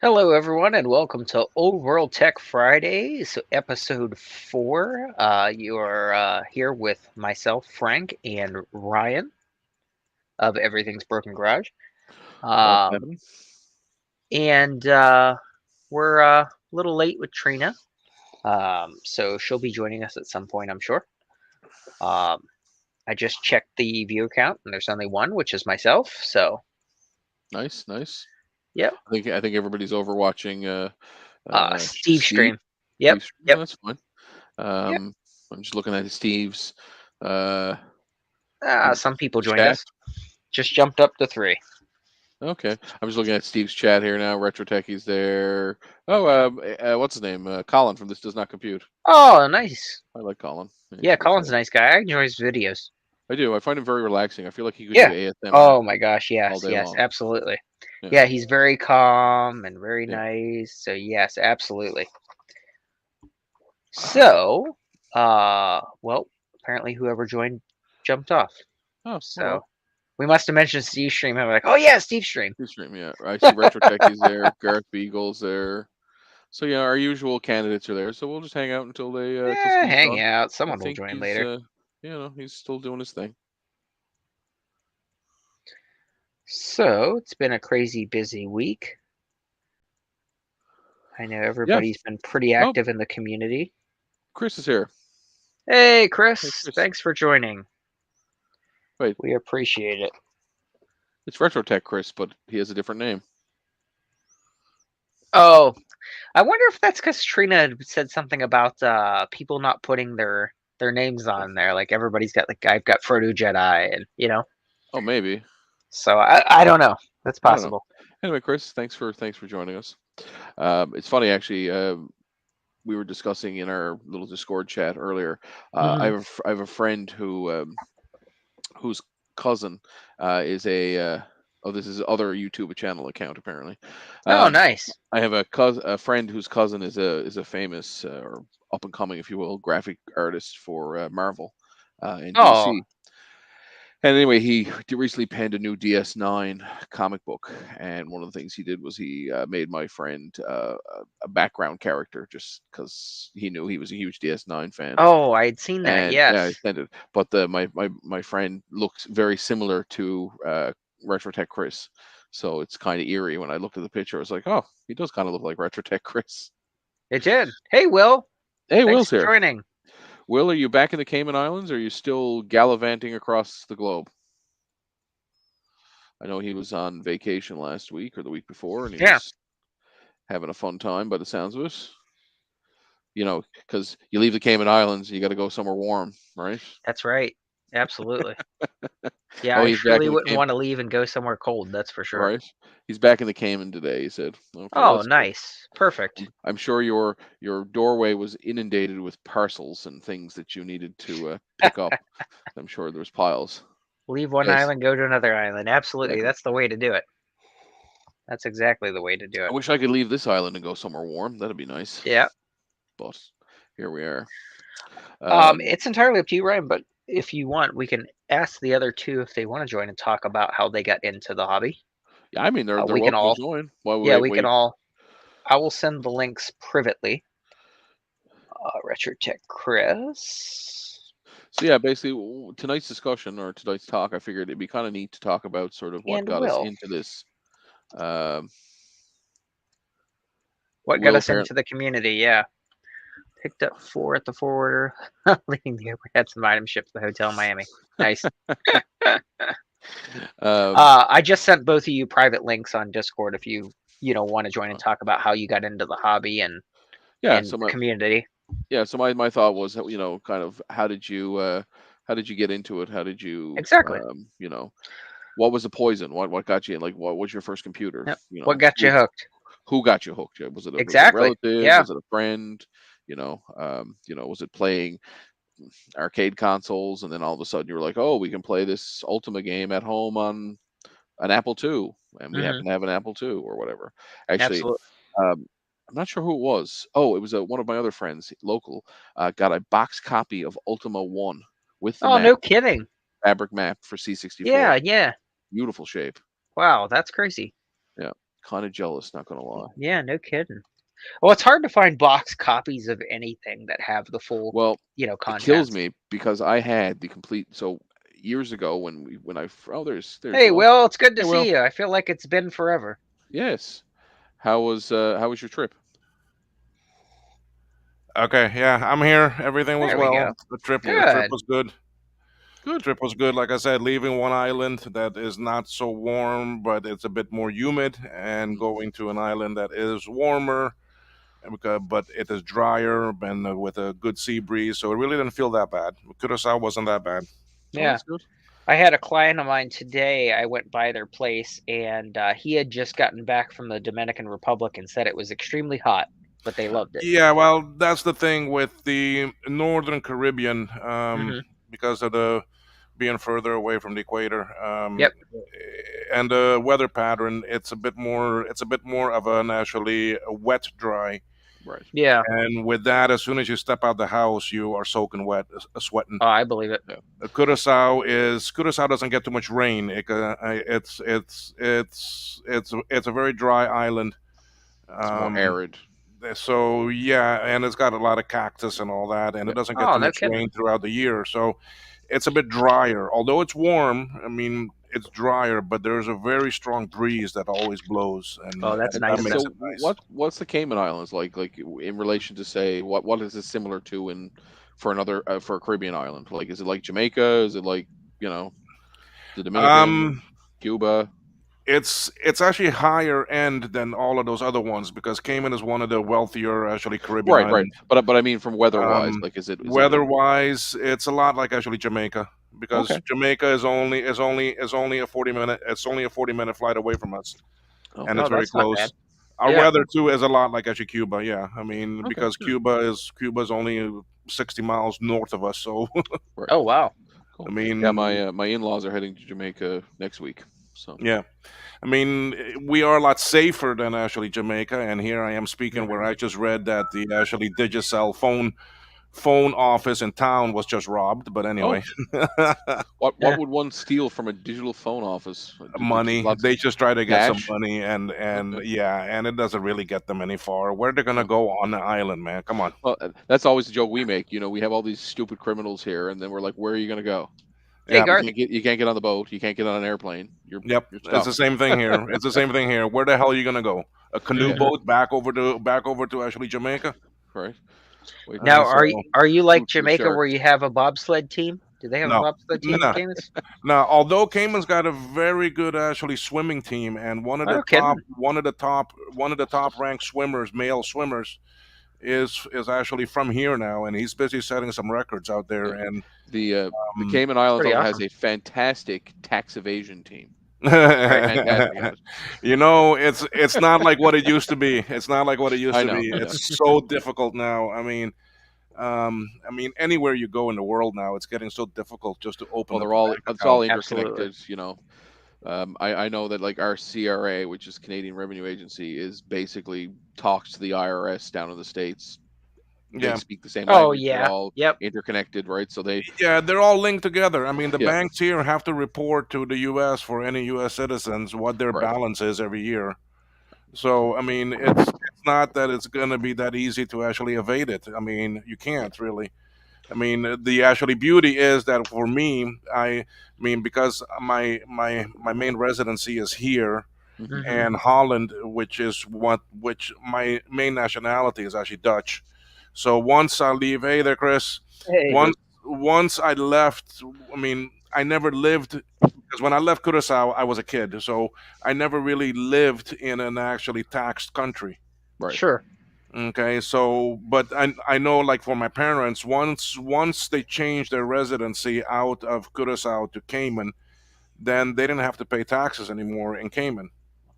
Hello, everyone, and welcome to Old World Tech Fridays, episode 4. You are here with myself, Frank, and Ryan of Everything's Broken Garage. What's Um, happening? and we're a little late with Trina, so she'll be joining us at some point, I'm sure. I just checked the viewer count, and there's only one, which is myself. So, Nice, nice. yep. I think everybody's over watching Steve Steve. stream. Yep. No, Yep. that's fine. Yep. I'm just looking at Steve's uh in Some people joined chat. us. Just jumped up to 3. Okay, I'm just looking at Steve's chat here now. Retro Techie's there. Oh, what's his name? Colin from This Does Not Compute. Oh, nice. I like Colin. Yeah, He's, Colin's a nice guy. I enjoy his videos. I do. I find him very relaxing. I feel like he could do Yeah. ASMR Oh my gosh, all yes, day yes, long. absolutely. Yeah, Yeah, he's very calm and very yeah. nice. So yes, absolutely. So, well, apparently whoever joined jumped off. Oh, So well. we must have mentioned Steve Stream. I'm like, oh yeah, Steve Stream. Steve stream, yeah. I see Retro Techie's there. Gareth Beagle's there. So yeah, our usual candidates are there. So we'll just hang out until they till Yeah, Steve's hang gone. out. I Someone will think join he's later. he's still doing his thing. So it's been a crazy busy week. I know Yeah. everybody's been pretty Oh, active in the community. Chris is here. Hey, Hey, Chris, Chris. thanks for joining. Wait, We appreciate it. it's RetroTech Chris, but he has a different name. Oh, I wonder if that's because Trina said something about people not putting their names on there. Like everybody's got like I've got Frodo Jedi, and Oh, maybe. So I don't know. That's I don't know. possible. Anyway, Chris, thanks for joining us. It's funny actually. We were discussing in our little Discord chat earlier. Hmm. I have a friend whose cousin is a this is other YouTube channel account apparently. Oh, Um, nice. I have a friend whose cousin is a famous or up and coming, if you will, graphic artist for Marvel and Oh, DC. And anyway, he recently penned a new DS9 comic book, and one of the things he did was he made my friend a background character just because he knew he was a huge DS9 fan. oh, I had seen that. And yeah, I Yes, sent it. But my friend looks very similar to Retrotech Chris, so it's kind of eerie when I looked at the picture. I was like, oh, he does kind of look like Retrotech Chris. it did. Hey, Will, Hey, thanks Will's for here. joining. Will, are you back in the Cayman Islands, or are you still gallivanting across the globe? I know he was on vacation last week or the week before, and he Yeah, was having a fun time by the sounds of it. Because you leave the Cayman Islands, you got to go somewhere warm, right? that's right. Absolutely. Yeah, Oh, I he's back surely in the wouldn't Cayman, want to leave and go somewhere cold. That's for sure. right? He's back in the Cayman today. He said, "Okay, well Oh, that's good." nice. Perfect. I'm sure your doorway was inundated with parcels and things that you needed to pick up. I'm sure there was piles. Leave one Yes, island, go to another island. Absolutely. exactly. That's the way to do it. That's exactly the way to do I it. wish I could leave this island and go somewhere warm. That'd be nice. Yeah. But here we are. Um, It's entirely up to you, Ryan, but if you want, we can ask the other two if they want to join and talk about how they got into the hobby. yeah, I mean they're We can welcome to all, join. Why yeah, wait we can wait? all, I will send the links privately. RetroTech Chris. So yeah, basically tonight's discussion or tonight's talk, I figured it'd be kind of neat to talk about sort of what And got us Will. into this. Um, What got Will us apparently, into the community? Yeah. Picked up 4 at the forwarder, leaving the overhead some items shipped to the hotel in Miami. Nice. um, I just sent both of you private links on Discord if you want to join and talk about how you got into the hobby yeah. and community. So my thought was, kind of how did you get into it? How did Exactly. what was the poison? What got you in? Like, what was your first computer? Yep. What got you Who hooked? got you hooked? Was it a Exactly. relative? Yeah. Was it a friend? Was it playing arcade consoles, and then all of a sudden you were like, oh, we can play this Ultima game at home on an Apple II, and we Hmm. happen to have an Apple II or whatever. Actually, Absolutely. I'm not sure who it was. Oh, it was one of my other friends, local, got a box copy of Ultima One with the Oh, map, no kidding. fabric map for C64. Yeah. Yeah. Beautiful shape. Wow, that's crazy. Yeah. kind of jealous, not gonna lie. Yeah, no kidding. Well, it's hard to find box copies of anything that have the full, Well, it kills contents. me because I had the complete. So years ago when oh, there's Hey, Will. Will, it's good to Hey, Will. see you. I feel like it's been forever. Yes. How was your trip? Okay, yeah, I'm here. Everything was There we well. go. The trip Good. was good. Good. Trip was good. Like I said, leaving one island that is not so warm, but it's a bit more humid, and Mhm. going to an island that is warmer, but it is drier and with a good sea breeze. So it really didn't feel that bad. Curacao wasn't that bad. Oh, Yeah. that's good. I had a client of mine today. I went by their place, and he had just gotten back from the Dominican Republic and said it was extremely hot, but they loved it. Yeah, well, that's the thing with the Northern Caribbean, Hmm. because of the being further away from the equator, Yep. and the weather pattern. It's a bit more. It's a bit more of an actually wet dry. Right. Yeah. And with that, as soon as you step out the house, you are soaking wet, sweating. Oh, I believe it. Yeah. Curacao doesn't get too much rain. It's a very dry island. It's more Um, arid. so yeah, and it's got a lot of cactus and all that, and Yeah. it doesn't get Oh, too no much kidding. rain throughout the year. So it's a bit drier. Although it's warm, I mean it's drier, but there's a very strong breeze that always blows, Oh, and, that's and that nice And then. makes so it nice. what's the Cayman Islands like? Like in relation to say what is it similar to in for another for a Caribbean island? Like is it like Jamaica? Is it like you know the Dominican, Um, Cuba? it's actually higher end than all of those other ones because Cayman is one of the wealthier actually Caribbean Right, right. islands. But I mean from weather wise, like is it like Weather-wise, it's a lot like actually Jamaica because okay? Jamaica is only a 40-minute flight away from us, and Okay. it's Oh, very that's not bad. close. Our Yeah. weather too is a lot like actually Cuba. Yeah, I mean Okay. because Good. Cuba's only 60 miles north of us, so Right. Oh, wow. Cool. I Yeah, mean my in laws are heading to Jamaica next week. So yeah. I mean, we are a lot safer than actually Jamaica, and here I am speaking where Hmm. I just read that the actually Digicel phone office in town was just robbed. But oh, anyway, what would one steal from a digital phone office? Just money. lots of They just try to get some cash. money, and Okay. yeah, and it doesn't really get them any far. Where they're gonna No. go on the island, man? Come on. Well, that's always the joke we make. You know, we have all these stupid criminals here, and then we're like, "Where are you going to go? Hey, Yeah. Garth. You can't get on the boat. You can't get on an airplane. Yep. You're It's the stuck." same thing here. It's the same thing here. Where the hell are you gonna go? A canoe Yeah. Hmm. boat back over to actually Jamaica? Right. Wait. Now, So are you like Food for the Jamaica, where sharks. you have a bobsled team? Do they have a no, bobsled team in no. Caymans? Now, although Cayman's got a very good actually swimming team, and Oh, no kidding. one of the top ranked swimmers, male swimmers, is actually from here now, and he's busy setting some records out there. Yeah. And The um, Cayman Islands Pretty also has awesome. a fantastic tax evasion team. Fantastic at it. you know, it's not like what it used to be. It's not like what it used I to know. be. I know. It's so difficult now. I mean, anywhere you go in the world now, it's getting so difficult just to open Well, up they're a all bank it's all account. Absolutely. interconnected. You know, I know that like our CRA, which is Canadian Revenue Agency, is basically talks to the IRS down in the states. They Yeah. speak the same Oh, language. They're yeah. all Yep. interconnected, right? So they, Yeah, they're all linked together. I mean, the yeah, banks here have to report to the U.S. for any U.S. citizens what their right, balance is every year. So, I mean, it's not that it's going to be that easy to actually evade it. I mean, you can't really. I mean, the actually beauty is that for me, I mean, because my main residency is here hmm Hmm. and Holland, which my main nationality is actually Dutch. So once I leave, hey there, Chris. Hey. hey Once Chris, once I left, I mean, I never lived because when I left Curacao, I was a kid, so I never really lived in an actually taxed country. right, Sure. Okay, so but I know like for my parents, once they changed their residency out of Curacao to Cayman, then they didn't have to pay taxes anymore in Cayman.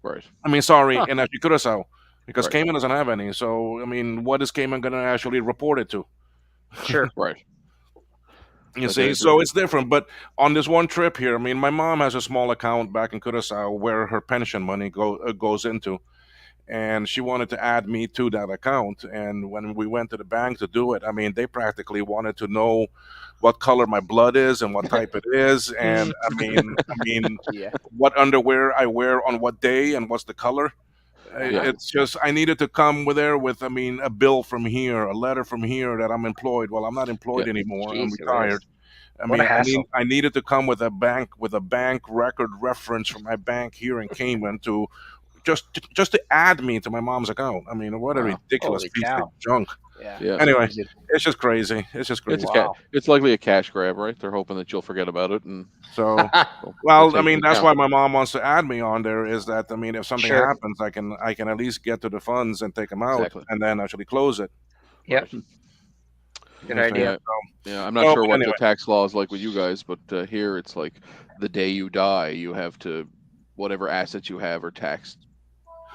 right, I mean, sorry, Huh. in actually Curacao, because right, Cayman doesn't have any. So I mean, what is Cayman going to actually report it to? Sure. right. You But see, so it's different. But on this one trip here, I mean, my mom has a small account back in Curacao where her pension money goes into, and she wanted to add me to that account. And when we went to the bank to do it, I mean, they practically wanted to know what color my blood is and what type it is, and Mm. I mean, Yeah. what underwear I wear on what day and what's the color. Yeah. It's just I needed to come with there with, I mean, a bill from here, a letter from here that I'm employed. Well, I'm not Yeah. employed anymore. I'm Jeez retired. Louise. I What a mean, hassle. I needed to come with a bank record reference from my bank here in Cayman to just to add me to my mom's account. I mean, what a Wow. ridiculous Holy piece of cow. junk. Yeah. Yeah. Anyway, it's just crazy. It's just It's crazy. a cat. Wow. It's likely a cash grab, right? They're hoping that you'll forget about it, and So, they'll well, I take mean, the that's account. why my mom wants to add me on there. Is that, I mean, if something Sure. happens, I can at least get to the funds and take them out, Exactly. and then actually close it. Yep. Right. Good If, idea. Yeah. I'm not so, sure but what the anyway, tax law is like with you guys, but here it's like the day you die, you have to whatever assets you have are taxed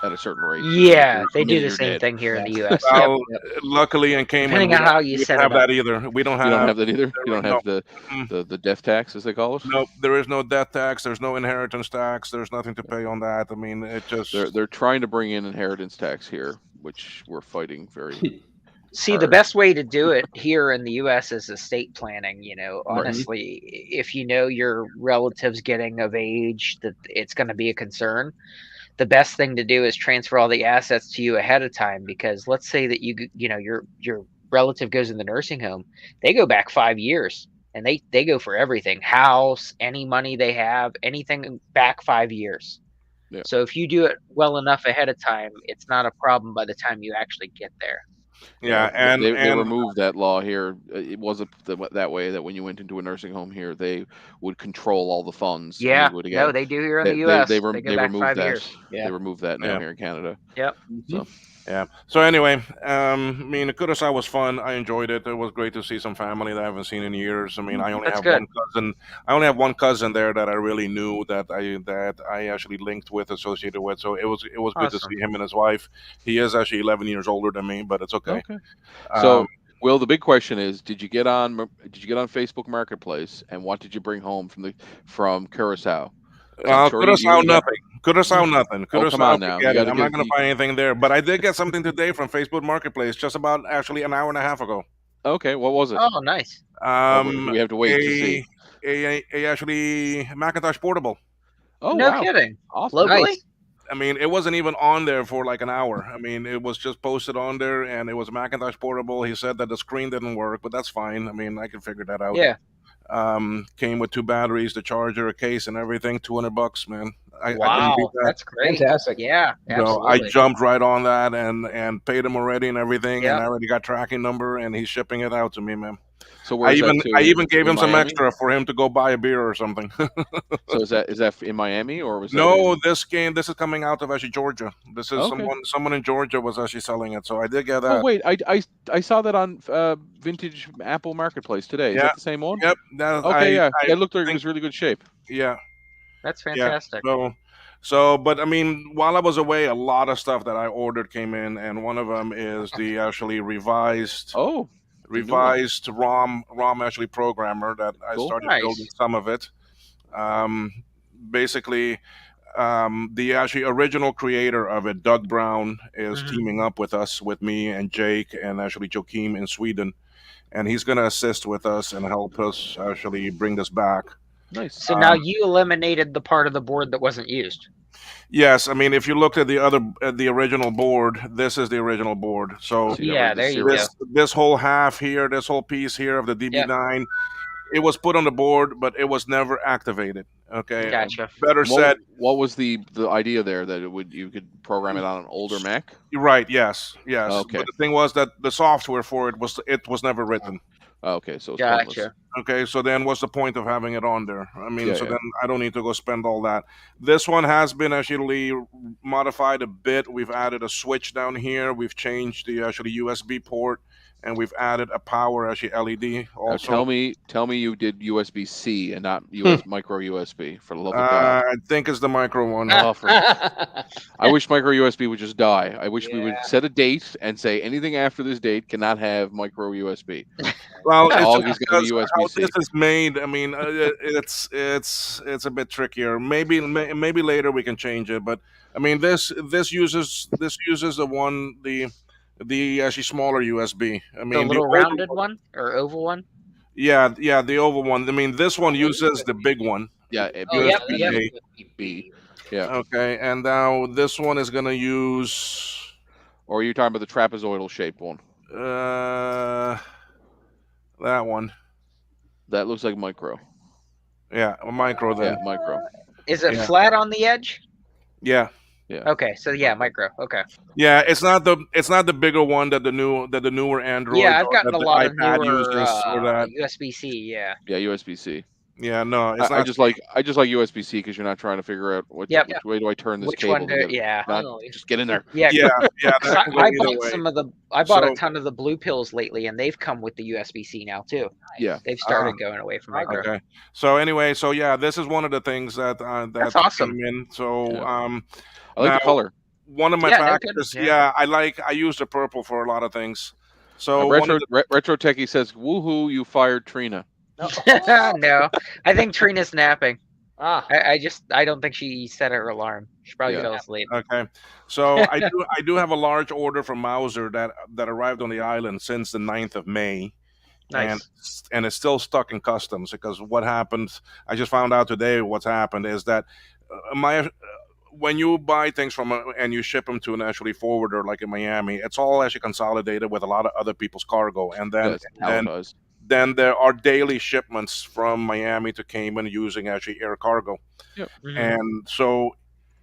at a certain rate Yeah, they the do minute the you're same dead. thing here in Yeah. the U.S. Yep. well, luckily in Cayman Depending on how you we set don't have it up. that either. We don't You don't have have that either. You don't no, have the mm, the death tax, as they call it. no. There is no death tax. There's no inheritance tax. There's nothing to pay on that. I mean, it just They're trying to bring in inheritance tax here, which we're fighting very See, the hard. best way to do it here in the U.S. is estate planning. Right. Honestly, if you know your relative's getting of age that it's going to be a concern, the best thing to do is transfer all the assets to you ahead of time. Because let's say that your relative goes in the nursing home, they go back 5 years, and they go for everything, house, any money they have, anything back 5 years. Yeah. So if you do it well enough ahead of time, it's not a problem by the time you actually get there. Yeah, yeah, and they removed that law here. It wasn't that way that when you went into a nursing home here, they would control all the funds, and Yeah, you would no, again. they do here in the U.S. They go They back removed five that. years. Yeah. They removed that now yeah. here in Canada. Yep. So Yeah. So anyway, I mean, the Curacao was fun. I enjoyed it. It was great to see some family that I haven't seen in years. I mean, I only That's have good. one cousin. I only have one cousin there that I really knew that I actually linked with, associated with. So it was good to Awesome. see him and his wife. He is actually 11 years older than me, but it's okay. okay. Um, So Will, the big question is, did you get on Facebook Marketplace, and what did you bring home from Curacao? 'Cause I'm sure Curacao, you got. nothing. Curacao, nothing. Oh, come Curacao, on now, you forget got it. to I'm not get. going to find anything there. But I did get something today from Facebook Marketplace, just about actually an hour and a half ago. Okay, what was it? Oh, nice. Do Um, we have to wait to see? a actually Macintosh portable. Oh No wow, kidding. awesome. Locally? Nice. I mean, it wasn't even on there for like an hour. I mean, it was just posted on there, and it was a Macintosh portable. He said that the screen didn't work, but that's fine. I mean, I can figure that out. Yeah. Came with two batteries, the charger, a case, and everything. $200, man. I couldn't beat Wow, that. that's great. Fantastic. Yeah, So I absolutely. jumped right on that and paid him already and everything, and Yep. I already got tracking number, and he's shipping it out to me, man. So where's that to? I even gave In him some Miami? extra for him to go buy a beer or something. So is that in Miami, or was that No, in? this is coming out of actually Georgia. This is Okay. someone in Georgia was actually selling it, so I did get Oh that. wait, I saw that on Vintage Apple Marketplace today. Is Yeah, that the same one? yep. That Okay, yeah, I it looked like it think was really good shape. yeah, That's yeah. fantastic. But I mean, while I was away, a lot of stuff that I ordered came in, and one of them is the actually Oh, the new one. revised ROM actually programmer that I Cool. started building Nice. some of it. Um, Basically, the actually original creator of it, Doug Brown, is Mhm. teaming up with me and Jake and actually Joakim in Sweden, and he's going to assist with us and help us actually bring this back. Nice. So now Um, you eliminated the part of the board that wasn't used. Yes, I mean if you looked at the original board, this is the original board. So So you got rid Yeah, of the there you go. serial. this whole half here, this whole piece here of the Yep. DB9, it was put on the board, but it was never activated. Okay, Gotcha. better said, What was the idea there that you could program it on an older Mac? you're right. Yes, yes. Okay. But the thing was that the software for it was never written. Okay, so it's pointless. Gotcha. Okay, so then what's the point of having it on there? I mean, Yeah, so yeah. then I don't need to go spend all that. This one has been actually modified a bit. We've added a switch down here. We've changed the actually USB port, and we've added a power actually LED Now also. tell me you did USB C and not US micro USB for the love of God. I think it's the micro one. Oh, I wish micro USB would just die. I wish we would Yeah. set a date and say anything after this date cannot have micro USB. Well, It's it's all just is going to because be how USB-C. this is made. I mean, it's a bit trickier. Maybe later we can change it, but I mean this uses the actually smaller USB. I The mean the little older rounded one or oval one? yeah, the oval one. I mean this one uses the big one. Yeah, Oh, yep, USB yep. B. Yeah. Okay, and now this one is gonna use Or are you talking about the trapezoidal shaped one? that one. That looks like micro. Yeah, a micro Yeah, then. micro. Is it Yeah, flat on the edge? yeah, Yeah. Okay, so yeah, micro. Okay. yeah. It's not the bigger one that the newer Android Yeah, I've or gotten that a the lot of iPad newer uses or that. USB-C. Yeah. Yeah, USB-C. Yeah, no, I, it's I not. just like I just like USB-C because you're not trying to figure out Yep. which way do I turn this Which one cable to do? get it. Yeah. Not just get in there. Yeah. Yeah, yeah, Cause that can go I either bought way. some of the. I bought a So, ton of the blue pills lately, and they've come with the USB-C now too. Yeah. They've started going away from micro. okay. So anyway, so yeah, this is one of the things that That's awesome. came in. So Yeah. I like now the color. one of my Yeah, no kidding, factors. yeah. Yeah, I use the purple for a lot of things. So one of Retro Techie says, "Woohoo! You fired Trina." No, I think Trina's napping. Ah, I don't think she set her alarm. She probably Yeah. fell asleep. Okay, so I do have a large order from Mauser that arrived on the island since the 9th of May, and Nice. and it's still stuck in customs because what happened? I just found out today what's happened is that my when you buy things from and you ship them to an actually forwarder like in Miami, it's all actually consolidated with a lot of other people's cargo, and Yeah, then it's then palletized. then there are daily shipments from Miami to Cayman using actually air cargo, Mhm. and so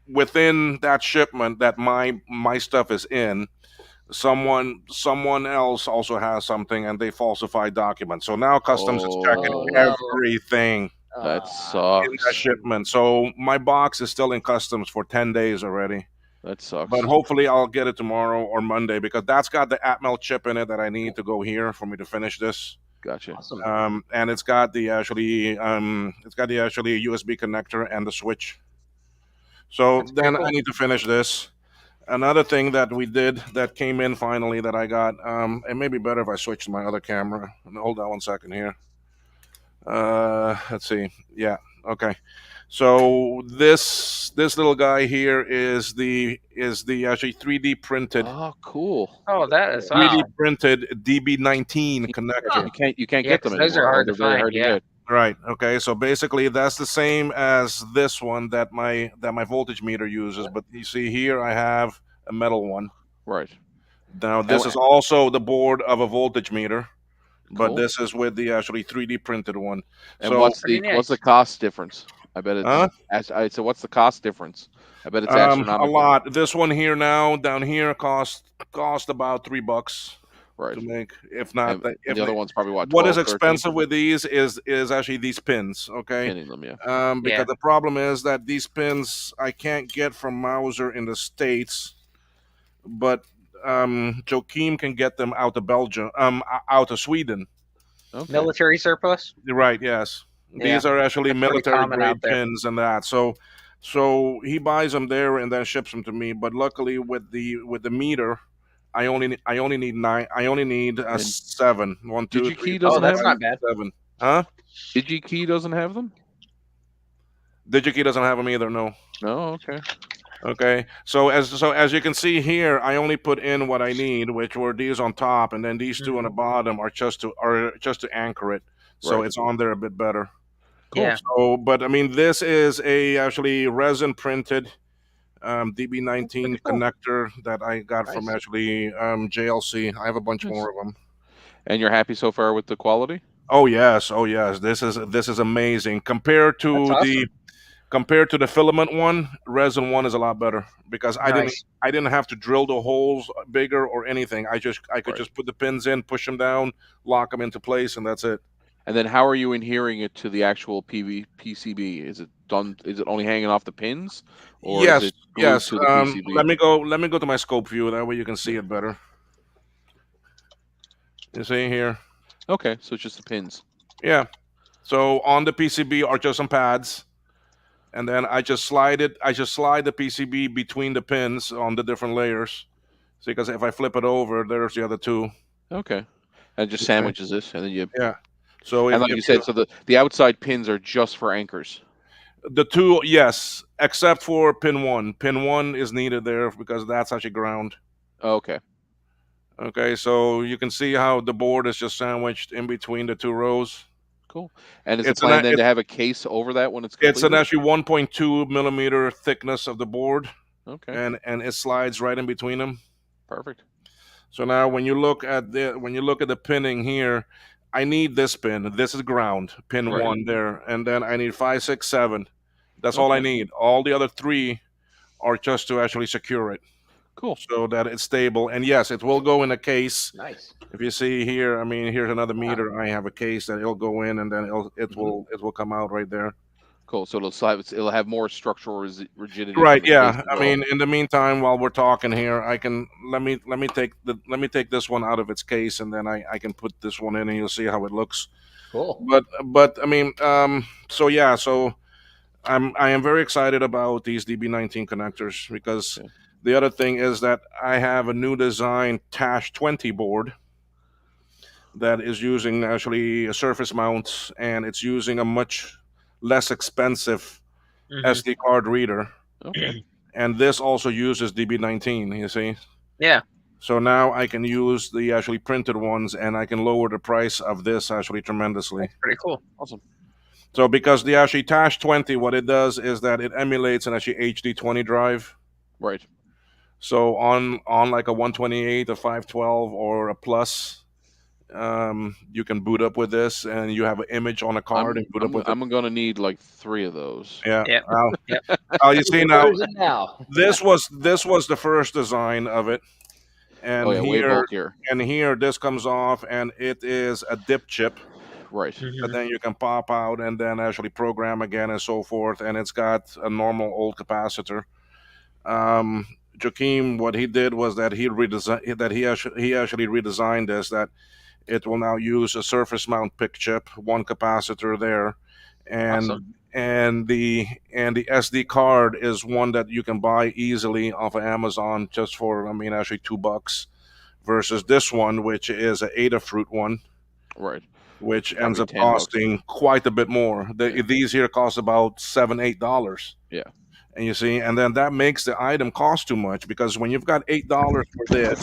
within that shipment that my stuff is in, someone else also has something and they falsify documents. So now customs is checking Oh, Oh, no. everything that in that sucks. shipment. So my box is still in customs for 10 days already. That sucks. But hopefully I'll get it tomorrow or Monday because that's got the Atmel chip in it that I need to go here for me to finish this. Gotcha. Awesome. And it's got the actually USB connector and the switch. So That's pretty then I cool. need to finish this. Another thing that we did that came in finally that I got, it may be better if I switch to my other camera. Hold on one second here. Let's see. Yeah. Okay. So this little guy here is the actually 3D printed Oh, cool. Oh, that is 3D awesome. printed DB19 connector. You can't Yeah, get 'cause them those anymore. are hard They're to very find, hard to yeah. get. Right. Okay. So basically, that's the same as this one that my voltage meter uses. But you see here, I have a metal one. Right. Now this is also the board of a voltage meter, but Cool. this is with the actually 3D printed one. And So what's Pretty the nice. cost difference? I bet Huh? it's so what's the cost difference? I bet it's a astronomical. lot. This one here now down here cost about $3 Right. to make, if not. And the other one's probably what, What 12, is 13? expensive with these is actually these pins. Okay. Pinning them, yeah. Because Yeah. the problem is that these pins I can't get from Mauser in the States, but Joachim can get them out of Belgium, out of Sweden. Okay. Military surplus. You're right, yes. Yeah, These are actually that's pretty military common grade out there. pins and that. So he buys them there and then ships them to me. But luckily with the meter, I only need 9. I only need And 7. 1, 2, 3, DigiKey 4, Oh, doesn't that's have 5, not bad. 7. Huh? DigiKey doesn't have them? DigiKey doesn't have them either. No. No, okay. Okay. So as you can see here, I only put in what I need, which were these on top, and then these two on the bottom are just to anchor it, so Right. it's on there a bit better. Cool. Yeah. So, but I mean, this is a actually resin printed DB19 Pretty cool. connector that I got from Nice. actually JLC. I have a bunch Nice. more of them. And you're happy so far with the quality? Oh yes, oh yes. This is amazing compared to That's awesome. the filament one. Resin one is a lot better because Nice. I didn't have to drill the holes bigger or anything. I could Right. just put the pins in, push them down, lock them into place, and that's it. And then how are you adhering it to the actual PCB? Is it done? Is it only hanging off the pins, or Yes, is it glued yes. to the PCB? Let me go to my scope view. That way you can see it better. You see here? Okay, so it's just the pins. Yeah. So on the PCB are just some pads, and then I just slide the PCB between the pins on the different layers. See, because if I flip it over, there's the other two. Okay, and it just Okay. sandwiches this, and then you. Yeah. So And like you said, so the outside pins are just for anchors. the two, yes, except for pin 1. Pin 1 is needed there because that's actually ground. Oh, okay. Okay, so you can see how the board is just sandwiched in between the two rows. Cool. And is the It's an plan then to have a case over that when it's it's an completed? actually 1.2 millimeter thickness of the board, Okay. and it slides right in between them. Perfect. So now when you look at the pinning here, I need this pin. This is ground pin Right. 1 there, and then I need 5, 6, 7. That's all I Okay. need. All the other 3 are just to actually secure it Cool. so that it's stable. And yes, it will go in a case. Nice. If you see here, I mean, here's another meter. I have a case that it'll go in, and then it will come out right there. Cool. So it'll have more structural rigidity. Right. from the Yeah. case as I well. mean, in the meantime, while we're talking here, I can let me take this one out of its case, and then I can put this one in, and you'll see how it looks. Cool. But I mean, so yeah, so I am very excited about these DB19 connectors because Okay. the other thing is that I have a new design Tash 20 board that is using actually a surface mounts, and it's using a much less expensive SD card reader. Okay. And this also uses DB19, you see. Yeah. So now I can use the actually printed ones, and I can lower the price of this actually tremendously. That's pretty cool. Awesome. So because the actually Tash 20, what it does is that it emulates an actually HD20 drive. Right. So on like a 128, a 512, or a Plus, you can boot up with this, and you have an image on a card and boot up with it. I'm gonna need like 3 of those. Yeah. Yep. Yep. You see now, Where is it now? this was the first design of it, and Oh yeah, way here bulkier. and here this comes off, and it is a dip chip Right. that then you can pop out and then actually program again and so forth, and it's got a normal old capacitor. Joaquim, what he did was that he actually redesigned this, that it will now use a surface mount pick chip, 1 capacitor there, and Awesome. and the SD card is one that you can buy easily off of Amazon just for, I mean, actually $2, versus this one, which is a Adafruit one, Right. which Probably ends up $10. costing quite a bit more. Yeah. These here cost about $7, $8. Yeah. And you see, and then that makes the item cost too much, because when you've got $8 for this,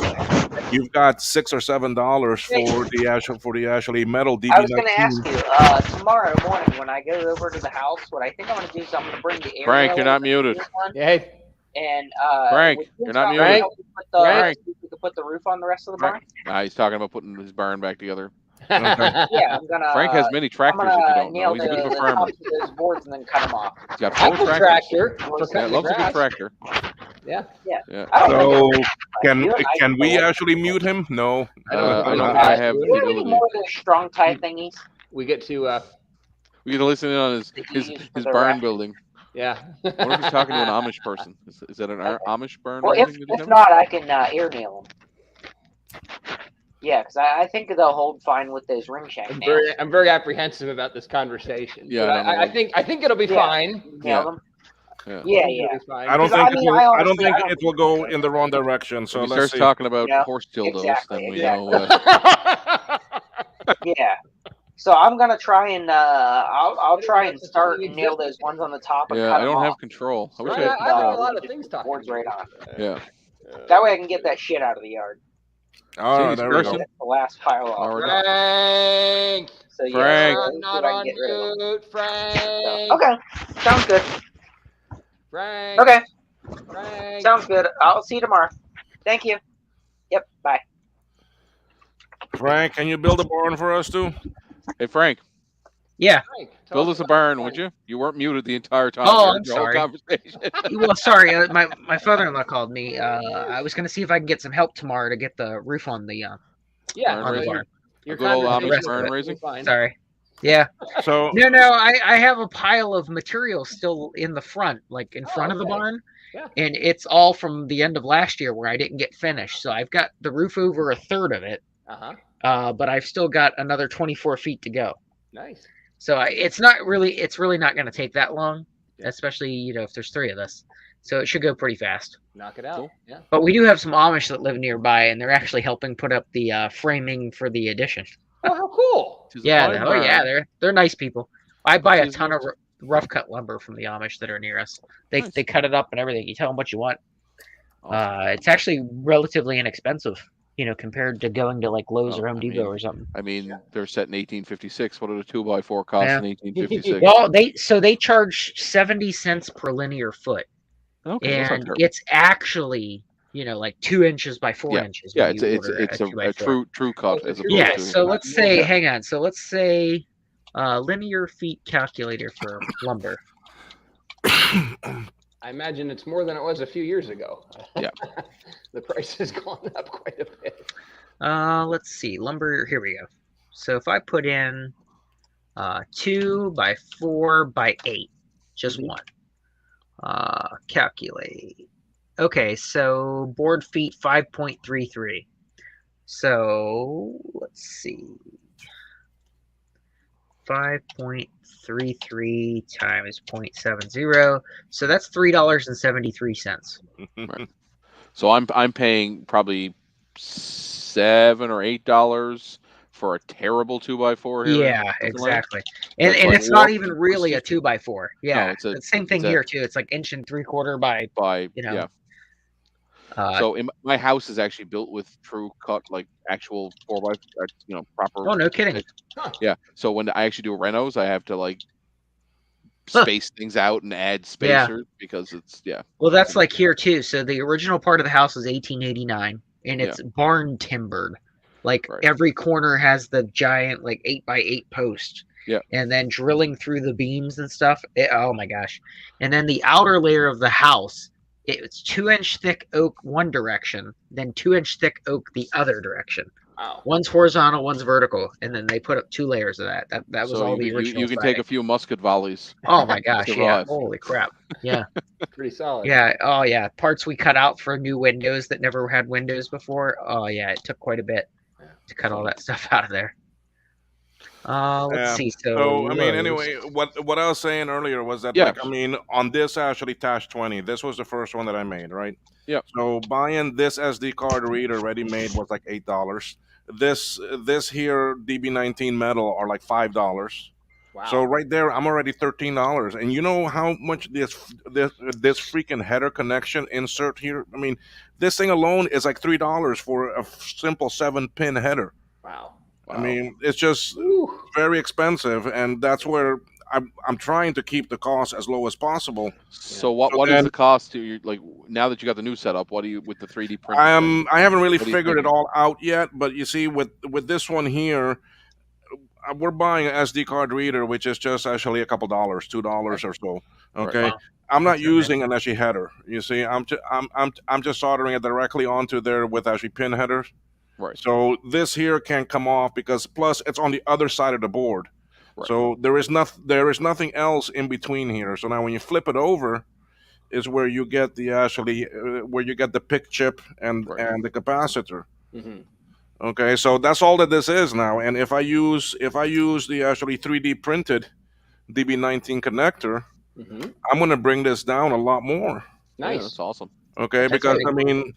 you've got $6 or $7 for the actually metal DB19. I was going to ask you tomorrow morning when I go over to the house. What I think I'm going to do is I'm going to bring the air. Frank, you're not muted. Hey. And Frank, with you're not this, muted. Frank. We could put the roof on the rest of the barn. Nah, he's talking about putting his barn back together. Yeah, I'm gonna. Frank has many I'm tractors. If you gonna don't know, nail he's the, a good the farmer. tops of those boards and then cut them off. He's got I 4 can tractors. tractor. For Yeah, cutting loves a good grass. tractor. Yeah. Yeah. I don't So think can we actually mute him? No. I don't know. think I have Do the you have any ability. more of those strong tie thingies? We get to We get to listen in on his barn building. yeah. I wonder if he's talking to an Amish person. Is that an Amish barn? Well, raising that he if has? not, I can air nail them. Yeah, because I think they'll hold fine with those ring shank nails. I'm very apprehensive about this conversation. Yeah, But I don't know. I think it'll be Yeah. fine. Nail Yeah. them. Yeah. Yeah, It'll yeah. be fine. I don't 'Cause think I mean, it will. I I don't honestly- think I don't it will go in the wrong direction. So When he let's starts see. talking about Yeah, horse dildos, exactly, then we exactly. know. Yeah. So I'm gonna try and I'll try and start and nail those ones on the top and Yeah, cut I them don't have off. control. I wish I I had like a control. lot of things talking. Boards right on. Yeah. That way I can get that shit out of the yard. All right, Jeez, there we go. Carson. Get the last pile off. All right. Frank. So yeah, Frank. so I'm see not if I can on get rid of them. mute, Frank. So, okay, sounds good. Frank. Okay, Frank. sounds good. I'll see you tomorrow. Thank you. Yep. Bye. Frank, can you build a barn for us too? Hey, Frank, Yeah. Frank, tell build us a about barn, Frank. would you? You weren't muted the entire time. Oh, I heard I'm your whole sorry. conversation. Well, sorry. My father-in-law called me. I was gonna see if I can get some help tomorrow to get the roof on the Yeah. Barn raising? Your A good old conversation Amish barn will be raising? fine. Sorry. Yeah. So No. I have a pile of material still in the front, like in front of the okay. barn. Yeah. And it's all from the end of last year where I didn't get finished. So I've got the roof over a third of it, but I've still got another 24 feet to go. Nice. So it's really not going to take that long, especially if there's 3 of us. So it should go pretty fast. Knock it out. Cool. Yeah. But we do have some Amish that live nearby, and they're actually helping put up the framing for the addition. Oh, how cool. Tis a Yeah, fine yeah, barn. they're nice people. I buy a Tis ton of nice. rough cut lumber from the Amish that are near us. They Nice. cut it up and everything. You tell them what you want. Awesome. It's actually relatively inexpensive. compared to going to like Lowe's Oh, or Home I Depot mean- or something. I mean, they're set in 1856. What did a 2x4 cost Yeah. in 1856? Well, they charge 70 cents per linear foot, Okay, that's not and terrible. it's actually like 2 inches by 4 inches Yeah, when you order it's a a 2x4. true cut It's a as true opposed Yeah. cut. to So let's say, Yeah. hang on. So let's say linear feet calculator for lumber. I imagine it's more than it was a few years ago. Yeah. The price has gone up quite a bit. Let's see, lumber. Here we go. So if I put in 2 by 4 by 8, just Mhm. one. Calculate. Okay, so board feet 5.33. So let's see. 5.33 times 0.70. So that's $3.73. So I'm paying probably $7 or $8 for a terrible 2x4 here. Yeah, exactly. And That's like it's not warped even and really a twisted. 2x4. Yeah, it's a- the same thing it's a- here too. It's like 1 3/4 by. Yeah. Uh, So my house is actually built with true cut, like actual 4x, proper. oh, no kidding. Yeah. So when I actually do renos, I have to like Huh. space things out and add Yeah. spacers because it's Well, that's like here too. So the original part of the house is 1889, and it's barn timbered. Like Right. every corner has the giant like 8x8 post. Yeah. And then drilling through the beams and stuff. Oh my gosh. And then the outer layer of the house, it's 2-inch thick oak one direction, then 2-inch thick oak the other direction. Wow. One's horizontal, one's vertical, and then they put up 2 layers of that. That was so all the original. you can take a few musket volleys. Oh my gosh! Yeah. survive. Holy crap! Yeah. Pretty solid. Yeah. Oh yeah. Parts we cut out for new windows that never had windows before. Oh yeah, it took quite a bit to cut all that stuff out of there. Let's Yeah. see. So I mean, Lowe's. anyway, what I was saying earlier was that, Yeah. like, I mean, on this actually Tash 20, this was the first one that I made, right? Yeah. So buying this SD card reader ready made was like $8. This here DB19 metal are like $5. Wow. So right there, I'm already $13, and you know how much this freaking header connection insert here. I mean, this thing alone is like $3 for a simple 7-pin header. Wow. I mean, it's just Whew. very expensive, and that's where I'm trying to keep the cost as low as possible. So what is the cost to you? Like now that you got the new setup, what do you with the 3D print? I haven't really What do you figured it think? all out yet, but you see, with this one here, we're buying an SD card reader, which is just actually a couple dollars, $2 or so. Okay, Wow. I'm not That's not using an actually header. You see, I'm just soldering it directly onto there with actually pin headers. Right. So this here can come off because plus it's on the other side of the board. Right. So there is nothing else in between here. So now when you flip it over, is where you get the where you get the pick chip and the capacitor. Mm-hmm. Okay, so that's all that this is now. And if I use the actually 3D printed DB19 connector, Mm-hmm. I'm going to bring this down a lot more. Nice. Yeah, that's awesome. Okay, That's because really I mean,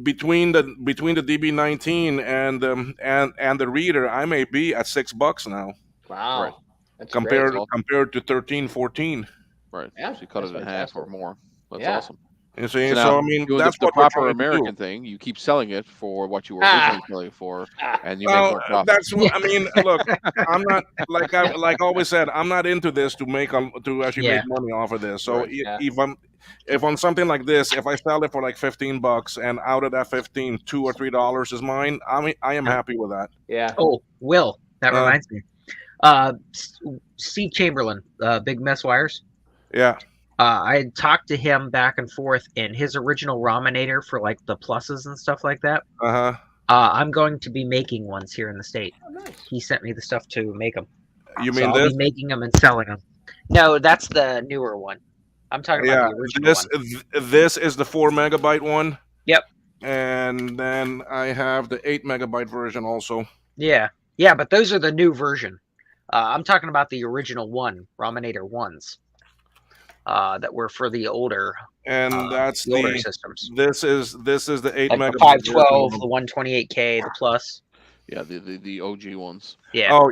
between the DB19 and the reader, I may be at $6 now Wow. Right. That's compared great. compared to 13, 14. Right. Yeah, So you cut it that's in half or fantastic. more. That's Yeah. awesome. You see, So, so now, I mean, doing that's the what we're proper trying to do. American thing. You keep selling it for what you were originally selling it for, and you make Well, more profit. that's what I mean. Look, I'm not like I always said. I'm not into this to actually make money off of this. So Right. Yeah. if on something like this, if I sell it for like $15, and out of that 15, $2 or $3 is mine, I am happy with that. Yeah. Oh, Will, that reminds me. Steve Chamberlain, Big Mess Wires. Yeah. I had talked to him back and forth, and his original Raminator for like the pluses and stuff like that. I'm going to be making ones here in the state. Oh, nice. He sent me the stuff to make them. You So mean I'll this? be making them and selling them. No, that's the newer one. I'm talking about the original one. This is the 4 megabyte one. Yep. And then I have the 8 megabyte version also. Yeah, but those are the new version. I'm talking about the original one, Raminator ones, that were for the older. And that's the older systems. This is the 8 Like megabyte. the 512, the 128K, the Plus. Yeah, the OG ones. Yeah. Oh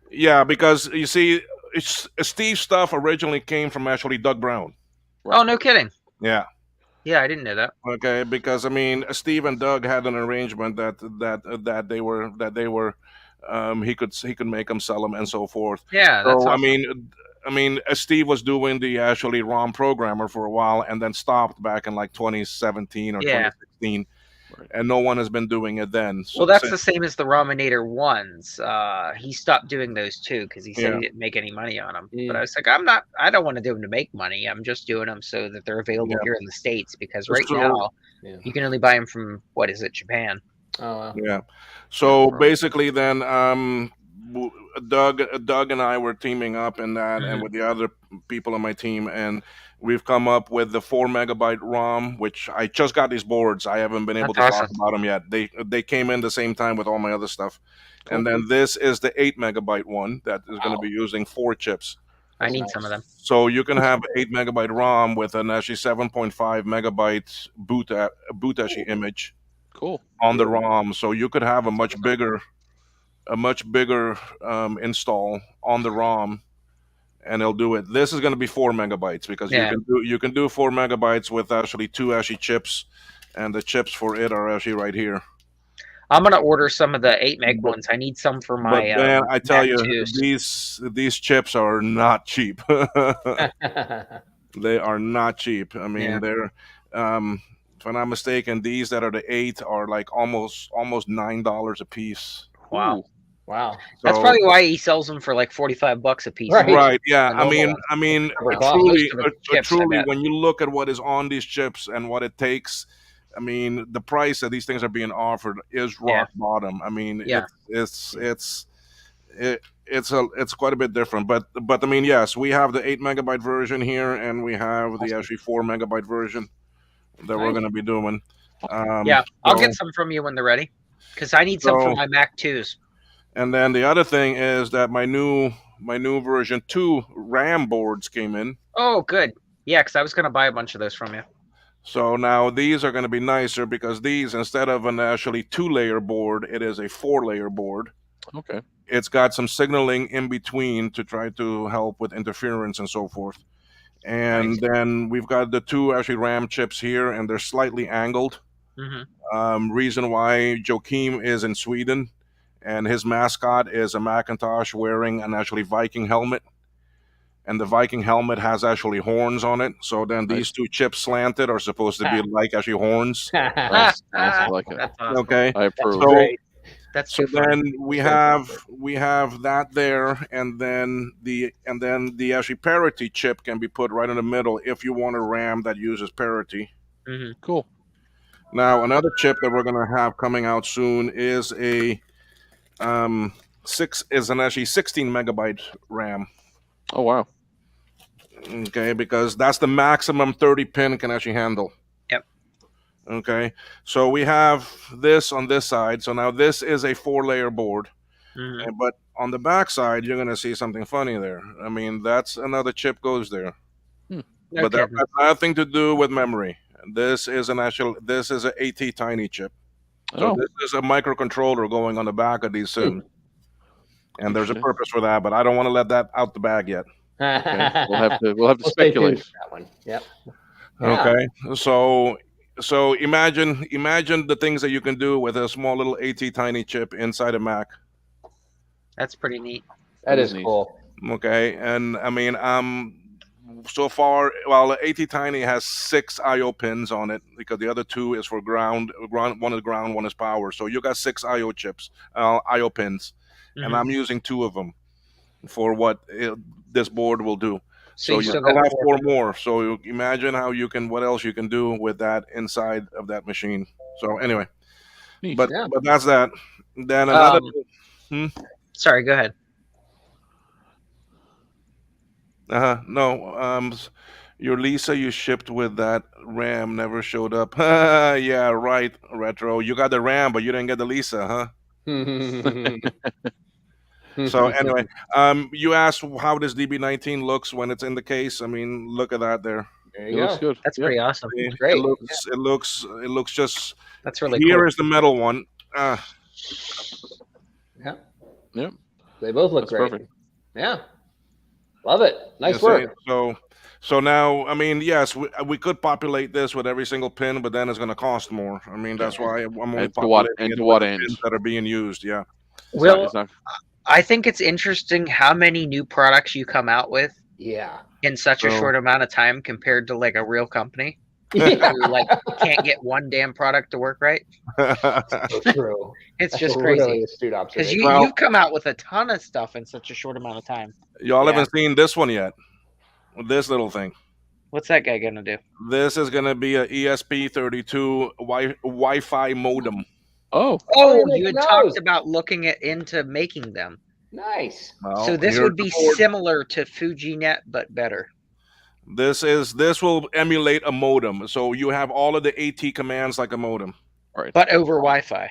yeah, because you see, Steve's stuff originally came from actually Doug Brown. Oh, no kidding. Yeah. Yeah, I didn't know that. Okay, because I mean, Steve and Doug had an arrangement that they were, he could make them, sell them, and so forth. Yeah, that's So awesome. I mean, Steve was doing the actually ROM programmer for a while, and then stopped back in like 2017 or Yeah. 2016, Right. and no one has been doing it then. So, Well, that's the same as the Raminator ones. He stopped doing those too because he said Yeah. he didn't make any money on them. Mm. But I was like, I don't want to do them to make money. I'm just doing them so that they're available Yeah. here in the States because right So- now Yeah. you can only buy them from what is it, Japan? Oh, wow. Yeah. So Right. basically, then Doug and I were teaming up in that, and Mhm. with the other people on my team, and we've come up with the 4 MB ROM, which I just got these boards. I haven't been able That's to talk awesome. about them yet. They came in the same time with all my other stuff, Cool. and then this is the 8 MB one that is going to Wow. be using 4 chips. I That's need nice. some of them. So you can have 8 MB ROM with an actually 7.5 MB boot actually image Cool. on the Good. ROM, so you could have a much bigger install on the ROM, and it'll do it. This is going to be 4 MB because Yeah. you can do 4 MB with actually 2 actually chips, and the chips for it are actually right here. I'm gonna order some of the 8 meg But- ones. I need some for But my man, I tell Mac you, 2s. these chips are not cheap. They are not cheap. I mean, Yeah. they're if I'm not mistaken, these that are the 8 are like almost $9 a piece. Wow. Ooh. Wow. That's So- probably why he sells them for like $45 a piece. Right. Right. Yeah. The normal I mean, cover cost. truly, Most of it's chips, I truly, bet. when you look at what is on these chips and what it takes, I mean, the price that these things are being offered is rock bottom. I mean, Yeah. it's quite a bit different. But I mean, yes, we have the 8 MB version here, and we have the Awesome. actually 4 MB version that we're Nice. going to be doing. Yeah, I'll so- get some from you when they're ready, because I need some for So- my Mac 2s. And then the other thing is that my new version 2 RAM boards came in. Oh, good. Yeah, because I was gonna buy a bunch of those from you. So now these are going to be nicer because these, instead of an actually 2-layer board, it is a 4-layer board. Okay. It's got some signaling in between to try to help with interference and so forth. And Nice. then we've got the 2 actually RAM chips here, and they're slightly angled. Hmm. Reason why Joakim is in Sweden, and his mascot is a Macintosh wearing an actually Viking helmet. And the Viking helmet has actually horns on it. So then these 2 chips slanted are supposed to be like actually horns. Nice. I like it. That's awesome. Okay. I approve. So- Great. That's So too fun. then we have that there, and then the actually parity chip can be put right in the middle if you want a RAM that uses parity. Hmm. Cool. Now another chip that we're gonna have coming out soon is a an actually 16 megabyte RAM. Oh wow. Okay, because that's the maximum 30 pin can actually handle. Yep. Okay, so we have this on this side. So now this is a 4-layer board. Hmm. But on the back side, you're going to see something funny there. I mean, that's another chip goes there. No But that kidding. has nothing to do with memory. This is an AT Tiny chip. So Oh, this is a microcontroller going on the back of these Sims. And there's a Interesting. purpose for that, but I don't want to let that out the bag yet. okay. We'll have to We'll stay tuned speculate. for that one. Yep. Yeah. Okay. So imagine the things that you can do with a small little AT Tiny chip inside a Mac. That's pretty neat. That is Neat. cool. Okay, and I mean, so far, well, AT Tiny has 6 I/O pins on it because the other 2 is for ground. One is ground, one is power. So you got 6 I/O chips, I/O pins, and Mhm. I'm using 2 of them for what this board will do. So So you you still still got have 4. 4 more. So you imagine what else you can do with that inside of that machine. So anyway, Neat. but Yeah. that's that. Then another. Sorry, go ahead. No. Your Lisa you shipped with that RAM never showed up. Yeah, right, Retro. You got the RAM, but you didn't get the Lisa, huh? So anyway, you asked how this DB19 looks when it's in the case. I mean, look at that there. there It you looks go. good. That's Yep. pretty awesome. It Great. looks just. That's really Here cool. is the metal one. Yeah. Yep. They both look That's great. perfect. Yeah. Love it. Nice work. So now, I mean, yes, we could populate this with every single pin, but then it's going to cost more. I mean, that's why I'm only And to populating what, and it to with what the end? pins that are being used. Yeah. Well, It's not, I think it's interesting how many new products you come out with Yeah. in such a So- short amount of time compared to like a real company Yeah. who like can't get one damn product to work right. So true. It's That's just a crazy. really astute Because observation. Well- you've come out with a ton of stuff in such a short amount of time. Y'all Yeah. haven't seen this one yet. This little thing. What's that guy gonna do? This is going to be a ESP32 Wi-Fi modem. oh, Oh, you're you making had those. talked about looking into making them. Nice. Well, So this here's would be the board. similar to FujiNet, but better. This will emulate a modem. So you have all of the AT commands like a modem, right. But over Wi-Fi.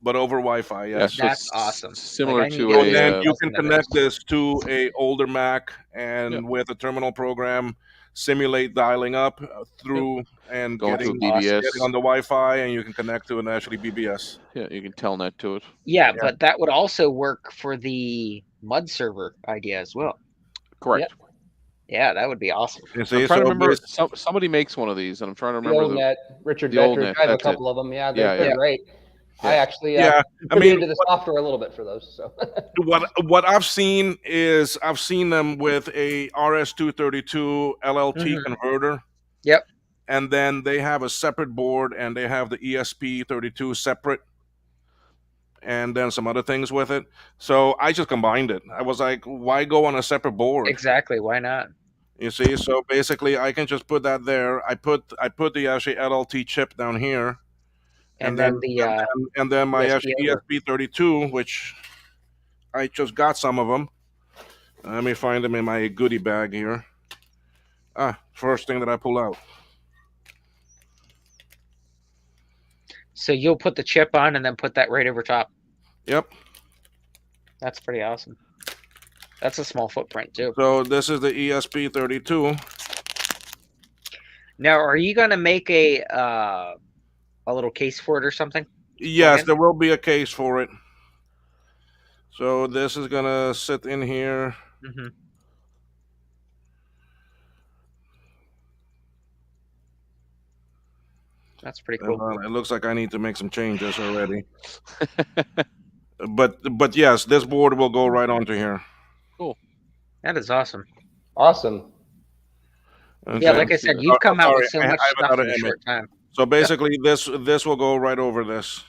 but over Wi-Fi. Yeah, Yes. so That's it's awesome. Similar Like, I need to to So get then a. you can of those. connect this to a older Mac and Yeah. with a terminal program, simulate dialing up through and Going getting, through BBS. getting on the Wi-Fi, and you can connect to an actually BBS. Yeah, you can telnet to it. Yeah, but that would also work for the MUD server idea as well. Correct. Yeah, that would be awesome. You I'm see, trying to so remember. Somebody makes one of these, and I'm trying to The remember old net. Richard the old Becker. net, I have a that's it. couple of them. Yeah, Yeah, they're yeah. great. I Yeah. actually Yeah, I contributed mean, to the software a little bit for those. So what I've seen is I've seen them with a RS-232 LLT Mhm. converter. Yep. And then they have a separate board, and they have the ESP32 separate, and then some other things with it. So I just combined it. I was like, why go on a separate board? Exactly. Why not? You see, so basically I can just put that there. I put the actually LLT chip down here, And then the and then my USB actually over. ESP32, which I just got some of them. Let me find them in my goodie bag here. First thing that I pull out. so you'll put the chip on and then put that right over top. Yep. That's pretty awesome. That's a small footprint too. So this is the ESP32. Now, are you gonna make a little case for it or something? Yes, in? there will be a case for it. So this is gonna sit in here. Mm-hmm. That's pretty cool. It looks like I need to make some changes already. But yes, this board will go right onto here. That is awesome. awesome. Okay. Yeah, like I said, you've come out with so Sorry, I much have stuff another in a image. short time. So basically, this will go right over this.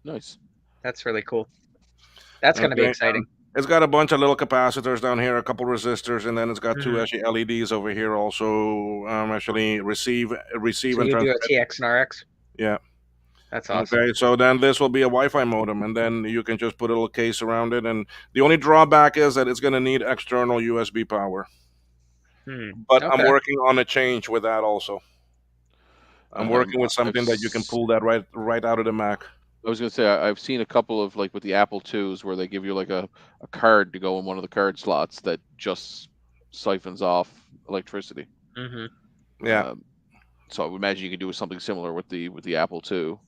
Nice. That's really cool. That's going to be Okay, exciting. It's got a bunch of little capacitors down here, a couple resistors, and then it's got two Mhm. actually LEDs over here also. Actually receive So and you do transmit. a TX and RX? Yeah. That's awesome. Okay, so then this will be a Wi-Fi modem, and then you can just put a little case around it. And the only drawback is that it's going to need external USB power. But I'm Okay. working on a change with that also. I'm working with something that you can pull that right out of the Mac. I was gonna say I've seen a couple of like with the Apple IIs where they give you like a card to go in one of the card slots that just siphons off electricity. Mm-hmm. Yeah. So I would imagine you could do something similar with the Apple II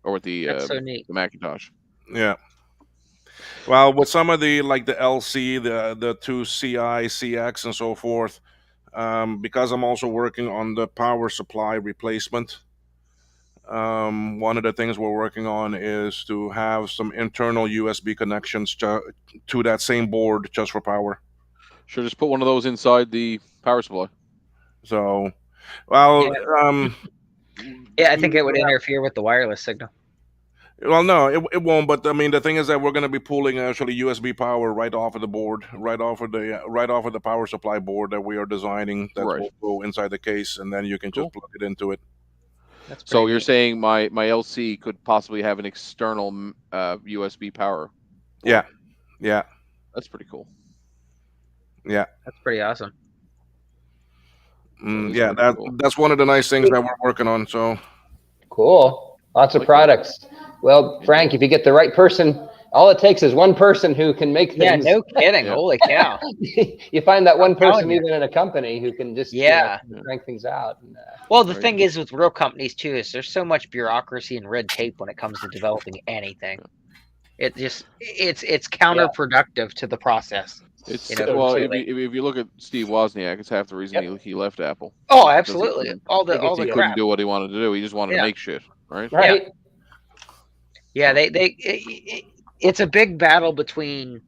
or with the That's so neat. the Macintosh. Yeah. Well, with some of the like the LC, the 2CI, CX, and so forth, because I'm also working on the power supply replacement. One of the things we're working on is to have some internal USB connections to that same board just for power. Sure, just put one of those inside the power supply. So, well, Yeah, I think it would interfere with the wireless signal. well, no, it won't. But I mean, the thing is that we're going to be pulling actually USB power right off of the board, right off of the power supply board that we are designing. That Right. will go inside the case, and then you can just plug it into it. That's So pretty you're neat. saying my LC could possibly have an external USB power? Yeah, yeah, That's pretty cool. yeah. That's pretty awesome. That is Yeah, pretty cool. that's one of the nice things that we're working on. So, Cool. Lots of Like that. products. Well, Frank, if you get the right person, all it takes is one person who can make Yeah, things. no kidding. Yeah. Holy cow. You find that one telling person you. even in a company who can just Yeah. crank things out. And, Well, the Right. thing is with real companies too is there's so much bureaucracy and red tape when it comes to developing anything. It just it's counterproductive to the process. It's You know, well, if completely. you look at Steve Wozniak, it's half the reason he left Apple. Oh, Because absolutely. All the he crap. couldn't do what he wanted to do. He just wanted to Yeah. make shit, right? Right. Yeah, it's a big battle between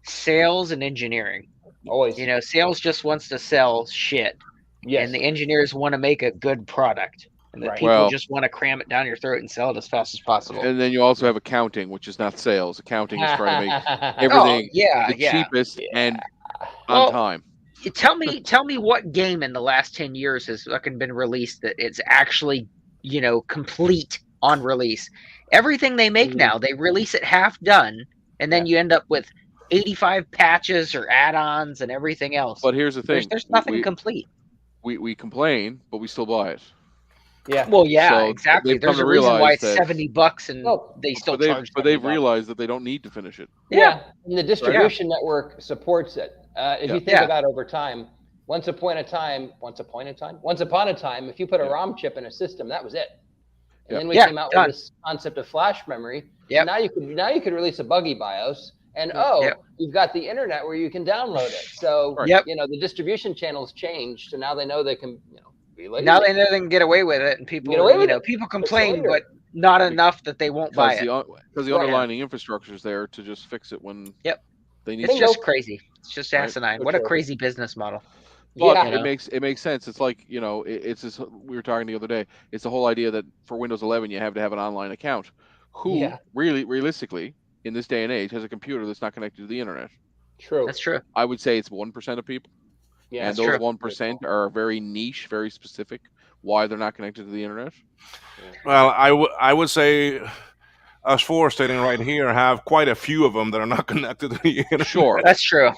sales and engineering. Always. You know, sales just wants to sell shit, Yes. and the engineers want to make a good product, and the Right. people Well- just want to cram it down your throat and sell it as fast as possible. And then you also have accounting, which is not sales. Accounting is trying to make Oh, everything yeah, the yeah. cheapest and Well, on time. Tell me what game in the last 10 years has fucking been released that it's actually, complete on release. Everything they make now, they release it half done, and then you end up with 85 patches or add-ons and everything else. But here's the thing: There's nothing complete. we complain, but we still buy it. Yeah. Well, yeah, So exactly. they've come There's to a reason why realize it's that- $70 and Well, they still But charge. they've $70. realized that they don't need to finish it. Yeah. And the distribution network supports it. If you think Yeah. about over time, once upon a time, if you put a ROM chip in a system, that was it. And then we came out with this concept of flash memory. Yep. Now you could release a buggy BIOS, and you've got the internet where you can download it. So the distribution channels changed, so now they know they can be lazy. Now they know they can get away with it, and people people complain, but not enough that they won't buy it. Because the underlying infrastructure is there to just fix it when they need. It's just crazy. It's just asinine. For What a sure. crazy business model. But Yeah. it makes sense. It's like it's this, we were talking the other day. It's the whole idea that for Windows 11 you have to have an online account. Who really realistically in this day and age has a computer that's not connected to the internet? True. That's true. I would say it's 1% of people. Yeah, and those 1% are very niche, very specific. Why they're not connected to the internet? Well, I would say us four sitting right here have quite a few of them that are not connected to the internet. Sure. That's true.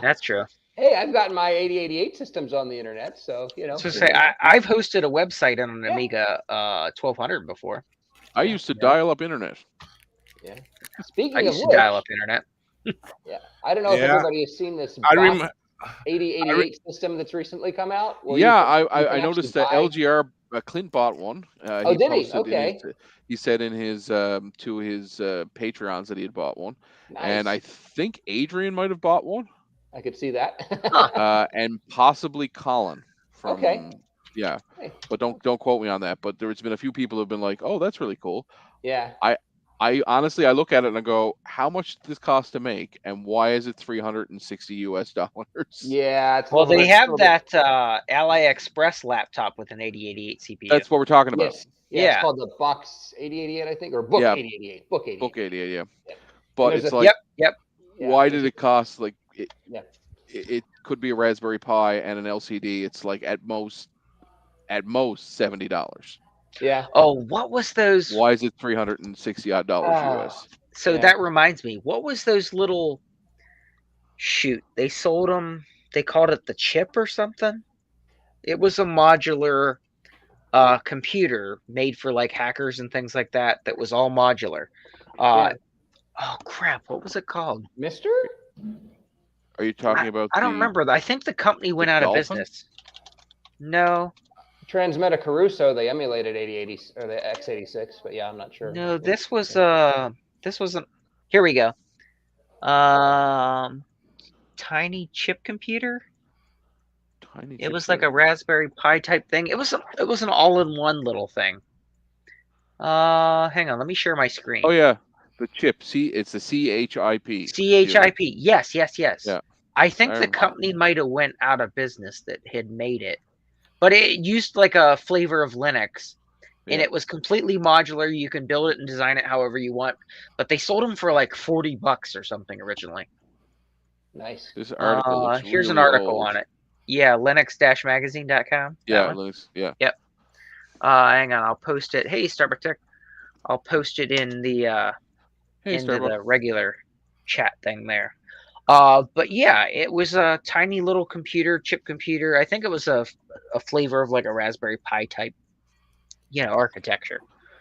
That's true. Hey, I've gotten my 8088 systems on the internet, so So say I've hosted a website on an Amiga 1200 before. I used to dial up internet. Yeah. Speaking I of used to which, dial up internet. Yeah, I don't know if everybody has seen this. I remember 8088 system that's recently come out. I noticed that LGR Clint bought one. Did he? Okay. He said in his to his Patreons that he had bought one, and I think Adrian might have bought one. I could see that. And possibly Colin. From, yeah, Hey. but don't quote me on that. But there's been a few people who've been like, "Oh, that's really cool." Yeah. I honestly, I look at it and I go, how much does this cost to make, and why is it $360? Yeah. Well, they have that AliExpress laptop with an 8088 CPU. That's what we're talking about. Yes. Yeah. It's called the Box 8088, I think, or Book 8088. Book 88. Book 88, yeah. But it's like, why did it cost like it? Yeah. It could be a Raspberry Pi and an LCD. It's like at most $70. Yeah. Oh, what was those? Why is it $360 US? So that reminds me. What was those little? Shoot, they sold them. They called it the chip or something. It was a modular computer made for like hackers and things like that. That was all modular. Oh crap! What was it called? Mister? Are you talking about? I don't remember. I think the company went out of business. No. Transmeta Caruso, they emulated 8080 or the x86, but I'm not sure. No, this wasn't. Here we go. Tiny chip computer. It was like a Raspberry Pi type thing. It was an all-in-one little thing. Hang on, let me share my screen. Oh yeah, the chip. See, it's the CHIP. CHIP. Yes. Yeah. I think the company might have went out of business that had made it. But it used like a flavor of Linux, and it was completely modular. You can build it and design it however you want. But they sold them for like $40 or something originally. Nice. This article looks here's an really article old. on it. Yeah, linux-magazine.com. Yeah, Linux. Yeah. Yep. Hang on, I'll post it. Hey, Starbucks Tech. I'll post it in the the regular chat thing there. But yeah, it was a tiny little chip computer. I think it was a flavor of like a Raspberry Pi type, architecture.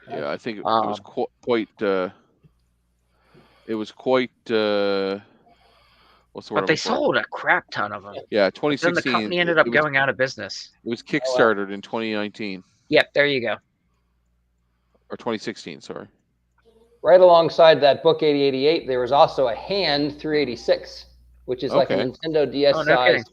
Yeah, I think it was quite. It was quite. What's the word? But they sold a crap ton of them. Yeah, 2016. Then the company ended up going out of business. It was kickstarted in 2019. Yep, there you go. Or 2016, sorry. Right alongside that Book 8088, there was also a Hand 386. which is like a Nintendo DS no size kidding.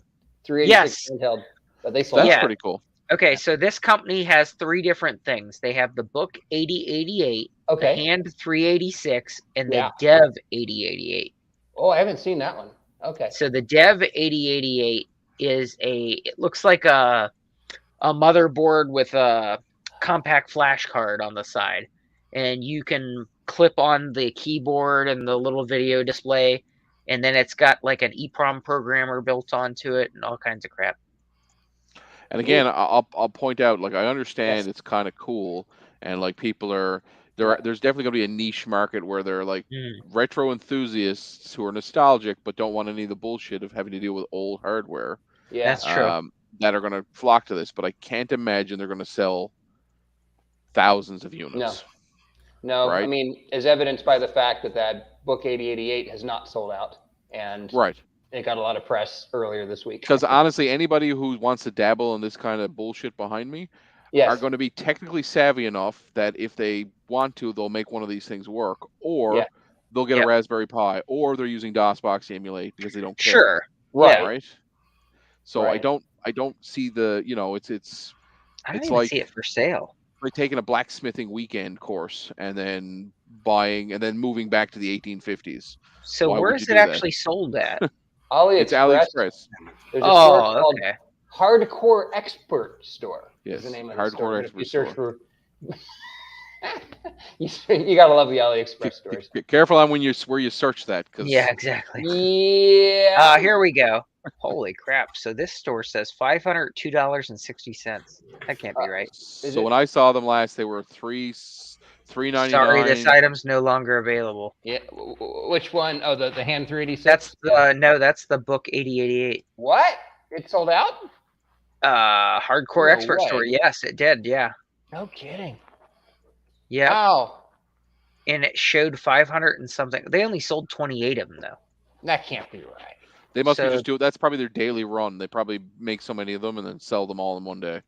386 handheld. But they sold That's out. pretty cool. Okay, so this company has 3 different things. They have the Book 8088, the Hand 386, and the Dev 8088. Oh, I haven't seen that one. Okay. So the Dev 8088 is it looks like a motherboard with a compact flash card on the side, and you can clip on the keyboard and the little video display, and then it's got like an EEPROM programmer built onto it and all kinds of crap. And again, I'll point out, like, I understand it's kind of cool, and like people are there's definitely going to be a niche market where they're like retro enthusiasts who are nostalgic but don't want any of the bullshit of having to deal with old hardware. Yeah, that's true. That are going to flock to this, but I can't imagine they're going to sell thousands of units. No, right? I mean, as evidenced by the fact that Book 8088 has not sold out, and it got a lot of press earlier this week. Because honestly, anybody who wants to dabble in this kind of bullshit behind me are going to be technically savvy enough that if they want to, they'll make one of these things work, or they'll get a Raspberry Pi, or they're using DOSBox to emulate because they don't care. Sure. Right. So I don't see the, I don't even see it for sale. Like taking a blacksmithing weekend course and then moving back to the 1850s. So where is it actually sold at? AliExpress. It's AliExpress. There's a store called Hardcore Expert Store. Yes, is the name of Hardcore the store. Expert If you search store. for, you gotta love the AliExpress stores. Careful on where you search that. Yeah, exactly. Yeah. Here we go. Holy crap! So this store says $502.60. That can't be right. So when I saw them last, they were $399. Sorry, this item's no longer available. Yeah. Which one? Oh, the Hand 386. That's the Book 8088. What? It sold out? Hardcore Expert Store. Yes, it did. Yeah. No kidding. Yeah. Wow. And it showed 500 and something. They only sold 28 of them though. That can't be right. They must be just doing. That's probably their daily run. They probably make so many of them and then sell them all in one day.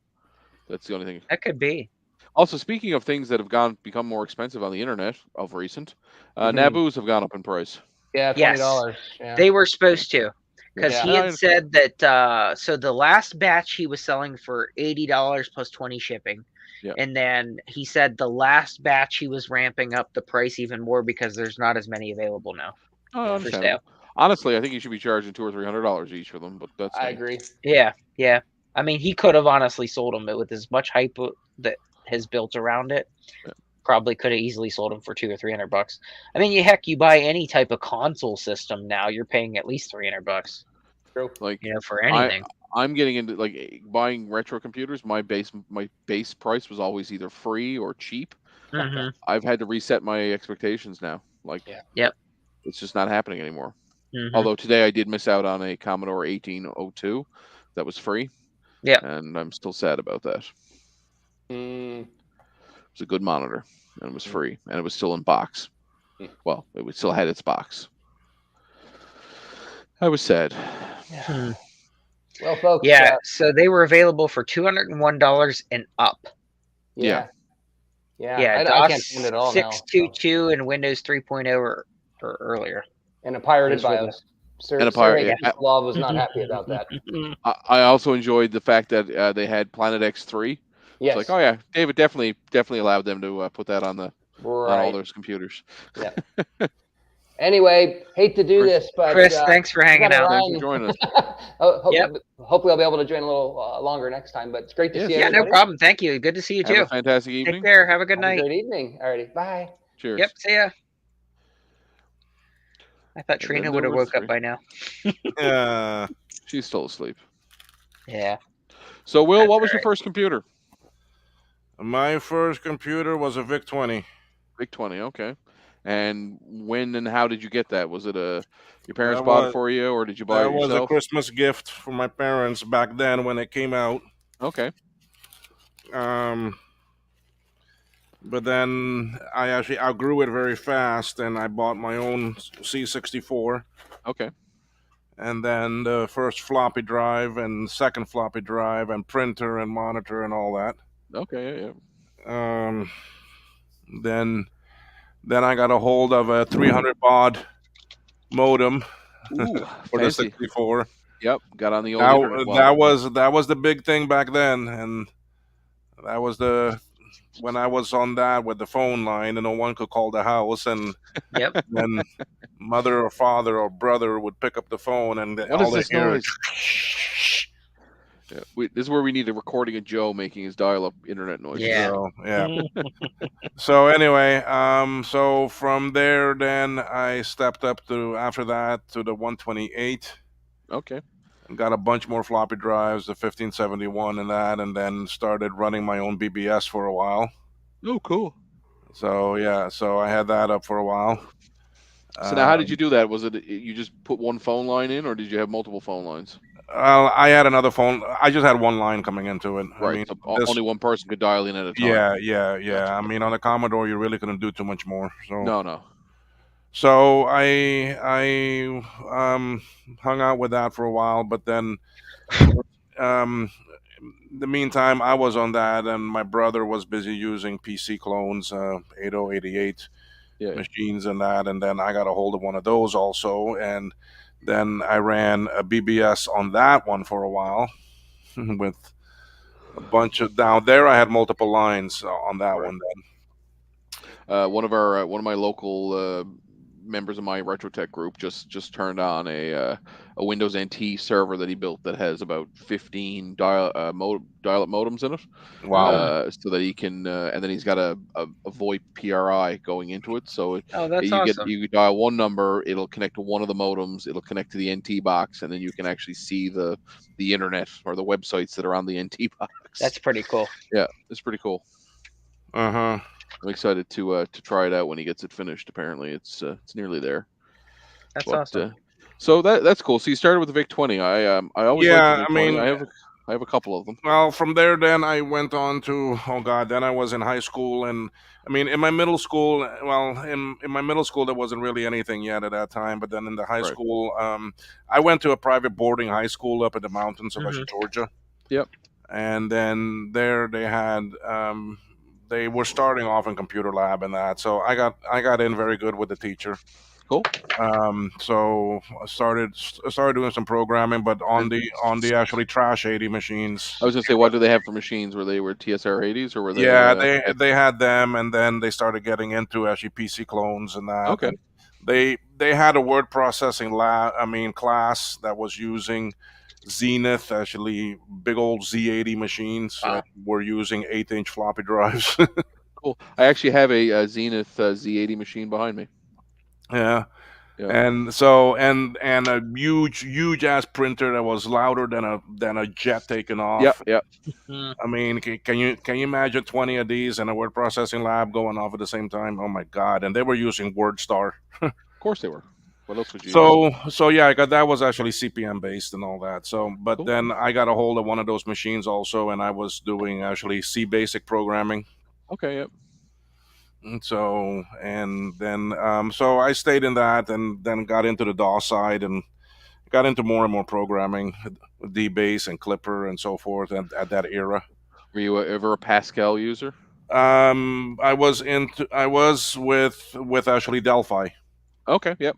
That's the only thing. That could be. Also, speaking of things that have become more expensive on the internet of recent, Naboo's have gone up in price. Yeah, $20. Yeah. They were supposed to, because he had said that. So the last batch he was selling for $80 plus 20 shipping, and then he said the last batch he was ramping up the price even more because there's not as many available now for sale. Honestly, I think you should be charging $200 or $300 each for them, but that's. I agree. Yeah. I mean, he could have honestly sold them with as much hype that has built around it. Probably could have easily sold them for $200 or $300. I mean, you buy any type of console system now, you're paying at least $300. True. Like for anything. I'm getting into buying retro computers. My base price was always either free or cheap. Mm-hmm. I've had to reset my expectations now. It's just not happening anymore. Mm-hmm. Although today I did miss out on a Commodore 1802 that was free. Yeah. And I'm still sad about that. It was a good monitor and it was free and it was still in box. Well, it still had its box. I was sad. Well, folks. So they were available for $201 and up. Yeah. I can't stand it all 622 and Windows 3.0 or earlier. And a pirated BIOS. And a pirate. Law was not happy about that. I also enjoyed the fact that they had Planet X3. Yes. It's like, oh yeah, David definitely allowed them to put that on all those computers. Yeah. Anyway, hate to do this, but Chris, thanks for hanging out. Thanks for joining us. Hopefully, I'll be able to join a little longer next time. But it's great to see you. Yeah, no problem. Thank you. Good to see you too. Have a fantastic evening. Take care. Have a good night. Good evening. Alrighty. Bye. Cheers. Yep. See ya. I thought Trina would have woke up by now. She's still asleep. Yeah. So, Will, what was your first computer? My first computer was a VIC-20. VIC-20, okay. And when and how did you get that? Was it your parents bought it for you, or did you buy it yourself? That was a Christmas gift from my parents back then when it came out. Okay. But then I actually outgrew it very fast, and I bought my own C64. Okay. And then the first floppy drive and second floppy drive and printer and monitor and all that. Okay, yeah. Then I got a hold of a 300 baud modem Ooh, for the fancy. 64. Yep, got on the old Now internet. Well, that was the big thing back then, and that was the when I was on that with the phone line, and no one could call the house, and Yep. then mother or father or brother would pick up the phone, and what all is they this hear is. noise? Yeah, this is where we need a recording of Joe making his dial-up internet noise. Yeah. So, yeah. So anyway, so from there, then I stepped up to after that to the 128. Okay. And got a bunch more floppy drives, the 1571 and that, and then started running my own BBS for a while. Oh, cool. So yeah, so I had that up for a while. So now, how did you do that? Was it you just put one phone line in, or did you have multiple phone lines? I had another phone. I just had one line coming into it. Right. I mean, So only one person could dial in at a time. yeah. Gotcha. I mean, on the Commodore, you really couldn't do too much more. So No. So I hung out with that for a while, but then in the meantime I was on that, and my brother was busy using PC clones, 8088 Yeah. machines and that, and then I got a hold of one of those also, and then I ran a BBS on that one for a while with a bunch of down there. I had multiple lines on that Right. one. One of my local members of my RetroTech group just turned on a Windows NT server that he built that has about 15 dial-up modems in it. Wow. So that he can, and then he's got a VoIP PRI going into it. So That's awesome. you dial one number, it'll connect to one of the modems, it'll connect to the NT box, and then you can actually see the internet or the websites that are on the NT box. That's pretty cool. Yeah, it's pretty cool. Uh-huh. I'm excited to try it out when he gets it finished. Apparently, it's nearly there. That's awesome. So that's cool. So you started with the VIC 20. I always liked the VIC 20. I have a couple of them. Well, from there, then I went on to then I was in high school, and I mean in my middle school. Well, in my middle school there wasn't really anything yet at that time, but then in the high Right. school, I went to a private boarding high school up in the mountains of Georgia. Yep. And then there they had they were starting off in computer lab and that, so I got in very good with the teacher. Cool. So I started doing some programming, but on the actually trash 80 machines. I was gonna say, what do they have for machines? Were TSR 80s or were they? Yeah, they had them, and then they started getting into actually PC clones and that. Okay. And they had a word processing class that was using Zenith, actually big old Z80 machines. Wow. Were using 8-inch floppy drives. Cool. I actually have a Zenith Z80 machine behind me. Yeah. Yeah. And so and a huge ass printer that was louder than a jet taking off. Yep. I mean, can you imagine 20 of these in a word processing lab going off at the same time? Oh my god! And they were using WordStar. Of course they were. What else would you use? So yeah, that was actually CPM based and all that. So, but Cool. then I got a hold of one of those machines also, and I was doing actually C basic programming. Okay. Yep. So and then so I stayed in that, and then got into the DOS side and got into more and more programming, DBase and Clipper and so forth at that era. Were you ever a Pascal user? I was with actually Delphi. Okay. Yep.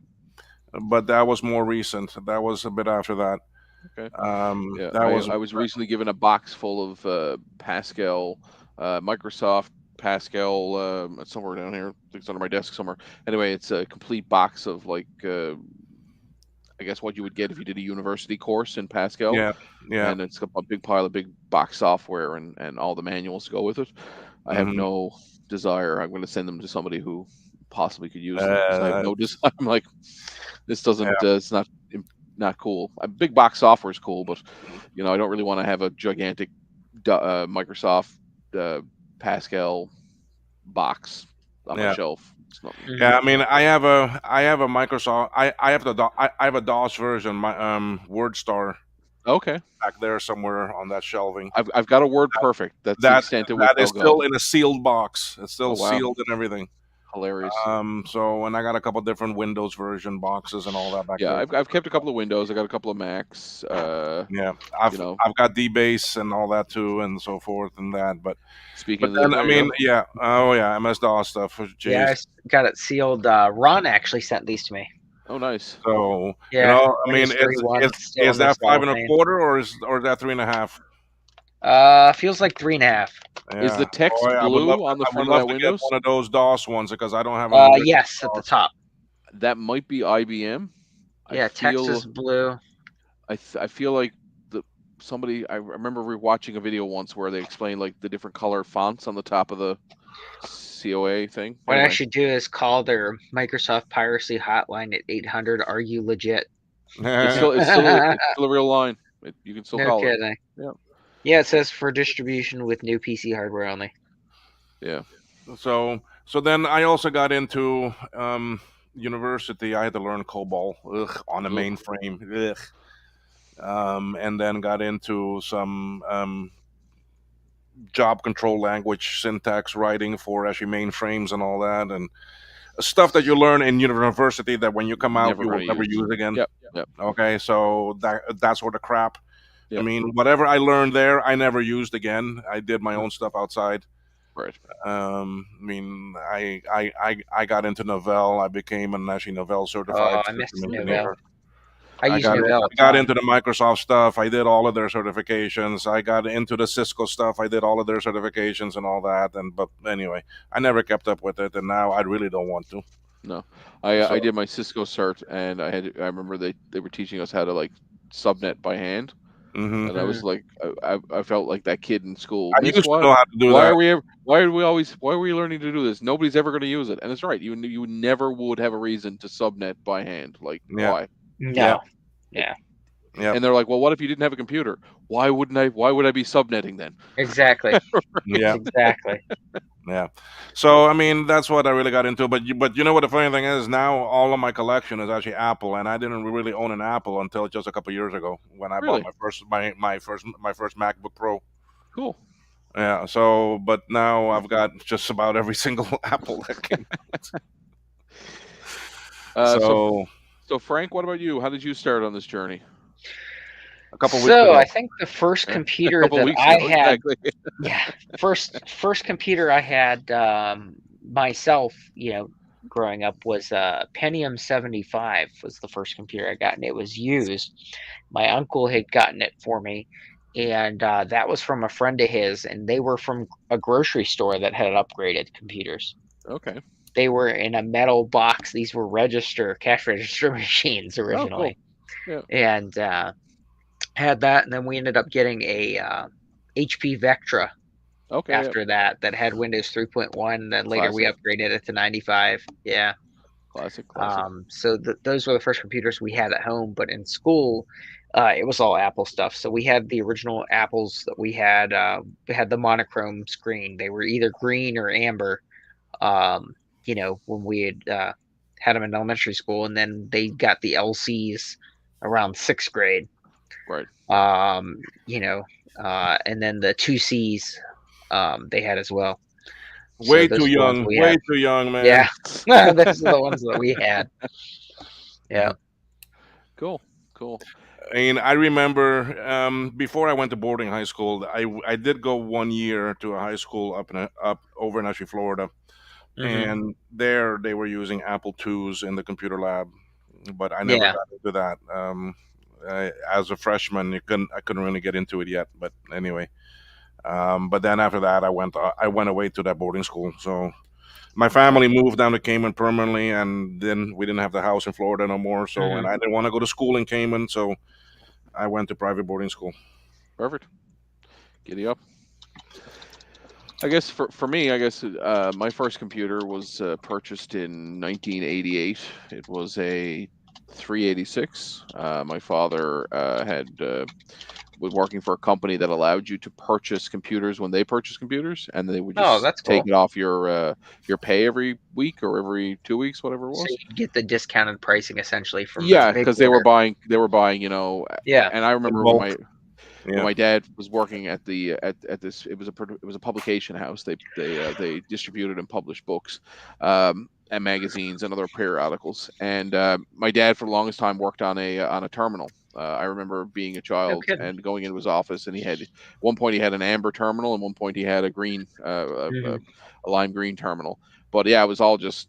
But that was more recent. That was a bit after that. Okay. Yeah, I was recently given a box full of Pascal, Microsoft Pascal, somewhere down here. I think it's under my desk somewhere. Anyway, it's a complete box of like, I guess what you would get if you did a university course in Pascal. Yeah. And it's a big pile of big box software and all the manuals to go with it. I have no desire. I'm going to send them to somebody who possibly could use them. I have no desire. I'm like, this doesn't. It's not cool. A big box software is cool, but I don't really want to have a gigantic Microsoft Pascal box on my shelf. Yeah, I mean, I have a Microsoft. I have a DOS version, my WordStar. Okay. Back there somewhere on that shelving. I've got a WordPerfect. That's the extent to which that is still in a sealed box. It's still sealed and everything. Hilarious. So, and I got a couple different Windows version boxes and all that back there. Yeah, I've kept a couple of Windows. I got a couple of Macs. Yeah, I've got DBase and all that too, and so forth and that. But speaking of that, I mean, MS DOS stuff. Yeah, I got it sealed. Ron actually sent these to me. Oh, nice. So Yeah, I mean, Windows 3 one still is in the that five and a cellophane. quarter or is that 3.5? Feels like 3.5. Is the Yeah. text Boy, blue on the I would front of love that to get Windows? one of those DOS ones because I don't have an original Yes, at the DOS. top. That might be IBM. Yeah, text is blue. I feel like I remember watching a video once where they explained like the different color fonts on the top of the COA thing. What I Anyway, should do is call their Microsoft piracy hotline at 800. Are you legit? it's still a real line. You can still No call it. kidding. Yeah. Yeah, it says for distribution with new PC hardware only. Yeah. So then I also got into university. I had to learn COBOL on a Ugh. mainframe. And then got into some job control language syntax writing for actually mainframes and all that, and stuff that you learn in university that when you come out Never you will gonna never use. use again. Yep. Yep. Okay, so that sort of crap. I Yep. mean, whatever I learned there, I never used again. I did my own stuff outside. Right. I mean, I got into Novell. I became an actually Novell certified I missed system Novell. engineer. I use Novell. I got into the Microsoft stuff. I did all of their certifications. I got into the Cisco stuff. I did all of their certifications and all that. But anyway, I never kept up with it, and now I really don't want to. No, I did my Cisco cert, and I remember they were teaching us how to like subnet by hand. Mm-hmm. And I was like, I felt like that kid in school. I used to know how to do why that. Why are we learning to do this? Nobody's ever going to use it. And it's right. You never would have a reason to subnet by hand. Like, why? No. Yeah. And they're like, well, what if you didn't have a computer? Why would I be subnetting then? Exactly. Yeah. Exactly. Yeah. So I mean, that's what I really got into. But you know what the funny thing is? Now all of my collection is actually Apple, and I didn't really own an Apple until just a couple of years ago when I bought my first MacBook Pro. Cool. Yeah. So, but now I've got just about every single Apple that came out. So Frank, what about you? How did you start on this journey? A couple weeks ago. So I think the first computer that I had, first computer I had myself, growing up was Pentium 75 was the first computer I got, and it was used. My uncle had gotten it for me, and that was from a friend of his, and they were from a grocery store that had upgraded computers. Okay. They were in a metal box. These were cash register machines originally. Oh, cool. Yeah. And had that, and then we ended up getting a HP Vectra after that had Windows 3.1, and then later we upgraded it to 95. Yeah. Classic. So those were the first computers we had at home, but in school, it was all Apple stuff. So we had the original Apples that we had the monochrome screen. They were either green or amber. When we had them in elementary school, and then they got the LCs around 6th grade. Right. And then the 2Cs they had as well. Way too young, man. Yeah. Those are the ones that we had. Yeah. Cool. I mean, I remember before I went to boarding high school, I did go 1 year to a high school up over in actually Florida, and there they were using Apple IIs in the computer lab, but I never got into that. As a freshman, I couldn't really get into it yet. But anyway, but then after that, I went away to that boarding school. So my family moved down to Cayman permanently, and then we didn't have the house in Florida no more. So and I didn't want to go to school in Cayman, so I went to private boarding school. Perfect. Giddy up. I guess for me, my first computer was purchased in 1988. It was a 386. My father was working for a company that allowed you to purchase computers when they purchased computers, and they would just take it off your pay every week or every 2 weeks, whatever it was. So you get the discounted pricing essentially from because they were buying. Yeah. And I remember when my dad was working at this, it was a publication house. They distributed and published books, and magazines and other periodicals. And my dad, for the longest time, worked on a terminal. I remember being a child and going into his office, and at one point he had an amber terminal, and one point he had a green, a lime green terminal. But yeah, it was all just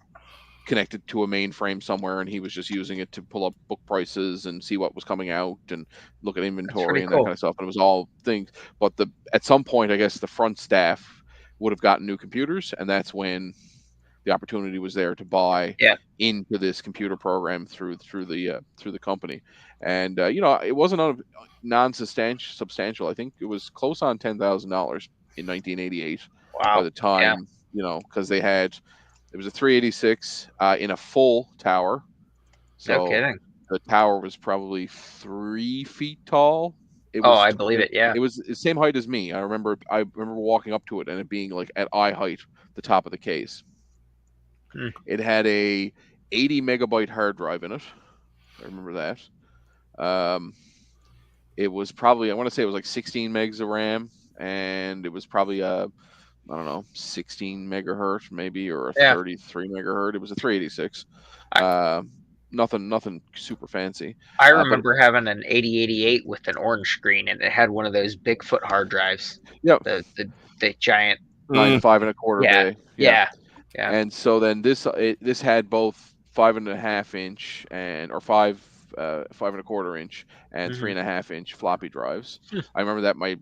connected to a mainframe somewhere, and he was just using it to pull up book prices and see what was coming out and look at That's inventory pretty and that cool. kind of stuff. And it was all things. But at some point, I guess the front staff would have gotten new computers, and that's when the opportunity was there to buy Yeah. into this computer program through the company. And it wasn't substantial. I think it was close on $10,000 in 1988 by Wow. the Yeah. time, because it was a 386 in a full tower. No So kidding. the tower was probably 3 feet tall. It Oh, was I believe it. Yeah. it was the same height as me. I remember walking up to it and it being like at eye height, the top of the case. Hmm. It had a 80 megabyte hard drive in it. I remember that. It was probably, I want to say it was like 16 megs of RAM, and it was probably I don't know, 16 megahertz maybe, or a Yeah. 33 megahertz. It was a 386. I- Nothing super fancy. I But remember having an 8088 with an orange screen, and it had one of those Bigfoot hard drives. yeah, The giant. 5.25 Yeah. bay. Yeah. Yeah. And so then this had both 5.5 inch or 5.25 inch and Mhm. 3.5 inch floppy drives. Hmm. I remember that my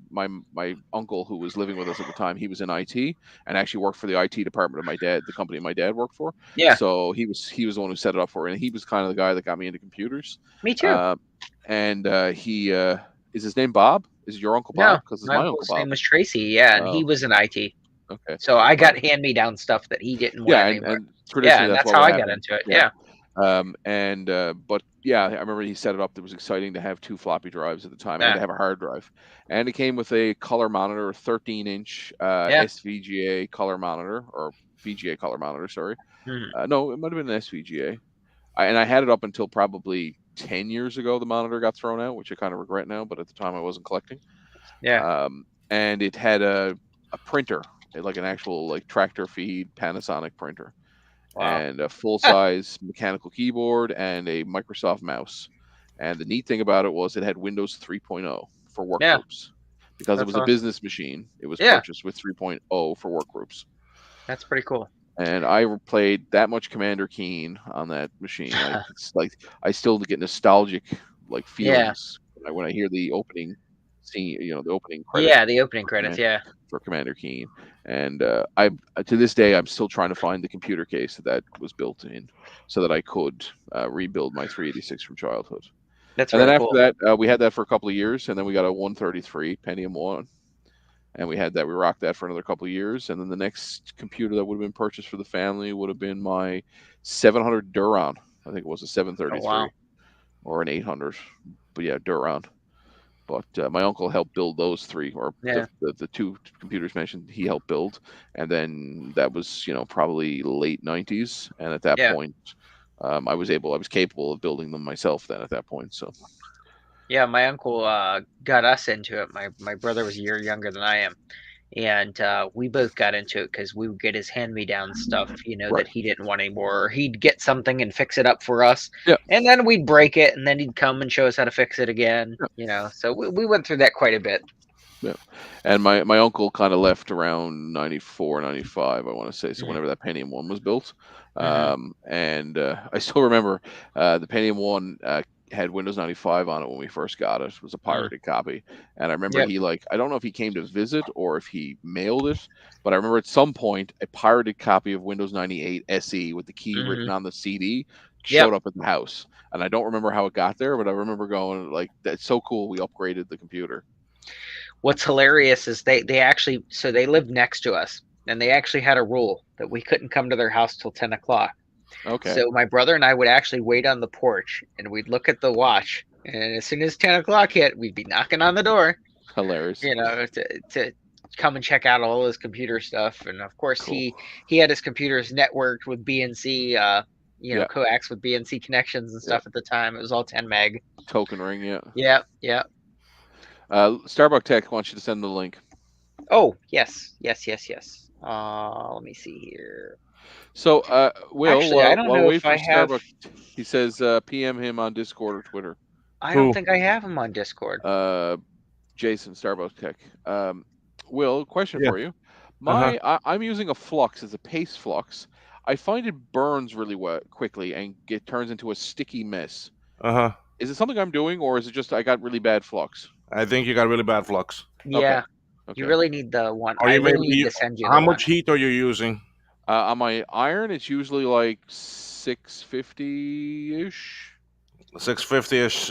uncle, who was living with us at the time, he was in IT and actually worked for the IT department of my dad, the company my dad worked for. Yeah. So he was the one who set it up for it, and he was kind of the guy that got me into computers. Me too. And he is his name Bob? Is it your Uncle No, Bob? Because it's my my Uncle uncle's Bob. name was Tracy. Yeah, and he Oh. was in IT. Okay. So I got hand-me-down stuff that he didn't want Yeah, anymore. and traditionally and that's that's what how would I got happen. into it. Yeah. But yeah, I remember he set it up. It was exciting to have 2 floppy drives at the time and Yeah. to have a hard drive. And it came with a color monitor, 13-inch Yeah. SVGA color monitor, or VGA color monitor, sorry. Mhm. No, it might have been an SVGA. And I had it up until probably 10 years ago. The monitor got thrown out, which I kind of regret now, but at the time I wasn't collecting. Yeah. And it had a printer, like an actual like tractor feed Panasonic printer, Wow. and a full size mechanical keyboard and a Microsoft mouse. And the neat thing about it was it had Windows 3.0 for work Yeah. groups. Because it That's was a awesome. business machine, it was Yeah. purchased with 3.0 for work groups. That's pretty cool. And I played that much Commander Keen on that machine. It's like I still get nostalgic like feelings when I hear the opening scene, the opening credits. Yeah, the opening credits. Yeah. For Commander Keen. And I to this day I'm still trying to find the computer case that was built in, so that I could rebuild my 386 from childhood. That's And really then cool. after that, we had that for a couple of years, and then we got a 133 Pentium 1, and we rocked that for another couple of years. And then the next computer that would have been purchased for the family would have been my 700 Duron. I think it was a 733 wow. or an 800, but yeah, Duron. But my uncle helped build those three, or Yeah. the 2 computers mentioned. He helped build, and then that was probably late 90s, and at that point, I was capable of building them myself. Then at that point, so Yeah, my uncle got us into it. My brother was a year younger than I am, and we both got into it because we would get his hand-me-down stuff, Right. that he didn't want anymore, or he'd get something and fix it up for us, Yeah. and then we'd break it, and then he'd come and show us how to fix it again. So we went through that quite a bit. Yeah, and my uncle kind of left around 94, 95, I want to say. So whenever that Pentium 1 was built, and I still remember the Pentium 1 had Windows 95 on it when we first got it. It was a pirated copy, and I remember Yep. I don't know if he came to visit or if he mailed it, but I remember at some point a pirated copy of Windows 98 SE with the key written on the CD showed up at the house, and I don't remember how it got there, but I remember going like, "That's so cool! We upgraded the computer." What's hilarious is they actually, so they lived next to us, and they actually had a rule that we couldn't come to their house till 10 o'clock. Okay. So my brother and I would actually wait on the porch, and we'd look at the watch, and as soon as 10 o'clock hit, we'd be knocking on the door. Hilarious. To come and check out all his computer stuff. And of course, he had his computers networked with BNC, coax with BNC connections and stuff at the time. It was all 10 meg. Token ring, Yeah. Starbucks Tech wants you to send the link. Oh, yes. Let me see here. So, Will, actually, I don't know if I have. He says PM him on Discord or Twitter. I don't think I have him on Discord. Jason, Starbucks Tech. Will, question for you. I'm using a Flux. It's a paste Flux. I find it burns really quickly and it turns into a sticky mess. Uh-huh. Is it something I'm doing, or is it just I got really bad flux? I think you got really bad flux. Okay. Yeah, you Okay. really need the one. Are I you literally need maybe to send you how the one. much heat are you using? On my iron, it's usually like 650 ish. 650-ish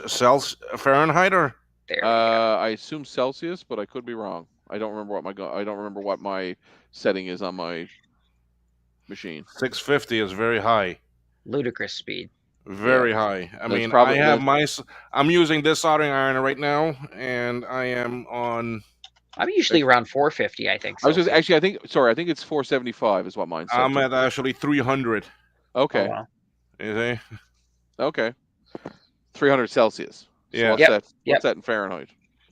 Fahrenheit or? There we go. I assume Celsius, but I could be wrong. I don't remember what I don't remember what my setting is on my machine. 650 is very high. Ludicrous speed. Yeah. Very high. I Then it's mean, I probably have then I'm using this soldering iron right now, and I am on. I'm usually around 450, I think. I was just Celsius. actually I think it's 475 is what mine's set I'm to. at actually 300. Oh Okay. wow. You see? Okay. 300 Celsius. So Yeah. what's Yep. that? Yep. What's that in Fahrenheit?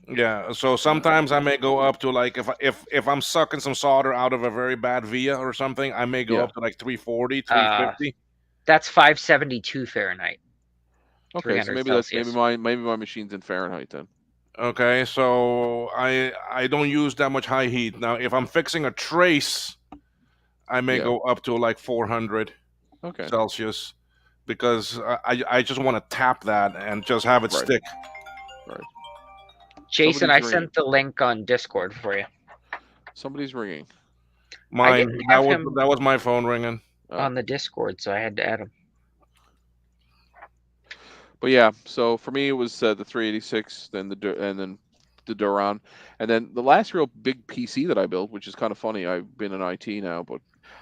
Yeah. So sometimes I may go up to like if I'm sucking some solder out of a very bad via or something, I may go Yeah. up to like 340, 350. That's 572 Fahrenheit. Okay, so 300 maybe Celsius. maybe my machine's in Fahrenheit then. Okay, so I don't use that much high heat. Now, if I'm fixing a trace, I may Yeah. go up to like 400 Okay. Celsius because I just want to tap that and just have it Right. stick. Right. Jason, Somebody's I ringing. sent the link on Discord for you. Somebody's ringing. I didn't have him that was my phone ringing. on the Discord, so I had to add him. But yeah, so for me it was the 386, then the Duran, and then the last real big PC that I built, which is kind of funny. I've been in IT now, but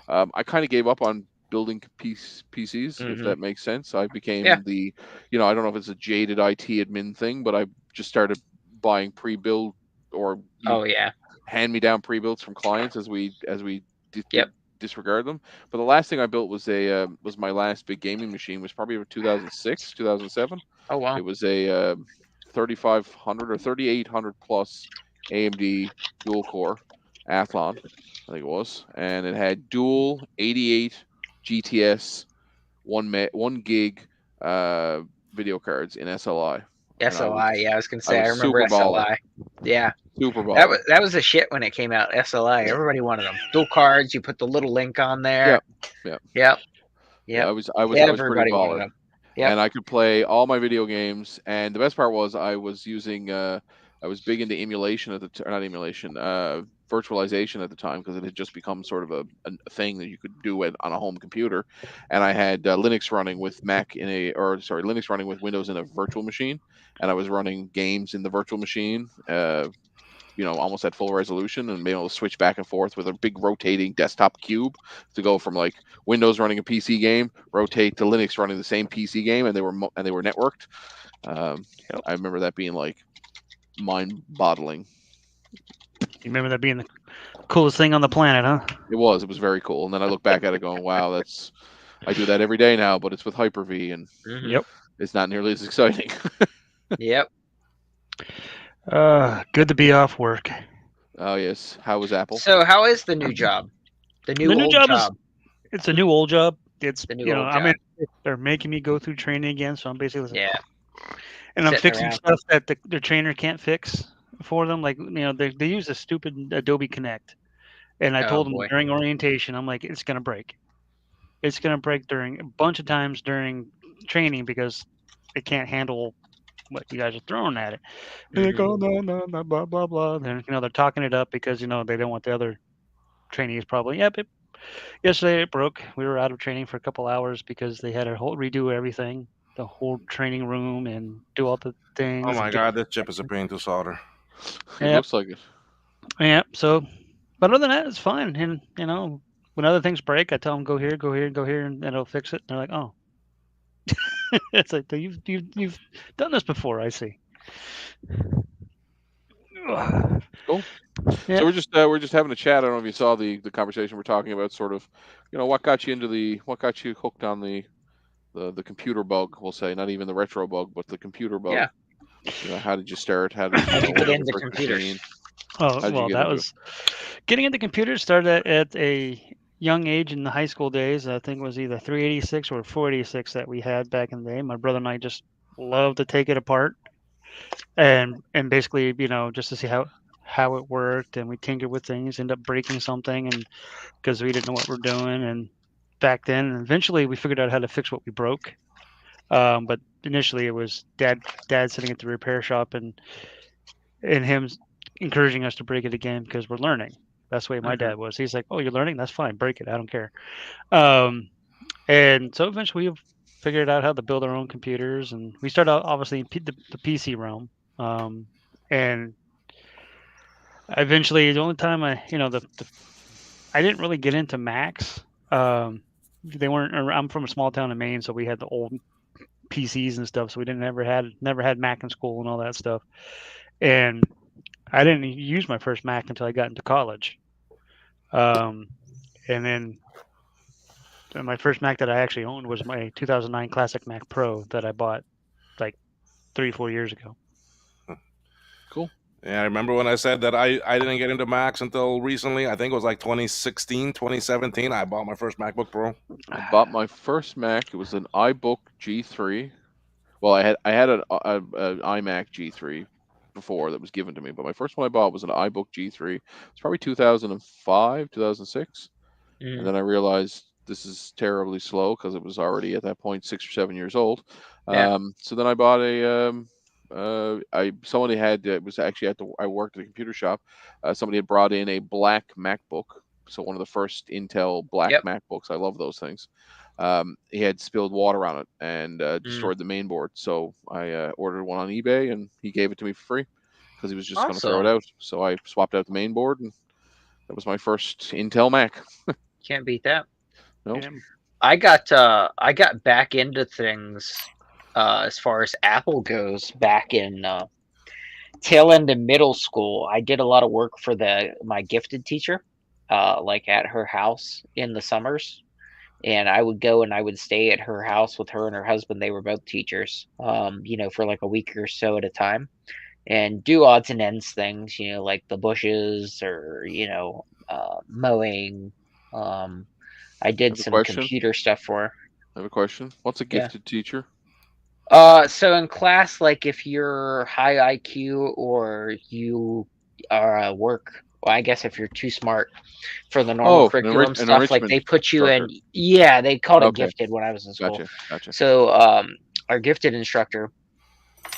I kind of gave up on building PCs, if that makes sense. I became Yeah. the, I don't know if it's a jaded IT admin thing, but I just started buying pre-built or Oh yeah. hand-me-down pre-builts from clients as we Yep. disregard them. But the last thing I built was was my last big gaming machine, was probably 2006, 2007. Oh wow. It was a 3500 or 3800 plus AMD dual core Athlon, I think it was, and it had dual 88 GTS 1 gig video cards in SLI. And SLI, yeah, I was gonna say I was remember super baller. SLI. Yeah. Super baller. That was the shit when it came out. SLI, everybody wanted them. Dual cards, you put the little link on there. Yeah. Yep. Yeah, I was pretty Everybody wanted baller. them. Yep. And I could play all my video games. And the best part was I was using I was big into emulation at the not emulation, virtualization at the time, because it had just become sort of a thing that you could do it on a home computer. And I had Linux running with Linux running with Windows in a virtual machine, and I was running games in the virtual machine. Almost at full resolution, and being able to switch back and forth with a big rotating desktop cube to go from like Windows running a PC game, rotate to Linux running the same PC game, and they were networked. I remember that being like mind-boggling. You remember that being the coolest thing on the planet, huh? It was very cool. And then I look back at it going, wow, I do that every day now, but it's with Hyper-V, and Yep. it's not nearly as exciting. Yep. Good to be off work. Oh yes. How was Apple? So how is the new job? The new old job. It's a new old job. It's the new old job. I mean, they're making me go through training again, so I'm basically and I'm fixing around. stuff that the trainer can't fix for them. Like they use a stupid Adobe Connect, and I told them during orientation, I'm like, it's gonna break. It's gonna break during a bunch of times during training because it can't handle what you guys are throwing at it. And they go, no, blah blah blah. Then they're talking it up because they don't want the other trainees probably. Yesterday it broke. We were out of training for a couple hours because they had to redo everything, the whole training room, and do all the things. Oh my god, this chip is a pain to solder. It looks like it. Yeah. So, but other than that, it's fine. And when other things break, I tell them go here, and it'll fix it. And they're like, oh. It's like you've done this before. I see. Cool. Yeah. So we're just having a chat. I don't know if you saw the conversation we're talking about. Sort of, what got you hooked on the computer bug? We'll say, not even the retro bug, but the computer bug. Yeah. How did you start? How did you get into computers? Getting into computers started at a young age in the high school days. I think it was either 386 or 486 that we had back in the day. My brother and I just loved to take it apart and basically, just to see how it worked, and we tinkered with things, end up breaking something, and because we didn't know what we're doing, and back then. And eventually, we figured out how to fix what we broke. But initially, it was dad sitting at the repair shop and him encouraging us to break it again because we're learning. That's the way my dad was. He's like, "Oh, you're learning? That's fine. Break it. I don't care." And so eventually, we figured out how to build our own computers, and we started out obviously in the PC realm. And eventually, the only time I didn't really get into Macs. They weren't. I'm from a small town in Maine, so we had the old PCs and stuff. So we never had Mac in school and all that stuff. And I didn't use my first Mac until I got into college. And then my first Mac that I actually owned was my 2009 Classic Mac Pro that I bought like 3-4 years ago. Cool. Yeah, I remember when I said that I didn't get into Macs until recently. I think it was like 2016, 2017. I bought my first MacBook Pro. I bought my first Mac. It was an iBook G3. Well, I had an iMac G3 before that was given to me, but my first one I bought was an iBook G3. It's probably 2005, 2006. And then I realized this is terribly slow because it was already at that point 6 or 7 years old. So then I bought somebody had, it was actually I worked at a computer shop. Somebody had brought in a black MacBook. So one of the first Intel black MacBooks. I love those things. He had spilled water on it and destroyed the main board. So I ordered one on eBay and he gave it to me for free because he was just going to throw it out. So I swapped out the main board and that was my first Intel Mac. Can't beat that. No. I got back into things as far as Apple goes back in tail end of middle school. I did a lot of work for my gifted teacher, like at her house in the summers. And I would go and I would stay at her house with her and her husband. They were both teachers, for like a week or so at a time and do odds and ends things, like the bushes or, mowing. I did some computer stuff for her. I have a question. What's a gifted teacher? So in class, like if you're high IQ or you are work, well, I guess if you're too smart for the normal curriculum stuff, like they put you in. Yeah, they called it gifted when I was in school. Gotcha. So our gifted instructor,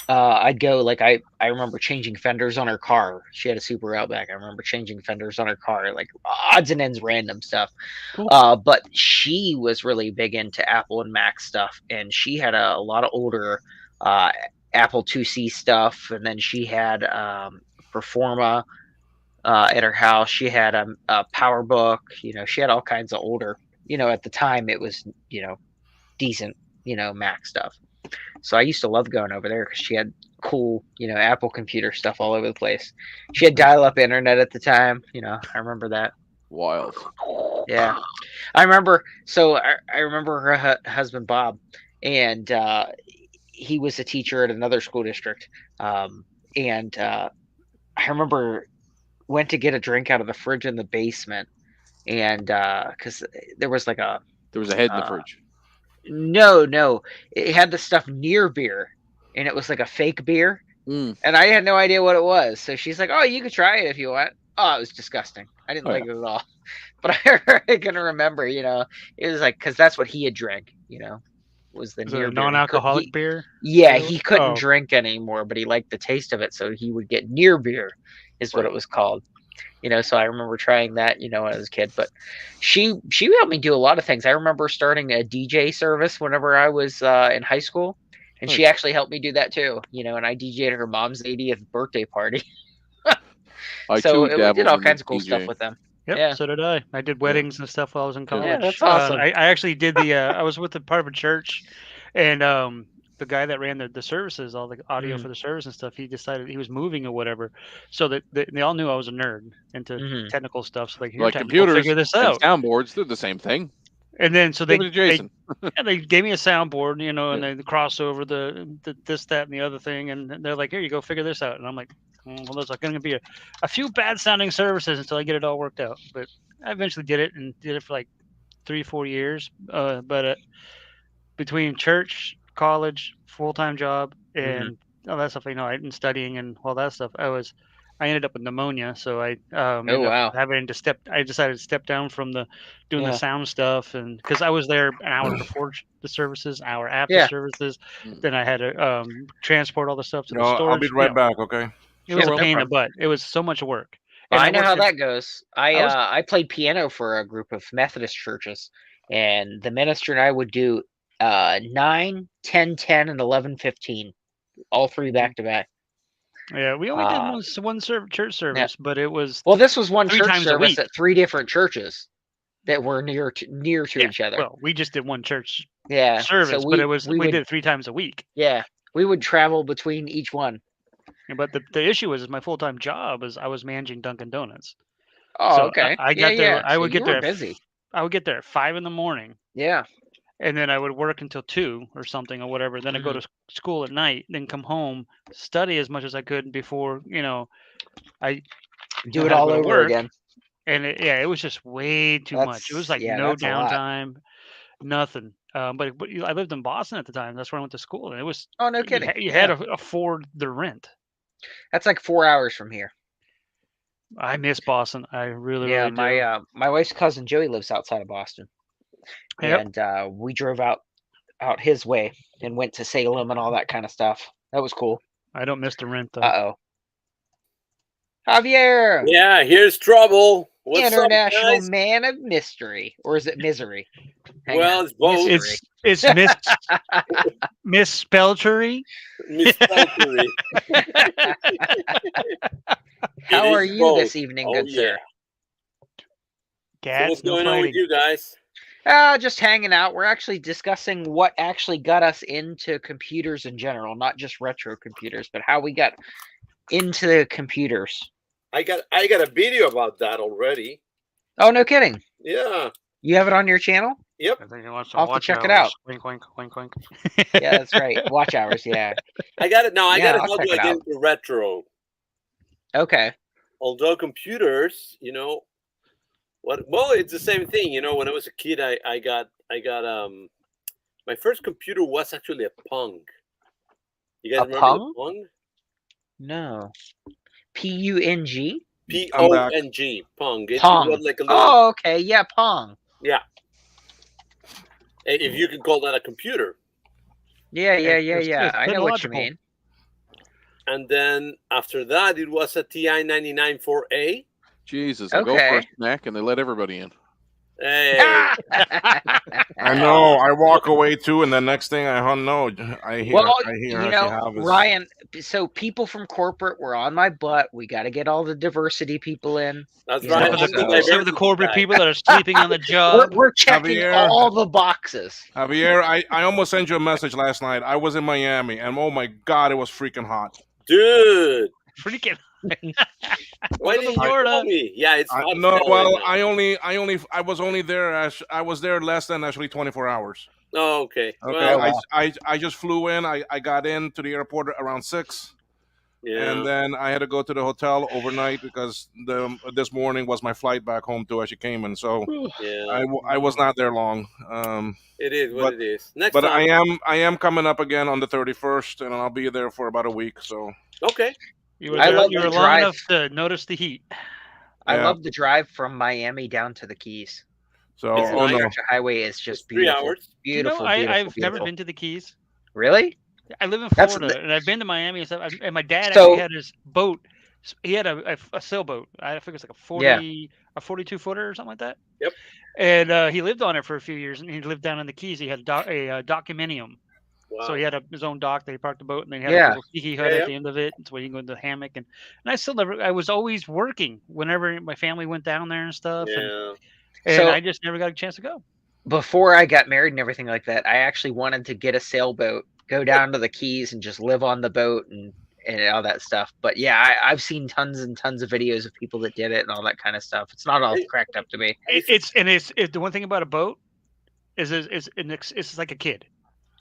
I'd go, like I remember changing fenders on her car. She had a Super Outback. I remember changing fenders on her car, like odds and ends random stuff. Cool. But she was really big into Apple and Mac stuff, and she had a lot of older Apple IIc stuff, and then she had Performa at her house. She had a PowerBook. She had all kinds of older. At the time it was decent Mac stuff. So I used to love going over there because she had cool, Apple computer stuff all over the place. She had dial-up internet at the time. I remember that. Wild. Yeah, I remember. So I remember her husband Bob, and he was a teacher at another school district. And I remember went to get a drink out of the fridge in the basement, and because there was a head in the fridge. No, it had the stuff near beer, and it was like a fake beer, and I had no idea what it was. So she's like, "Oh, you could try it if you want." Oh, it was disgusting. I didn't like it at all. But I can remember, it was like because that's what he had drank, was the near beer. Non-alcoholic beer. Yeah, he couldn't drink anymore, but he liked the taste of it, so he would get near beer, is what it was called. So I remember trying that, when I was a kid. But she helped me do a lot of things. I remember starting a DJ service whenever I was in high school, and she actually helped me do that too. And I DJ'd her mom's 80th birthday party. So we did all kinds of cool stuff with them. Yep, yeah. So did I. I did weddings and stuff while I was in college. Yeah, that's awesome. I actually did I was with a part of a church, and the guy that ran the services, all the audio for the service and stuff, he decided he was moving or whatever. So that they all knew I was a nerd into technical stuff. So like computers, figure this out. Soundboards, they're the same thing. And then so they gave me a soundboard, and then the crossover, the this, that, and the other thing, and they're like, "Here you go, figure this out." And I'm like, "Well, there's going to be a few bad sounding services until I get it all worked out." But I eventually did it and did it for like 3-4 years. But between church, college, full-time job, and all that stuff, and studying and all that stuff, I ended up with pneumonia, so I ended up having to step. I decided to step down from doing the sound stuff, and because I was there an hour before the services, an hour after services, then I had to transport all the stuff to the storage. I'll be right back. Okay. It was a pain in the butt. It was so much work. And I know how that goes. I played piano for a group of Methodist churches, and the minister and I would do 9, 10, 10, and 11, 15, all 3 back to back. Yeah, we only did one church service, but it was this was one church service at 3 different churches that were near to each other. Well, we just did one church service, but we did it 3 times a week. Yeah, we would travel between each one. Yeah, but the issue was my full-time job is I was managing Dunkin' Donuts. Oh, so okay. I got there. I would get there busy. I would get there at 5 in the morning. Yeah. And then I would work until 2 or something or whatever. Then I'd go to school at night, then come home, study as much as I could before, I do it all over again. And it was just way too much. It was like no downtime, nothing. But I lived in Boston at the time. That's where I went to school. And it was no kidding. You had to afford the rent. That's like 4 hours from here. I miss Boston. I really do. My wife's cousin Joey lives outside of Boston. Yep. And we drove out his way and went to Salem and all that kind of stuff. That was cool. I don't miss the rent though. Uh-oh. Javier. Yeah, here's trouble. What's International up, Man of Mystery, or is it Misery? It's both. It's Miss Speltery. Miss Speltery. How are you this evening, good sir? So what's going on with you guys? Just hanging out. We're actually discussing what actually got us into computers in general, not just retro computers, but how we got into computers. I got a video about that already. Oh, no kidding. Yeah. You have it on your channel? Yep. I'll have to check it out. Wink, wink, wink, wink. Yeah, that's right. Watch hours, yeah. I got it now. I got it. How do I get into retro? Okay. Although computers, well, it's the same thing. When I was a kid, I got my first computer was actually a Pong. You guys remember the Pong? No. Pung? Pong. Pong. Pong. Like a little... Oh, okay. Yeah, Pong. Yeah. If you can call that a computer. Yeah. I know what you mean. And then after that, it was a TI 99.4A. Jesus, they go for a snack and they let everybody in. Hey. I know. I walk away too, and the next thing I hear. Ryan. So people from corporate were on my butt. We got to get all the diversity people in. That's right. Some of the corporate people that are sleeping on the job. We're checking all the boxes. Javier, I almost sent you a message last night. I was in Miami, and oh my God, it was freaking hot. Dude. Freaking. Why didn't you tell me? Yeah, it's hot. No, well, I was there less than actually 24 hours. Oh, okay. Well, I just flew in. I got into the airport around 6. Yeah. And then I had to go to the hotel overnight because this morning was my flight back home to Ashikaman. So I was not there long. It is what it is. Next time. I am coming up again on the 31st, and I'll be there for about a week. So okay. You were long enough to notice the heat. I love the drive from Miami down to the Keys. So the highway is just beautiful. 3 hours. Beautiful. I've never been to the Keys. Really? I live in Florida, and I've been to Miami and stuff. And my dad actually had his boat. He had a sailboat. I think it's like a 42-footer or something like that. Yep. And he lived on it for a few years, and he lived down in the Keys. He had a documinium. Wow. So he had his own dock that he parked the boat, and then he had a little tiki hut at the end of it. It's where you can go into the hammock. And I still I was always working whenever my family went down there and stuff. Yeah. And I just never got a chance to go. Before I got married and everything like that, I actually wanted to get a sailboat, go down to the Keys, and just live on the boat and all that stuff. But yeah, I've seen tons and tons of videos of people that did it and all that kind of stuff. It's not all cracked up to me. It's the one thing about a boat is it's like a kid.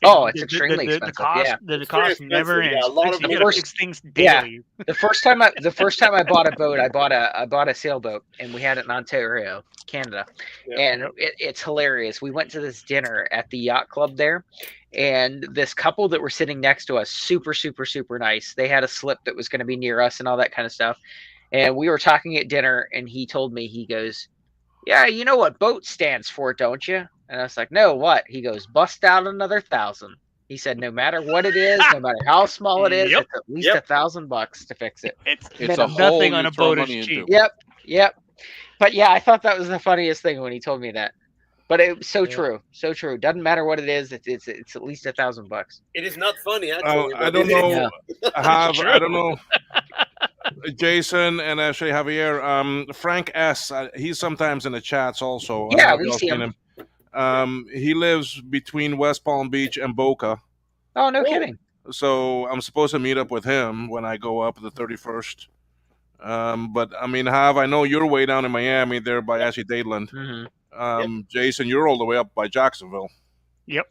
Oh, it's extremely expensive. The cost never ends. A lot of you gotta fix things daily. Yeah. The first time I bought a boat, I bought a sailboat, and we had it in Ontario, Canada, and it's hilarious. We went to this dinner at the yacht club there, and this couple that were sitting next to us, super nice. They had a slip that was going to be near us and all that kind of stuff, and we were talking at dinner, and he told me, he goes, "Yeah, you know what boat stands for, don't you?" And I was like, "No, what?" He goes, "Bust out another 1,000." He said, "No matter what it is, no matter how small it is, it's at least $1,000 to fix it." It's a nothing on a boat is cheap. Yep. But yeah, I thought that was the funniest thing when he told me that. But it was so true. Doesn't matter what it is. It's at least $1,000. It is not funny, actually. I don't know. I don't know. Jason and actually Javier, Frank S. He's sometimes in the chats also. Yeah, we see him. He lives between West Palm Beach and Boca. Oh, no kidding. So I'm supposed to meet up with him when I go up the 31st. But I mean, I know you're way down in Miami there by actually Dadeland. Mm-hmm. Jason, you're all the way up by Jacksonville. Yep.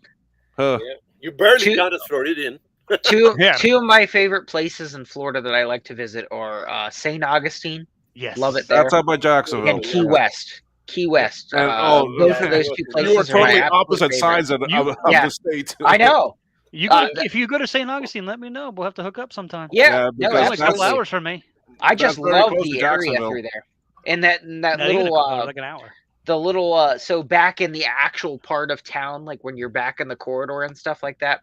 You barely got us Floridian. Two of my favorite places in Florida that I like to visit are St. Augustine. Yes. Love it there. That's up by Jacksonville. And Key West. Both of those two places. You are totally opposite sides of the state. I know. If you go to St. Augustine, let me know. We'll have to hook up sometime. Yeah, no, that's like a couple hours for me. I just love the area through there. And that little like an hour. The little so back in the actual part of town, like when you're back in the corridor and stuff like that.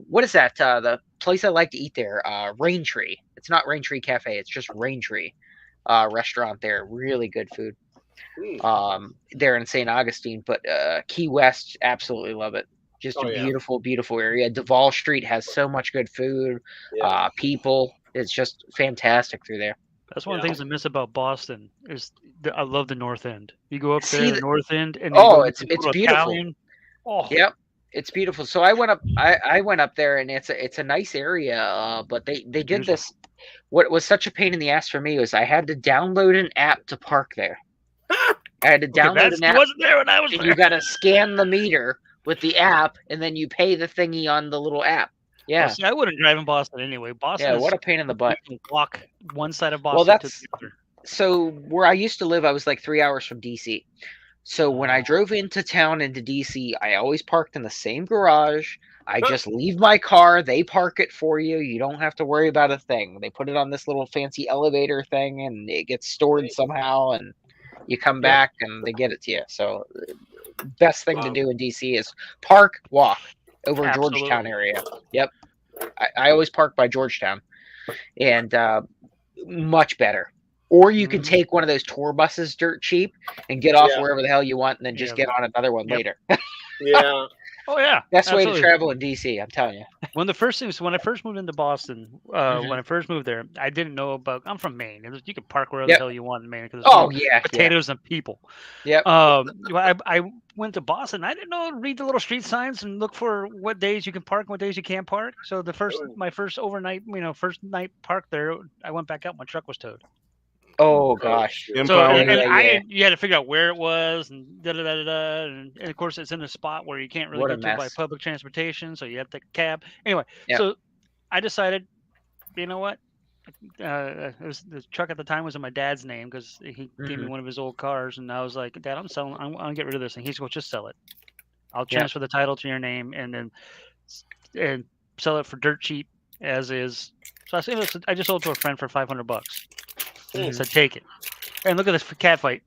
What is that? The place I like to eat there, Rain Tree. It's not Rain Tree Cafe, it's just Rain Tree restaurant there. Really good food. There in St. Augustine, but Key West, absolutely love it. Just a beautiful area. Duval Street has so much good food. People, it's just fantastic through there. That's one of the things I miss about Boston is I love the North End. You go up there, the North End, and it's beautiful. Italian. Oh, yep, it's beautiful. So I went up there, and it's a nice area. But they did this. What was such a pain in the ass for me was I had to download an app to park there. I had to download an app. Wasn't there when I was there. You got to scan the meter with the app, and then you pay the thingy on the little app. Yeah. Well, see, I wouldn't drive in Boston anyway. Boston. Yeah, what a pain in the butt. You can walk one side of Boston to the other. So where I used to live, I was like 3 hours from DC. So when I drove into town into DC, I always parked in the same garage. I just leave my car. They park it for you. You don't have to worry about a thing. They put it on this little fancy elevator thing, and it gets stored somehow, and you come back, and they get it to you. So best thing to do in DC is park, walk over Georgetown area. Yep. I always park by Georgetown, and much better. Or you can take one of those tour buses dirt cheap and get off wherever the hell you want, and then just get on another one later. Yeah. Oh yeah. Best way to travel in DC, I'm telling you. One of the first things when I first moved into Boston, when I first moved there, I didn't know about. I'm from Maine. You can park wherever the hell you want in Maine because potatoes and people. Yep. I went to Boston. I didn't know read the little street signs and look for what days you can park and what days you can't park. So my first overnight, first night park there, I went back out. My truck was towed. Oh gosh! So you had to figure out where it was and and of course it's in a spot where you can't really get to by public transportation, so you have to take a cab. Anyway, so I decided, you know what? It was, the truck at the time was in my dad's name because he gave me one of his old cars, and I was like, Dad, I'm gonna get rid of this thing. He's going, just sell it. I'll transfer the title to your name and then sell it for dirt cheap as is. So I just sold it to a friend for $500. I said, take it. And look at this cat fight.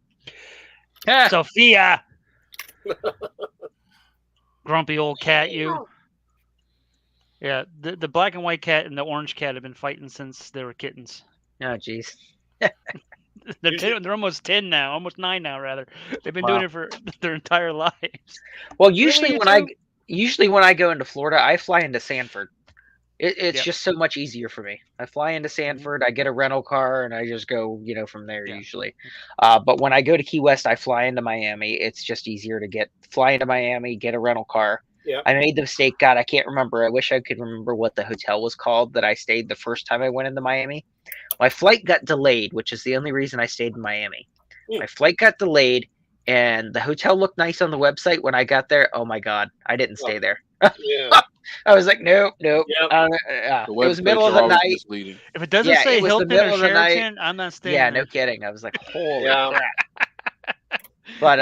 Sophia! Grumpy old cat, you. Yeah, the black and white cat and the orange cat have been fighting since they were kittens. Oh, jeez. They're almost 10 now, almost 9 now, rather. They've been doing it for their entire lives. Well, usually when I go into Florida, I fly into Sanford. It's just so much easier for me. I fly into Sanford, I get a rental car, and I just go, from there usually. But when I go to Key West, I fly into Miami. It's just easier to fly into Miami, get a rental car. Yeah. I made the mistake. God, I can't remember. I wish I could remember what the hotel was called that I stayed the first time I went into Miami. My flight got delayed, which is the only reason I stayed in Miami. My flight got delayed, and the hotel looked nice on the website when I got there. Oh my God, I didn't stay there. Yeah. I was like, nope. Yep. It was the middle of the night. Misleading. If it doesn't say Hilton or Sheraton, I'm not staying there. Yeah, no kidding. I was like, holy crap. But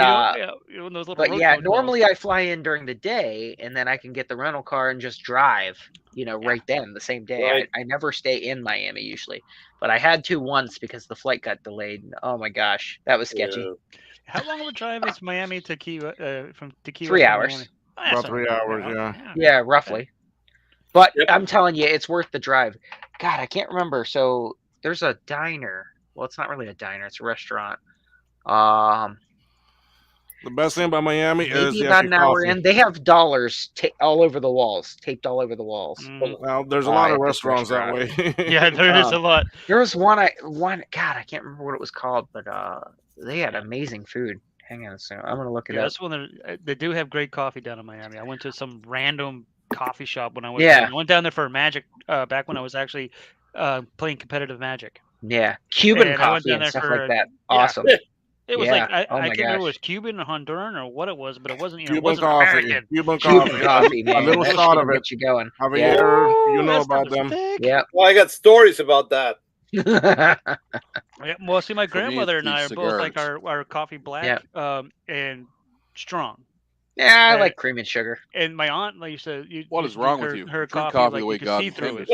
normally I fly in during the day, and then I can get the rental car and just drive, right then, the same day. Right. I never stay in Miami usually, but I had to once because the flight got delayed. Oh my gosh, that was sketchy. Yeah. How long of a drive is Miami to Key from to Key 3 West hours. to Miami? About 3 hours, yeah. Yeah, roughly. But I'm telling you, it's worth the drive. God, I can't remember. So there's a diner. Well, it's not really a diner; it's a restaurant. The best thing about Miami is maybe about an hour in. They have dollars all over the walls, taped all over the walls. Well, there's a lot of restaurants that way. Yeah, there is a lot. There was one. God, I can't remember what it was called, but they had amazing food. Hang on a second, I'm gonna look it up. That's one. They do have great coffee down in Miami. I went to some random coffee shop when I was. I went down there for Magic back when I was actually playing competitive Magic. Yeah, Cuban coffee and stuff like that. Awesome. It was like I can't remember if it was Cuban or Honduran or what it was, but it wasn't. Cuban it wasn't coffee. American. Cuban coffee, man. A little shot of it. Get you going. Javier, you know about them. Yeah. Well, I got stories about that. Well, see, my grandmother and I are both like our coffee black and strong. Yeah, I like cream and sugar. And my aunt, like you said, what is wrong with you? Her drink coffee, the way you God can see through it.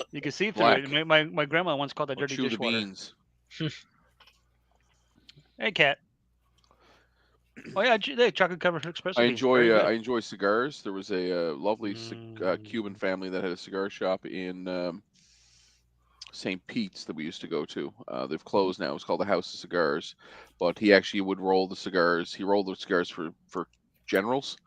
You can see through it. My grandma once called that dirty dishwater. Beans. Hey, Cat. Oh yeah, chocolate covered espresso. I enjoy cigars. There was a lovely Cuban family that had a cigar shop in St. Pete's that we used to go to. They've closed now. It's called the House of Cigars. But he actually would roll the cigars. He rolled the cigars for generals,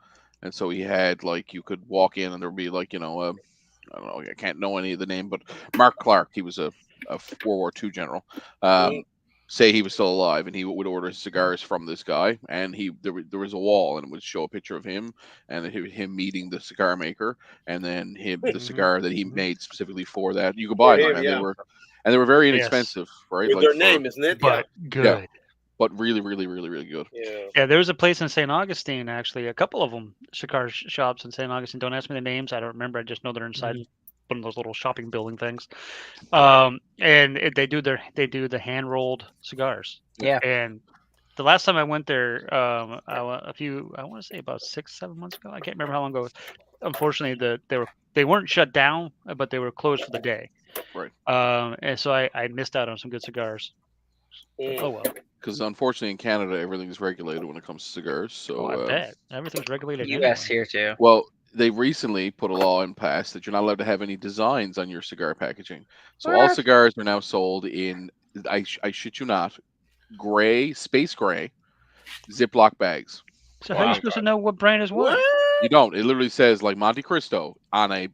and so he had you could walk in and there would be I don't know, I can't know any of the name, but Mark Clark. He was a World War II general. Say he was still alive, and he would order cigars from this guy, and there was a wall, and it would show a picture of him, and him meeting the cigar maker, and then the cigar that he made specifically for that. You could buy them, and they were very inexpensive, right? With their name, isn't it? But good. Yeah. But really, really, really, really good. Yeah, there was a place in St. Augustine, actually, a couple of them, cigar shops in St. Augustine. Don't ask me the names; I don't remember. I just know they're inside. One of those little shopping building things, and they do the hand rolled cigars. Yeah. And the last time I went there, I want to say about 6-7 months ago. I can't remember how long ago. Unfortunately, they weren't shut down, but they were closed for the day. Right. And so I missed out on some good cigars. Oh well. Because unfortunately in Canada everything's regulated when it comes to cigars. So I bet everything's regulated. U.S. here too. Well, they recently put a law in place that you're not allowed to have any designs on your cigar packaging. So all cigars are now sold in, I shit you not, space gray, Ziploc bags. So how are you supposed to know what brand is what? You don't. It literally says Monte Cristo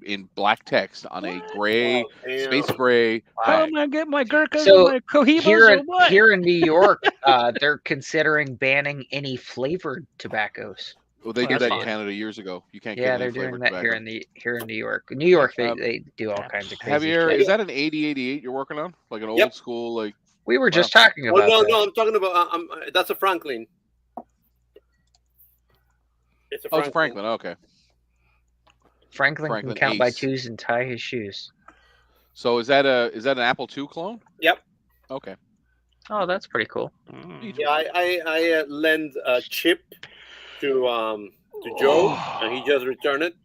in black text on a gray, space gray. How am I get my Gurkhas and my Cohibas here in New York, they're considering banning any flavored tobaccos. Well, they did that in Canada years ago. You can't get any flavored tobacco. here in New York. New York, they do all kinds of crazy Javier, shit. is that an 8088 you're working on? Like an old school We were just talking about that. No, I'm talking about that's a Franklin. It's a Franklin. Oh, it's Franklin. Okay. Franklin can count by twos and tie his shoes. So is that an Apple II clone? Yep. Okay. Oh, that's pretty cool. Yeah, I lend a chip to Joe, and he just returned it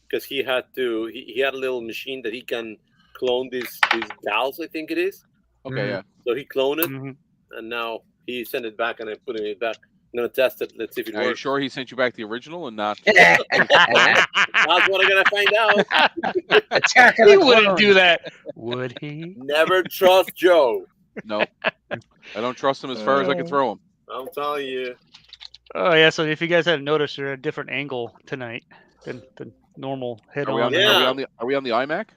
because he had a little machine that he can clone these dials, I think it is. Okay, yeah. So he cloned it, and now he sent it back, and I'm putting it back. I'm gonna test it. Let's see if it works. Are you sure he sent you back the original and not? That's what I'm gonna find out. He wouldn't do that, would he? Never trust Joe. No, I don't trust him as far as I can throw him. I'm telling you. Oh yeah, so if you guys hadn't noticed, we're at a different angle tonight than the normal head on. Are we on the iMac?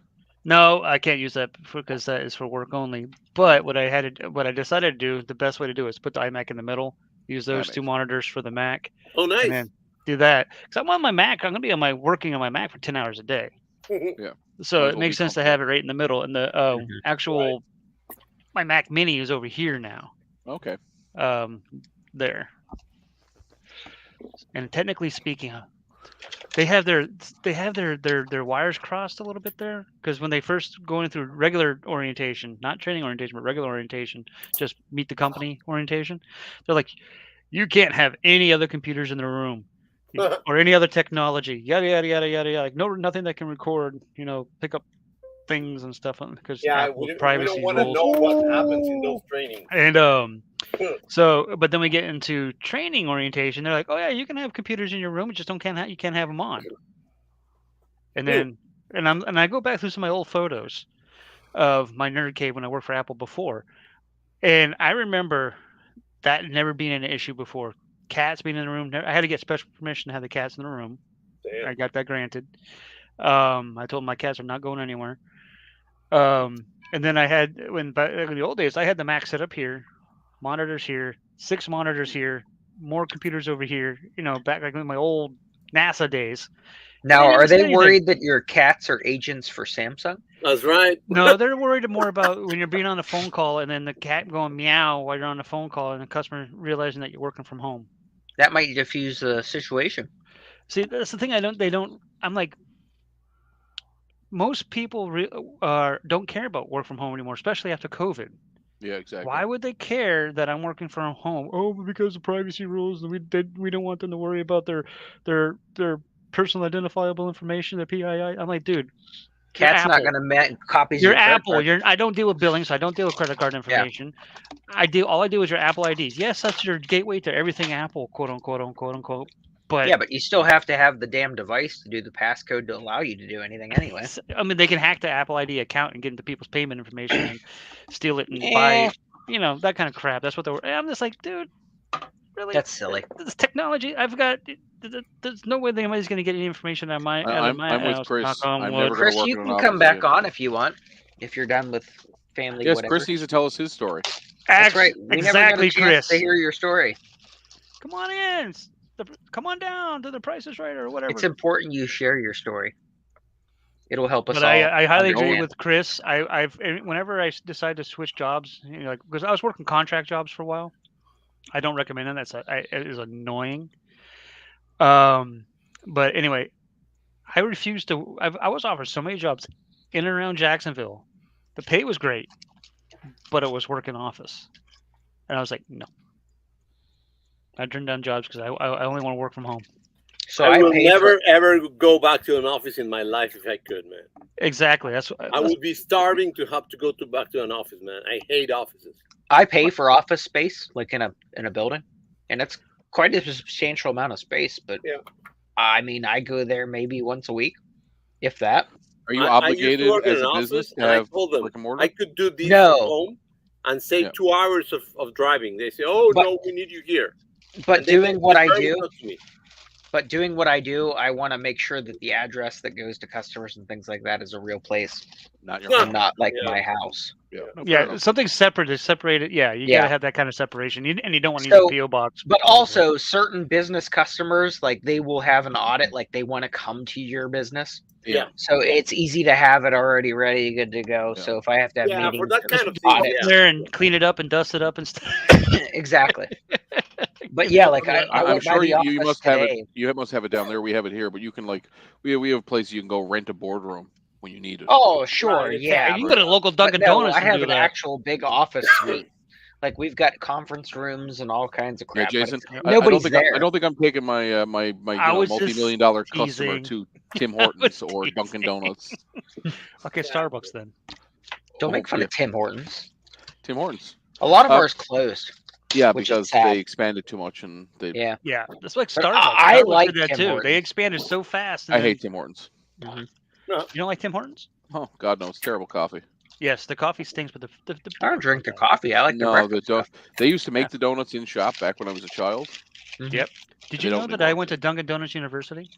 No, I can't use that because that is for work only. But what I decided to do, the best way to do it is put the iMac in the middle. Use those two monitors for the Mac. Oh, nice. And then do that because I'm on my Mac. I'm gonna be working on my Mac for 10 hours a day. Yeah. So it makes sense to have it right in the middle. And the actual my Mac Mini is over here now. Okay. There. And technically speaking, they have their wires crossed a little bit there, because when they first going through regular orientation, not training orientation, but regular orientation, just meet the company orientation, they're like, you can't have any other computers in the room or any other technology, yada yada yada yada yada. Like nothing that can record, pick up things and stuff, because Apple's privacy we don't want to know what happens in those trainings. And so, but then we get into training orientation. They're like, oh yeah, you can have computers in your room, you just you can't have them on. And then, and I go back through some of my old photos of my nerd cave when I worked for Apple before, and I remember that never being an issue before. Cats being in the room, I had to get special permission to have the cats in the room. Damn. I got that granted. I told my cats are not going anywhere. And then I had in the old days, I had the Mac set up here, monitors here, 6 monitors here, more computers over here. Back like in my old NASA days. Now, are they worried that your cats are agents for Samsung? That's right. No, they're worried more about when you're being on a phone call and then the cat going meow while you're on the phone call and the customer realizing that you're working from home. That might diffuse the situation. See, that's the thing. I'm like, most people don't care about work from home anymore, especially after COVID. Yeah, exactly. Why would they care that I'm working from home? Oh, because of privacy rules, we don't want them to worry about their personal identifiable information, their PII. I'm like, dude, Cat's not going to make copies. You're Apple. I don't deal with billing, so I don't deal with credit card information. Yeah. All I do is your Apple IDs. Yes, that's your gateway to everything Apple, quote unquote. But yeah, but you still have to have the damn device to do the passcode to allow you to do anything anyway. I mean, they can hack the Apple ID account and get into people's payment information and steal it and buy, that kind of crap. That's what I'm just like, dude, really? That's silly. This technology, there's no way anybody's going to get any information out of my I'm house. With Chris. Chris, you can come back on if you want, if you're done with family. Yes, whatever. Chris needs to tell us his story. That's right. We exactly, never got a chance Chris. to hear your story. Come on in. Come on down to the Price is Right or whatever. It's important you share your story. It'll help us but all. I highly agree with Chris. Whenever I decide to switch jobs, because I was working contract jobs for a while, I don't recommend it. It is annoying. But anyway, I refused to. I was offered so many jobs in and around Jacksonville. The pay was great, but it was work in office, and I was like, no. I turned down jobs because I only want to work from home. So I will never ever go back to an office in my life if I could, man. Exactly. I would be starving to have to go back to an office, man. I hate offices. I pay for office space, like in a building, and it's quite a substantial amount of space. But I mean, I go there maybe once a week, if that. Are you obligated as a business to have brick and mortar? I could do this from home and save 2 hours of driving. They say, "Oh no, we need you here." But doing what I do, I want to make sure that the address that goes to customers and things like that is a real place, not like my house. Yeah, something separate is separated. Yeah, you gotta have that kind of separation, and you don't want to use a PO box. But also, certain business customers, like they will have an audit, like they want to come to your business. Yeah. So it's easy to have it already ready, good to go. Yeah. So if I have to have meetings, for that kind of thing, there and clean it up and dust it up and stuff. Exactly. But yeah, like I'm sure you must have it. You must have it down there. We have it here, but you can we have places you can go rent a boardroom when you need it. Oh sure, yeah. You can go to a local Dunkin' Donuts. I have an actual big office suite. Like we've got conference rooms and all kinds of crap. Yeah, Jason, nobody's there. I don't think I'm taking my multi-million-dollar customer to Tim Hortons or Dunkin' Donuts. Okay, Starbucks then. Don't make fun of Tim Hortons. Tim Hortons. A lot of ours closed. Yeah, because they expanded too much and they. Yeah, that's like Starbucks. I like that Tim too. Hortons. They expanded so fast. I hate Tim Hortons. Mm-hmm. You don't like Tim Hortons? Oh God, no! It's terrible coffee. Yes, the coffee stinks, but the I don't drink the coffee. I like the They used to make the donuts in shop back when I was a child. Mm-hmm. Yep. Did you know that I went to Dunkin' Donuts University?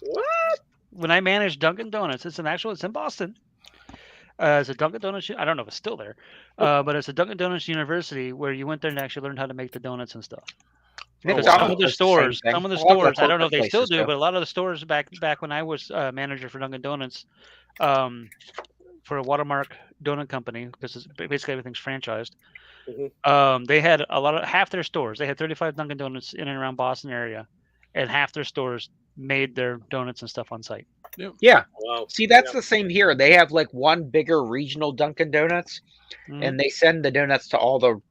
What? When I managed Dunkin' Donuts, it's in Boston. It's a Dunkin' Donuts. I don't know if it's still there, but it's a Dunkin' Donuts University where you went there and actually learned how to make the donuts and stuff. Some of the stores, I don't know if they still do, but a lot of the stores back when I was manager for Dunkin' Donuts, for a Watermark Donut Company, because basically everything's franchised. Mm-hmm. They had half their stores. They had 35 Dunkin' Donuts in and around Boston area, and half their stores made their donuts and stuff on site. Yeah. Wow. See, that's the same here. They have like one bigger regional Dunkin' Donuts, and they send the donuts to all the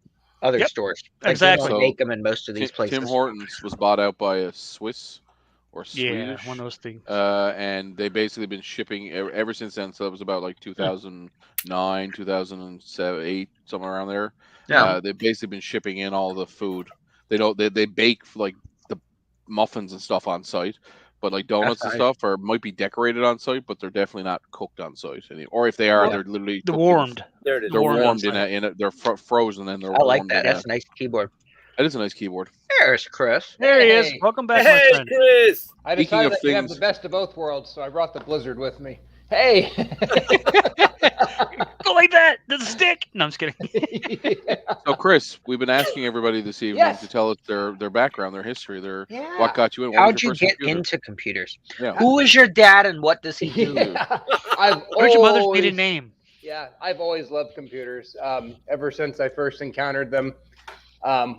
other stores. Like, exactly. They don't make them in most of these places. Tim Hortons was bought out by a Swiss or Swedish. Yeah, one of those things. And they basically been shipping ever since then. So it was about like 2009, 2007, 8, somewhere around there. Yeah. They've basically been shipping in all the food. They bake like the muffins and stuff on site, but like donuts and stuff might be decorated on site, but they're definitely not cooked on site. Or if they are, they're literally warmed. There it is. They're warmed they're frozen and they're warmed. I like that. That's a nice keyboard. That is a nice keyboard. There's Chris. There he is. Welcome back, my friend. Chris. I decided that you have the best of both worlds, so I brought the Blizzard with me. Hey. Go like that. The stick. No, I'm just kidding. So, Chris, we've been asking everybody this evening to tell us their background, their history, what got you in. How'd you get into computers? Yeah. Who is your dad and what does he do? Where's your mother's maiden name? Yeah, I've always loved computers. Ever since I first encountered them.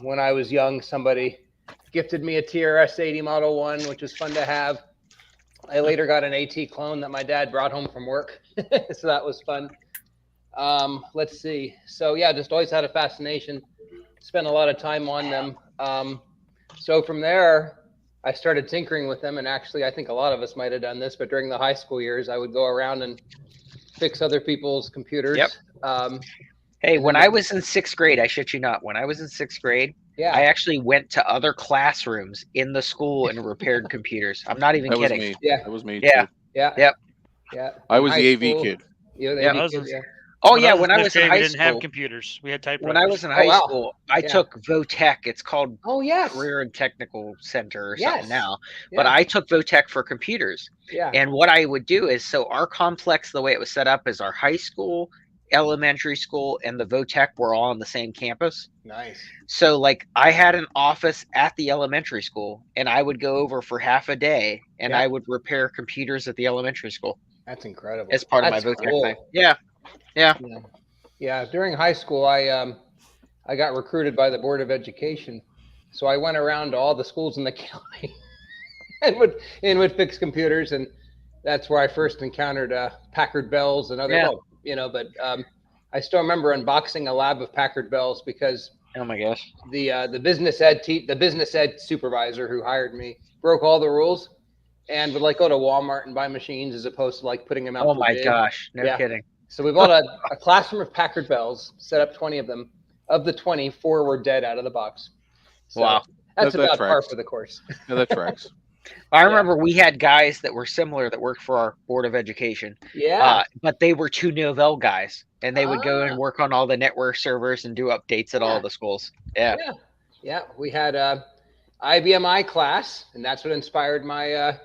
When I was young, somebody gifted me a TRS-80 Model 1, which was fun to have. I later got an AT clone that my dad brought home from work, so that was fun. Let's see. So yeah, just always had a fascination. Spent a lot of time on them. So from there, I started tinkering with them, and actually, I think a lot of us might have done this. But during the high school years, I would go around and fix other people's computers. Yep. Hey, when I was in 6th grade, I shit you not, when I was in 6th grade, I actually went to other classrooms in the school and repaired computers. I'm not even kidding. Was me. Yeah. That was me. Yeah. Too. Yeah. Yep. Yeah. I was the AV kid. Yeah. The AV kid, yeah. Oh, yeah. When I was in high we didn't school, have computers. We had typewriters. When I was in high school, I took VOTech. It's called Career and Technical Center or something now. But I took VOTech for computers. Yeah. And what I would do is, so our complex, the way it was set up is our high school, elementary school, and the VOTech were all on the same campus. Nice. So like I had an office at the elementary school, and I would go over for half a day, and I would repair computers at the elementary school. That's incredible. As part of my VOTech thing. Yeah. During high school, I got recruited by the Board of Education, so I went around to all the schools in the county and would fix computers, and that's where I first encountered Packard Bells and other. But I still remember unboxing a lab of Packard Bells because oh my gosh, the business ed supervisor who hired me broke all the rules and would like go to Walmart and buy machines as opposed to like putting them out. Oh my gosh, no kidding. So we bought a classroom of Packard Bells, set up 20 of them. Of the 20, 4 were dead out of the box. So wow, that's about par for the course. Yeah, that tracks. I remember we had guys that were similar that worked for our Board of Education. Yeah. But they were 2 Novell guys, and they would go and work on all the network servers and do updates at all the schools. Yeah. Yeah. We had IBMI class, and that's what inspired my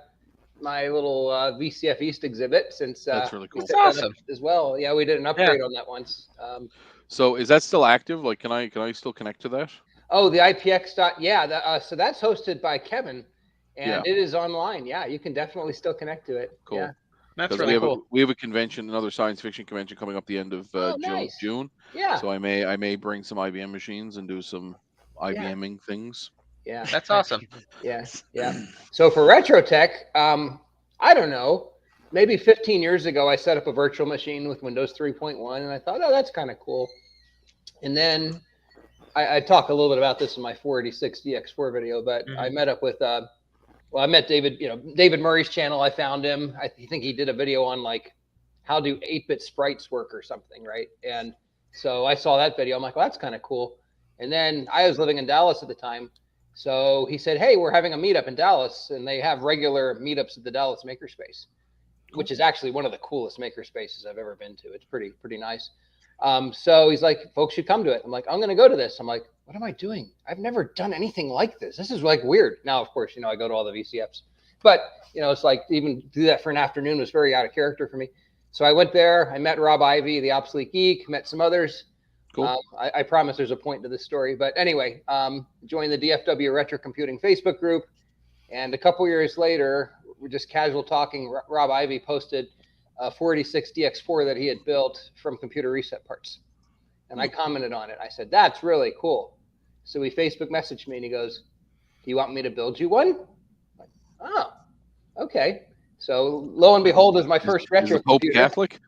my little VCF East exhibit. Since that's really cool. That's awesome as well. Yeah, we did an upgrade on that once. So is that still active? Like, can I still connect to that? Oh, the IPX so that's hosted by Kevin. And it is online. Yeah, you can definitely still connect to it. Cool. Yeah. That's really cool. We have a convention, another science fiction convention coming up the end of June. Yeah. So I may bring some IBM machines and do some IBMing things. Yeah. That's awesome. Yeah. So for RetroTech, I don't know, maybe 15 years ago, I set up a virtual machine with Windows 3.1, and I thought, oh, that's kind of cool. And then I talk a little bit about this in my 486 DX4 video, but I met up with I met David, David Murray's channel. I found him. I think he did a video on like how do 8-bit sprites work or something, right? And so I saw that video. I'm like, well, that's kind of cool. And then I was living in Dallas at the time. So he said, hey, we're having a meetup in Dallas, and they have regular meetups at the Dallas Makerspace, which is actually one of the coolest makerspaces I've ever been to. It's pretty nice. So he's like, folks should come to it. I'm like, I'm going to go to this. I'm like, what am I doing? I've never done anything like this. This is like weird. Now, of course, I go to all the VCFs, but it's like even do that for an afternoon was very out of character for me. So I went there. I met Rob Ivy, the Obsolete Geek, met some others. Cool. I promise there's a point to this story, but anyway, joined the DFW Retro Computing Facebook group. And a couple years later, we're just casual talking. Rob Ivy posted a 486 DX4 that he had built from computer reset parts. And I commented on it. I said, that's really cool. So he Facebook messaged me and he goes, do you want me to build you one? I'm like, oh. Okay. So lo and behold, is my first retro Is the Pope computer. Catholic?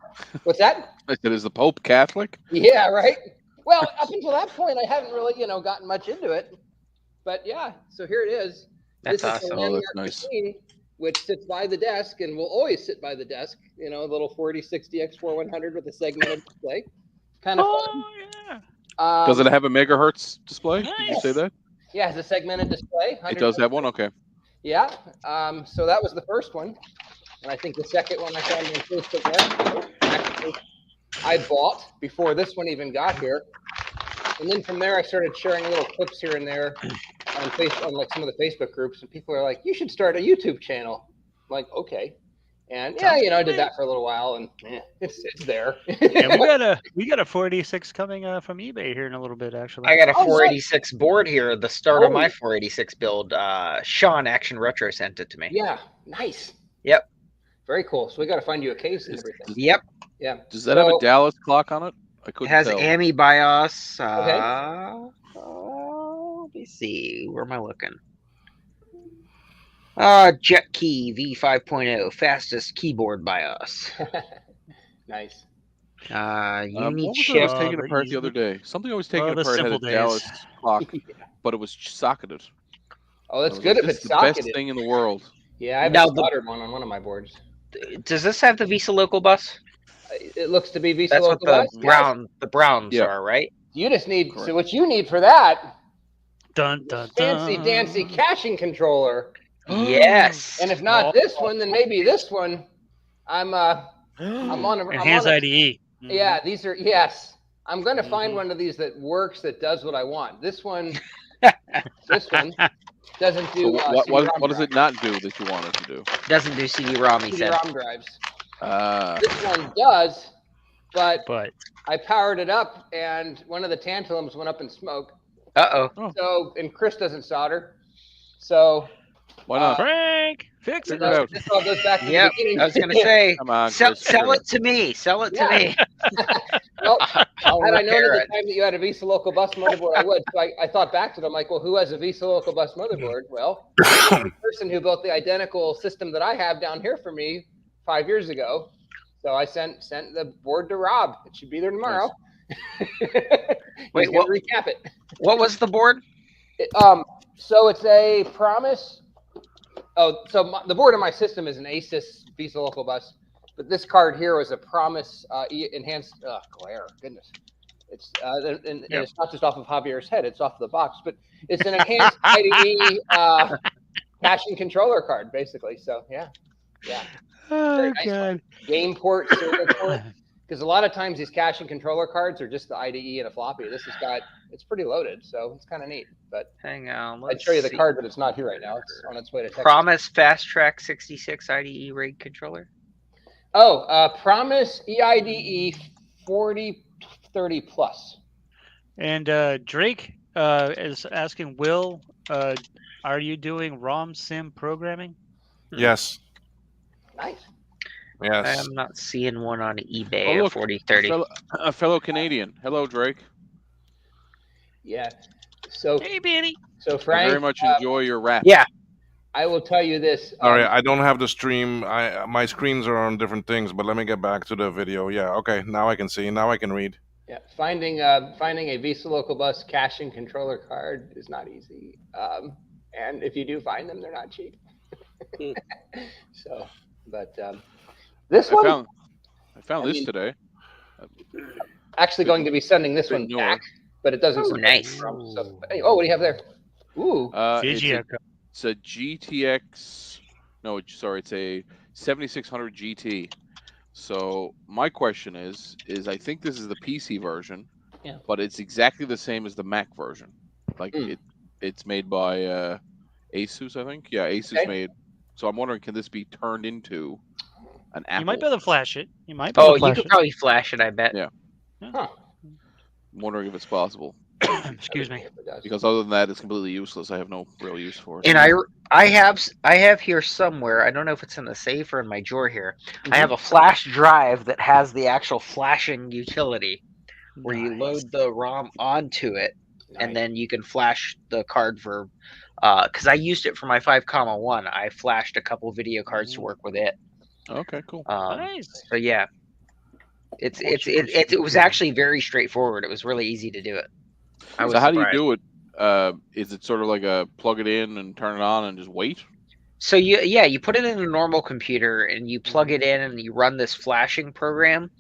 What's that? I said, is the Pope Catholic? Yeah, right. Well, up until that point, I hadn't really, gotten much into it. But yeah, so here it is. That's this awesome. is a landmark machine, which sits by the desk and will always sit by the desk. A little 4060 X4100 with a segmented display. Kind of fun. Yeah. Does it have a megahertz display? Nice. Did you say that? Yeah, it's a segmented display. It does have one? Okay. Yeah. So that was the first one. And I think the second one I found on Facebook actually I bought before this one even got here. And then from there, I started sharing little clips here and there on like some of the Facebook groups, and people are like, "You should start a YouTube channel." I'm like, okay, and yeah, I did that for a little while, and it's there. Yeah, we got a 486 coming from eBay here in a little bit, actually. I got a 486 board here. The start of my 486 build. Sean Action Retro sent it to me. Yeah, nice. Yep. Very cool. So we got to find you a case and everything. Yep. Yeah. Does that have a Dallas clock on it? I couldn't tell. It has AMI BIOS. Okay. Let me see. Where am I looking? Jet Key V5.0 fastest keyboard BIOS. Nice. You need what was I was taking apart the other day? Something I was taking apart had a Dallas clock, but it was socketed. Oh, that's good if it's socketed. Best thing in the world. Yeah, I have a soldered one on one of my boards. Does this have the Visa Local Bus? It looks to be Visa That's Local what Bus. the Browns are, right? You just need. So what you need for that? Dun dun fancy dancy caching controller. Yes. And if not this one, then maybe this one. I'm on Enhanced IDE. Yeah, these are I'm gonna find one of these that works, that does what I want. This one doesn't do. So what does it not do that you want it to do? Doesn't do CD-ROM. He said. CD-ROM drives. This one does, but I powered it up, and one of the tantalums went up in smoke. So, and Chris doesn't solder, so why not? Frank, fix it. This all goes back to the beginning. I was gonna say, come on, sell it to me. Sell it to me. Well, had I known at the time that you had a Visa Local Bus motherboard, I would. So I thought back to it. I'm like, well, who has a Visa Local Bus motherboard? Well, the person who built the identical system that I have down here for me 5 years ago. So I sent the board to Rob. It should be there tomorrow. Wait, recap it. What was the board? So it's a Promise. Oh, so the board in my system is an Asus Visa Local Bus, but this card here was a Promise enhanced. Oh, glare, goodness! It's and it's not just off of Javier's head; it's off the box. But it's an enhanced IDE caching controller card, basically. So yeah. Oh, nice God. Game port, serial port. Because a lot of times these caching controller cards are just the IDE and a floppy. This has got, it's pretty loaded, so it's kind of neat. But hang on, I'd show you the card, but it's not here right now. It's on its way to Texas. Promise Fast Track 66 IDE RAID controller. Oh, Promise EIDE 4030 Plus. And Drake is asking, Will, are you doing ROM sim programming? Yes. Nice. Yes. I'm not seeing one on eBay at 4030. A fellow Canadian. Hello, Drake. Yeah. So hey, Benny. So Frank, I very much enjoy your rap. Yeah. I will tell you this. Sorry, I don't have the stream. My screens are on different things, but let me get back to the video. Yeah, okay. Now I can see. Now I can read. Yeah, finding a Visa Local Bus caching controller card is not easy. And if you do find them, they're not cheap. So, but this one, I found this today. Actually, going to be sending this one back, but it doesn't. Nice. So, what do you have there? Ooh, it's a GTX. No, sorry, it's a 7600 GT. So my question is I think this is the PC version, but it's exactly the same as the Mac version. Like it's made by Asus, I think. Yeah, Asus made. So I'm wondering, can this be turned into an Apple? You might be able to flash it. You could probably flash it, I bet. Yeah. Huh. I'm wondering if it's possible. Excuse me. Because other than that, it's completely useless. I have no real use for it. And I have here somewhere, I don't know if it's in the safe or in my drawer here, I have a flash drive that has the actual flashing utility where you load the ROM onto it, and then you can flash the card for because I used it for my 5.1. I flashed a couple video cards to work with it. Okay, cool. Nice. So yeah, it was actually very straightforward. It was really easy to do it. So how do you do it? Is it sort of like a plug it in and turn it on and just wait? So you put it in a normal computer and you plug it in and you run this flashing program,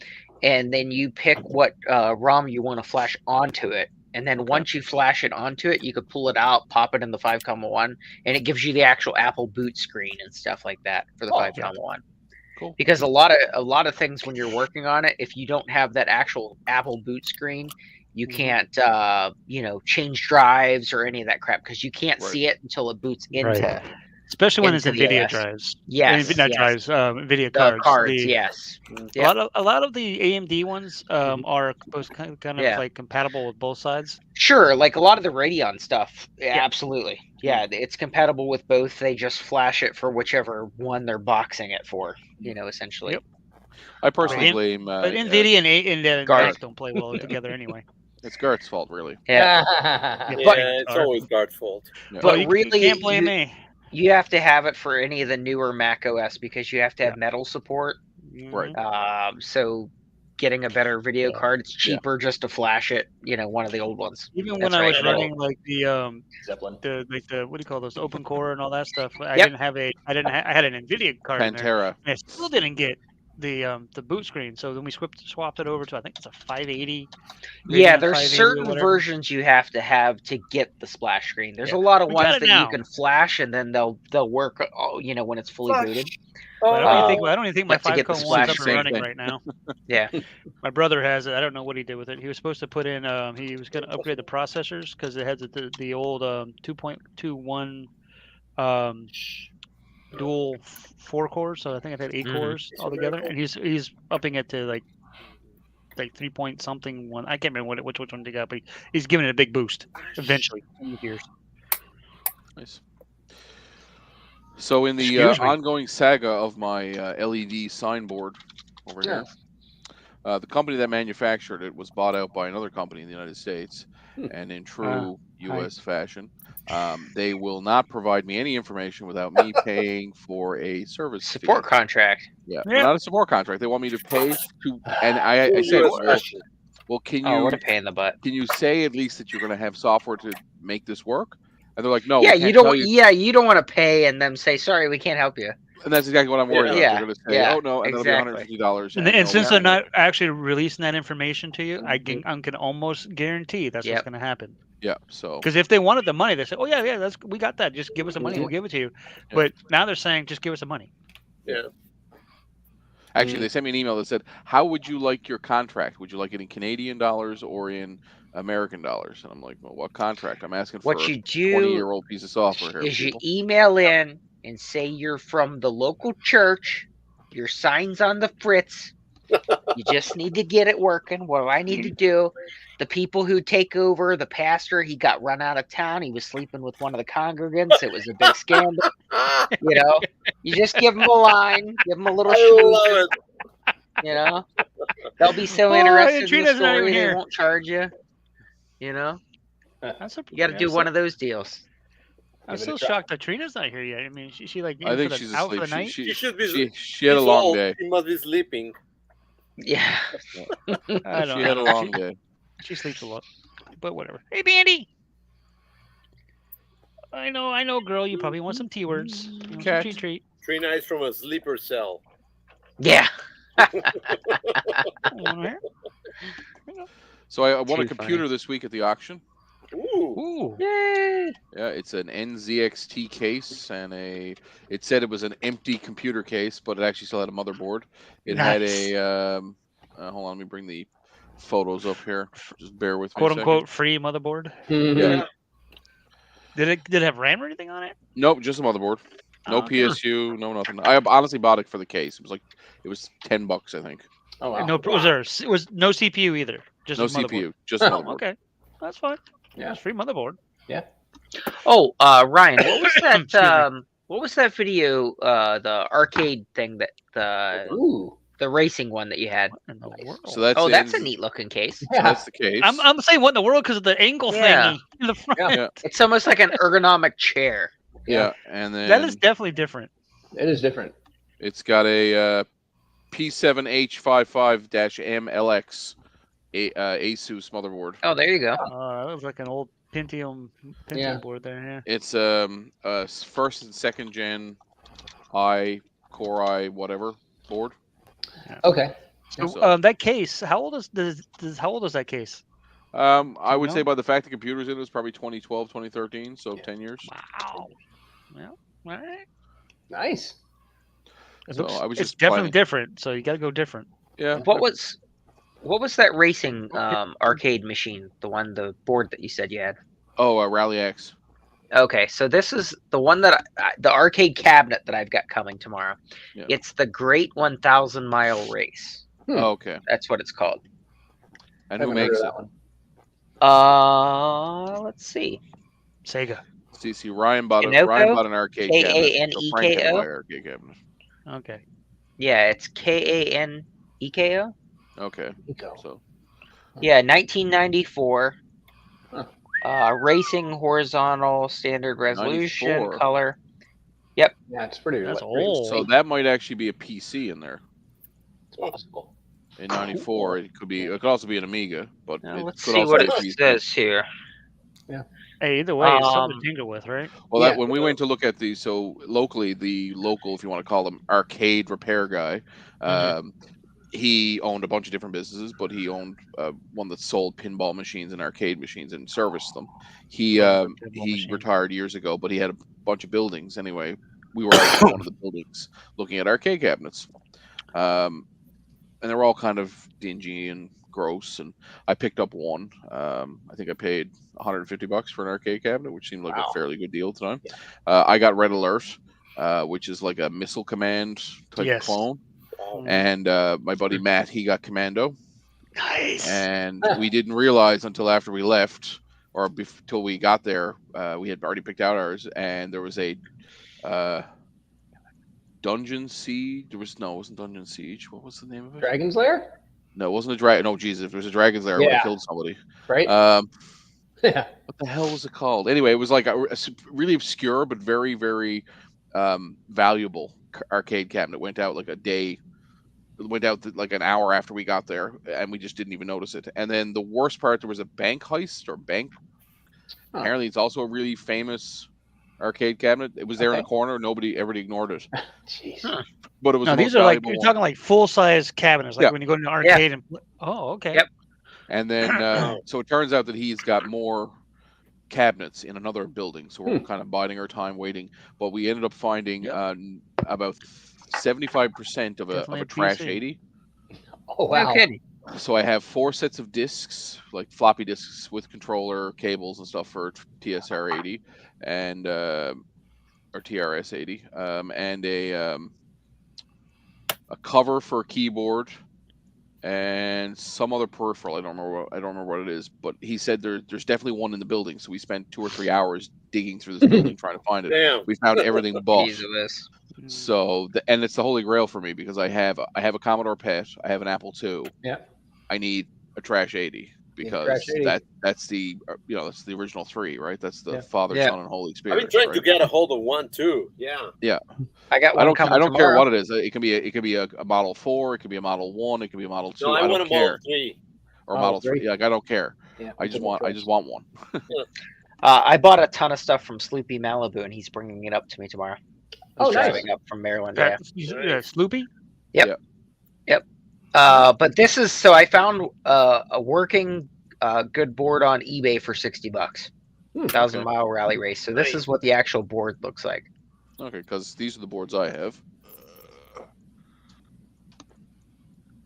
and then you pick what ROM you want to flash onto it. And then once you flash it onto it, you could pull it out, pop it in the 5.1, and it gives you the actual Apple boot screen and stuff like that for the 5.1. Cool. Because a lot of things when you're working on it, if you don't have that actual Apple boot screen, you can't change drives or any of that crap because you can't see it until it boots into. Especially when it's NVIDIA drives. Yes, not drives. NVIDIA the cards. Yes. A lot of the AMD ones are kind of like compatible with both sides. Sure, like a lot of the Radeon stuff. Absolutely. Yeah, it's compatible with both. They just flash it for whichever one they're boxing it for. Essentially. Yep. I personally blame. But NVIDIA and Garth don't play well together anyway. It's Garth's fault, really. Yeah. But it's always Garth's fault. Yeah. But really, you can't blame me. You have to have it for any of the newer Mac OS because you have to have metal support. Right. So getting a better video card, it's cheaper just to flash it. One of the old ones. Even when I was running like the Zeppelin, the what do you call those, open core and all that stuff, I had an NVIDIA card Pantera. in there, and I still didn't get the boot screen. So then we swapped it over to, I think it's a 580. Yeah, there's certain versions you have to get the splash screen. There's a lot of ones that you can flash and then they'll work. When it's fully booted. I don't even think my 5.1 is up and running right now. Yeah, my brother has it. I don't know what he did with it. He was supposed to put in. He was going to upgrade the processors because it has the old 2.21 dual 4 cores. So I think it had 8 cores altogether, and he's upping it to like 3 point something one. I can't remember which one they got, but he's giving it a big boost eventually. Years. Nice. So in the ongoing saga of my LED signboard over here, the company that manufactured it was bought out by another company in the United States, and in true U.S. fashion, they will not provide me any information without me paying for a service support contract. Yeah, not a support contract. They want me to pay to, and I said, well, can you? What a pain in the butt. Can you say at least that you're going to have software to make this work? And they're like, no. Yeah, you don't. Yeah, you don't want to pay and them say, sorry, we can't help you. And that's exactly what I'm worried about. They're going to say, oh no, and exactly. it'll be $150. And since they're not actually releasing that information to you, I can almost guarantee that's what's going to happen. Yeah. So. Because if they wanted the money, they say, oh yeah, we got that. Just give us the money, we'll give it to you. Yeah. But now they're saying, just give us the money. Yeah. Actually, they sent me an email that said, how would you like your contract? Would you like it in Canadian dollars or in American dollars? And I'm like, well, what contract? I'm asking for a 20-year-old piece of software here. Is you email in and say you're from the local church, your sign's on the fritz, you just need to get it working. What do I need to do? The people who take over, the pastor, he got run out of town. He was sleeping with one of the congregants. It was a big scandal. You just give them a line, give them a little shoe. They'll be so interested in the story they won't charge you. You got to do one of those deals. I'm still shocked that Trina's not here yet. I mean, she like I think she's out asleep. for the night. She should be. She had a long day. She must be sleeping. Yeah. She had a long day. She sleeps a lot, but whatever. Hey, Bandy. I know, girl. You probably want some T words. Treat. Trina is from a sleeper cell. Yeah. So I won a computer this week at the auction. Ooh. Yay. Yeah, it's an NZXT case, and it said it was an empty computer case, but it actually still had a motherboard. It had a hold on, let me bring the photos up here. Just bear with me. "Quote unquote" free motherboard. Yeah. Did it have RAM or anything on it? Nope, just a motherboard. No PSU, no nothing. I honestly bought it for the case. It was $10, I think. Oh wow. No, was no CPU either. Just no CPU, just a motherboard. Okay, that's fine. Yeah, it's free motherboard. Yeah. Oh, Ryan, what was that? What was that video? The arcade thing that The racing one that you had. What in the Nice. world? So that's That's a in- neat looking case. So Yeah. that's the case. I'm saying what in the world because of the angle Yeah. thingy in the front. Yeah. It's almost like an ergonomic chair. Yeah, and then That is definitely different. It is different. it's got a P7H55-MLX ASUS motherboard. Oh, there you go. That was like an old Pentium Yeah. board there. Yeah. It's first and second gen Core i whatever board. Okay. So, that case, how old is how old is that case? I would know? say by the fact the computer's in it was probably 2012, 2013, so 10 years. Wow. Well, all right. Nice. It So looks, I was it's just definitely planning- different. So you got to go different. Yeah. What was that racing arcade machine? The board that you said you had. Oh, Rally X. Okay, so this is the one that the arcade cabinet that I've got coming tomorrow. Yeah. It's the Great 1,000 Mile Race. Oh, okay. That's what it's called. And who Haven't heard makes of it? that one. Let's see. Sega. See, Ryan bought Kaneko? Ryan bought an arcade cabinet. So Frank had to Kaneko? buy an arcade cabinet. Okay. Yeah, it's Kaneko. Okay. Eco. So Yeah, 1994. Huh. Racing horizontal standard resolution 94. color. Yeah, it's pretty. That's pretty old. so that might actually be a PC in there. It's possible. In 94, it could also be an Amiga, but Now, it let's could see also what be it a PC. says here. Hey, either way, it's something Um, to tinker with, right? Well, Yeah. when we went to look at the local, if you want to call him, arcade repair guy, he owned a bunch of different businesses, but he owned one that sold pinball machines and arcade machines and serviced them. He machines. retired years ago, but he had a bunch of buildings. Anyway, we were out in one of the buildings looking at arcade cabinets, and they were all kind of dingy and gross. And I picked up one. I think I paid $150 for an arcade cabinet, which seemed like Wow. a fairly good deal at the time. Yeah. I got Red Alert, which is like a Missile Command type Yes. clone. Wow. And my buddy Matt, he got Commando. Nice. And we didn't realize until after we left, or till we got there, we had already picked out ours, and there was a Dungeon Siege. It wasn't Dungeon Siege. What was the name of it? Dragon's Lair, No, it wasn't a dragon. No, Jesus, if it was a Dragon's Lair, I would Yeah. have killed somebody. right? What the hell was it called? Anyway, it was like a really obscure but very, very valuable arcade cabinet. Went out like a day. Went out like an hour after we got there, and we just didn't even notice it. And then the worst part, there was a bank heist or bank. Huh. Apparently, it's also a really famous arcade cabinet. It was there in the corner. Everybody ignored it. Jeez. Huh. But it was No, the these most are like valuable you're one. talking like full size cabinets, like Yeah. when you go to an arcade and. Oh, okay. Yep. And then, so it turns out that he's got more cabinets in another building. So we're kind of biding our time waiting. But we ended up finding about 75% of Definitely a a trash PC. 80. Oh wow. No kidding. So I have 4 sets of discs, like floppy disks with controller cables and stuff for TSR 80 and or TRS 80, and a cover for a keyboard and some other peripheral. I don't remember what it is, but he said there's definitely one in the building. So we spent 2 or 3 hours digging through this building trying to find it. Damn. We found everything but. Jesus. So and it's the holy grail for me because I have a Commodore PET, I have an Apple II. Yeah. I need a Trash 80 because Trash 80. that's the that's the original 3, right? That's the Yeah. Father, Yeah. Son, and Holy I've Spirit. been trying to right? get a hold of one too. Yeah. I got one I don't coming care tomorrow. what it is. It can be a Model 4, it can be a Model 1, it can be a Model 2. No, I I want don't a Model care. 3. Or Oh, Model 3. great. Like I don't care. Yeah. I just want one. I bought a ton of stuff from Sloopy Malibu, and he's bringing it up to me tomorrow. Oh, He's nice. driving up from Maryland. Yeah. Sloopy. But this is so I found a working good board on eBay for $60. 1,000 Mile Rally Race. So this is what the actual board looks like. Okay, because these are the boards I have.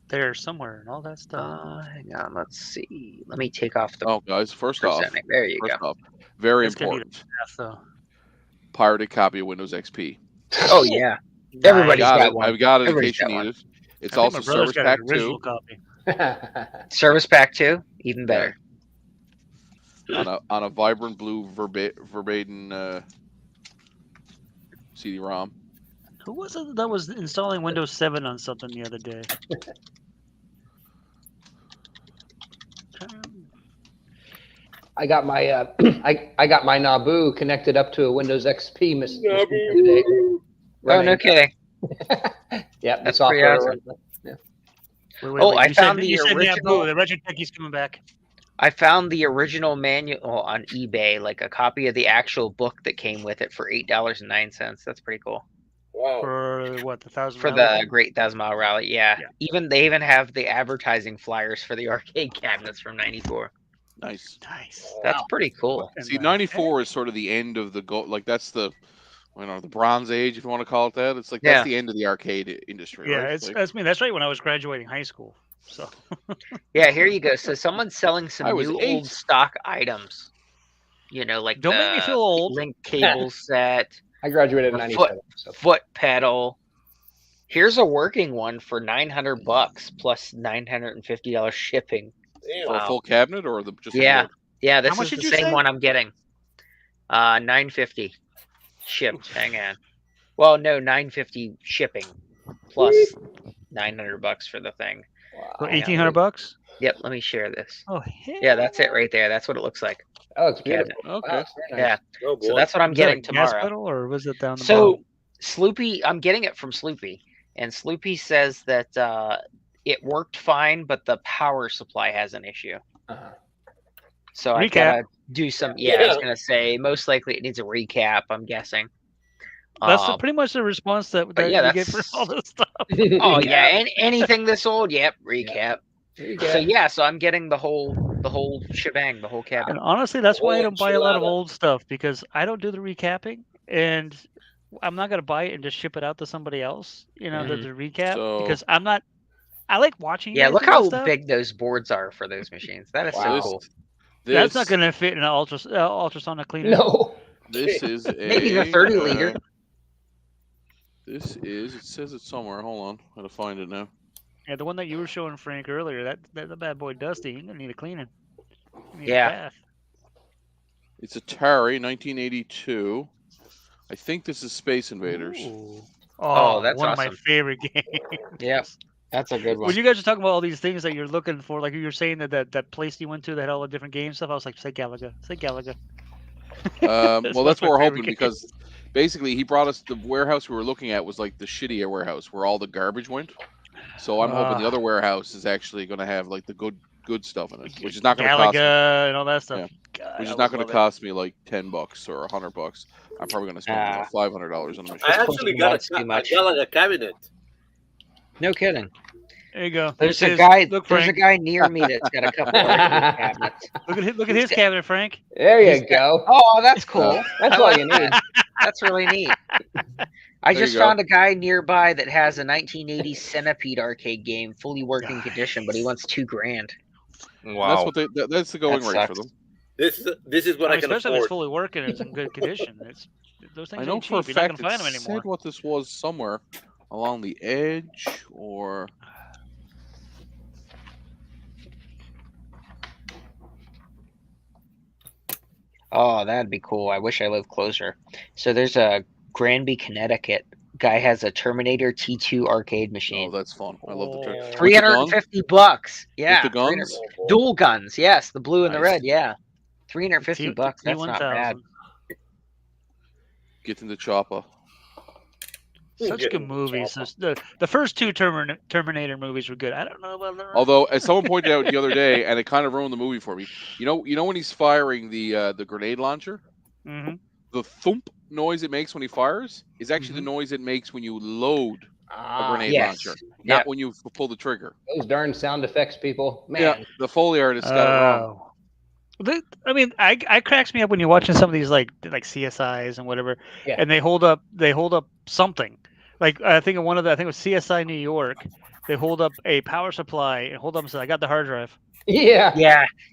There somewhere and all that stuff. Hang on, let's see. Let me take off the Oh, guys, first off, presenting. There you go. very It's gonna be important. So. Pirated copy of Windows XP. Oh yeah, everybody's I've got one. I've got it in Everybody's case you got one. need it. It's I think also my brother's Service got Pack an 2. original copy. Service Pack 2, even better. on a vibrant blue verbatim CD-ROM. Who was it that was installing Windows 7 on something the other day? I got my I got my Naboo connected up to a Windows XP machine today. Oh, no kidding. Yeah, that's pretty awesome. Yeah. Wait, I found you said original. The Retro Techie's coming back. I found the original manual on eBay, like a copy of the actual book that came with it for $8.09. That's pretty cool. Wow. For what, the 1,000 For the Great 1,000-Mile Rally, yeah. They even have the advertising flyers for the arcade cabinets from '94. Nice. That's pretty cool. See, '94 is sort of the end of the like that's the the Bronze Age, if you want to call it that. It's like that's the end of the arcade industry, yeah, right? that's right when I was graduating high school. So yeah, here you go. So someone's selling some new old stock items. Like don't make me feel old. Link cable set. I graduated in '97. Foot pedal. Here's a working one for $900 plus $950 shipping. For a full cabinet or just yeah. This How is much the same one I'm getting. $950 shipped. Hang on. Well, no, $950 shipping plus $900 for the thing. So $1,800. Yep. Let me share this. Oh, yeah, that's it right there. That's what it looks like. Oh, it's beautiful. Okay. Wow, yeah. Oh, so that's what I'm getting tomorrow. Gas pedal, or was it down the So bottom? Sloopy, I'm getting it from Sloopy, and Sloopy says that it worked fine, but the power supply has an issue. So I gotta do some. I was gonna say most likely it needs a recap. I'm guessing. That's pretty much the response that you get for all this stuff. Oh yeah, anything this old, recap. So I'm getting the whole shebang, the whole cabinet. And honestly, that's why I don't buy a lot of old stuff, because I don't do the recapping, and I'm not gonna buy it and just ship it out to somebody else. The recap, because I'm not. I like watching. Yeah, look how big those boards are for those machines. That is so cool. That's not going to fit in an ultrasonic cleaner. No. This is maybe the 30-liter. This is. It says it somewhere. Hold on, I gotta find it now. Yeah, the one that you were showing Frank earlier. That the bad boy Dusty. You're gonna need a cleaning. Yeah. It's Atari, 1982. I think this is Space Invaders. Ooh. Oh, that's one awesome. of my favorite games. Yes. That's a good one. When you guys are talking about all these things that you're looking for, like you were saying that place you went to that had all the different game stuff, I was like, say Galaga. Well, that's what we're hoping, because basically he brought us the warehouse we were looking at was like the shittier warehouse where all the garbage went. So I'm hoping the other warehouse is actually going to have like the good stuff in it, which is not going to cost me, and all that stuff. Yeah. God, which is not going to cost me like $10 or $100. I'm probably going to spend $500 on a machine. I actually got a Galaga cabinet. No kidding. There you go. There's a guy near me that's got a couple of cabinets. Look at his cabinet, Frank. There you go. Oh, that's cool. That's all you need. That's really neat. I just found a guy nearby that has a 1980 Centipede arcade game, fully working condition, but he wants $2,000. Wow. That's the going rate for them. This is what I can especially afford. if it's fully working, it's in good condition. Those things I know ain't for a cheap. You're not fact gonna find them it anymore. said what this was somewhere along the edge, or Oh, that'd be cool. I wish I lived closer. So there's a Granby, Connecticut. Guy has a Terminator T2 arcade machine. Oh, that's fun. I love the Terminator. $350. Yeah. With the guns? Dual guns. Yes, the blue and the red. Yeah. $350. That's not bad. Get in the chopper. Such good movies. The first two Terminator movies were good. I don't know about the rest. Although, as someone pointed out the other day, and it kind of ruined the movie for me. You know when he's firing the grenade launcher, the thump noise it makes when he fires is actually the noise it makes when you load a grenade launcher, not when you pull the trigger. Those darn sound effects, people. Man. Yeah, the Foley artist got it wrong. I mean, I cracks me up when you're watching some of these like CSIs and whatever, and they hold up something. Like I think it was CSI New York. They hold up a power supply and hold up and say, "I got the hard drive." Yeah.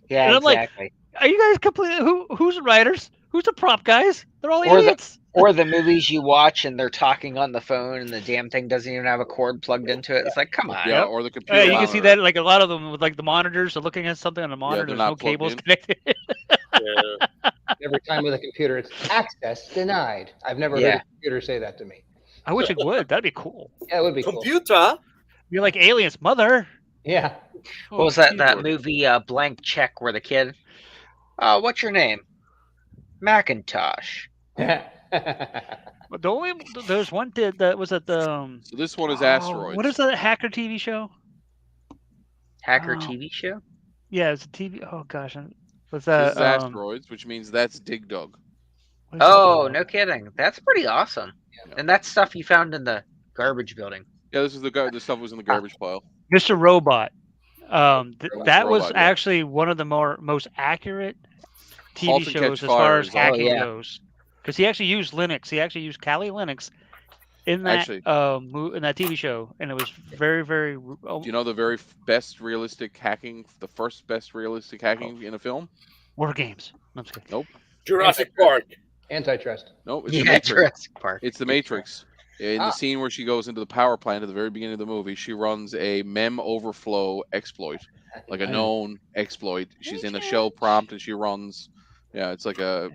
And I'm exactly. Like, are you guys completely? Who's the writers? Who's the prop guys? They're all idiots. Or the movies you watch and they're talking on the phone and the damn thing doesn't even have a cord plugged into it. It's like, come on. Yeah, or the computer. You can see that like a lot of them with like the monitors. They're looking at something on the monitor. There's no cables connected. Every time with a computer, it's access denied. I've never heard a computer say that to me. I wish it would. That'd be cool. Yeah, it would be cool. Computer. You're like Aliens, mother. Yeah. What was that movie, Blank Check, where the kid, what's your name? Macintosh. But there's one that was at the. So this one is Asteroids. What is that hacker TV show? Hacker TV show? Yeah, it's a TV. Oh gosh, what's that? This is Asteroids, which means that's Dig Dug. Oh, no kidding. That's pretty awesome. Yeah. And that's stuff you found in the garbage building. Yeah, this is the stuff was in the garbage pile. Mr. Robot. That was Robot, yeah. actually one of the most accurate TV Halt and shows Catch as far Fire as is hacking goes. Because he actually used Linux. He actually used Kali Linux in that in that TV show, and it was very, very. Do you know the very best realistic hacking? The first best realistic hacking in a film? War Games. No, I'm just kidding. Nope. Jurassic Park. Antitrust. No, it's the Matrix. Jurassic Park. It's the Matrix. In the scene where she goes into the power plant at the very beginning of the movie, she runs a mem overflow exploit, like a known exploit. She's in a shell prompt and she runs. Yeah, it's like a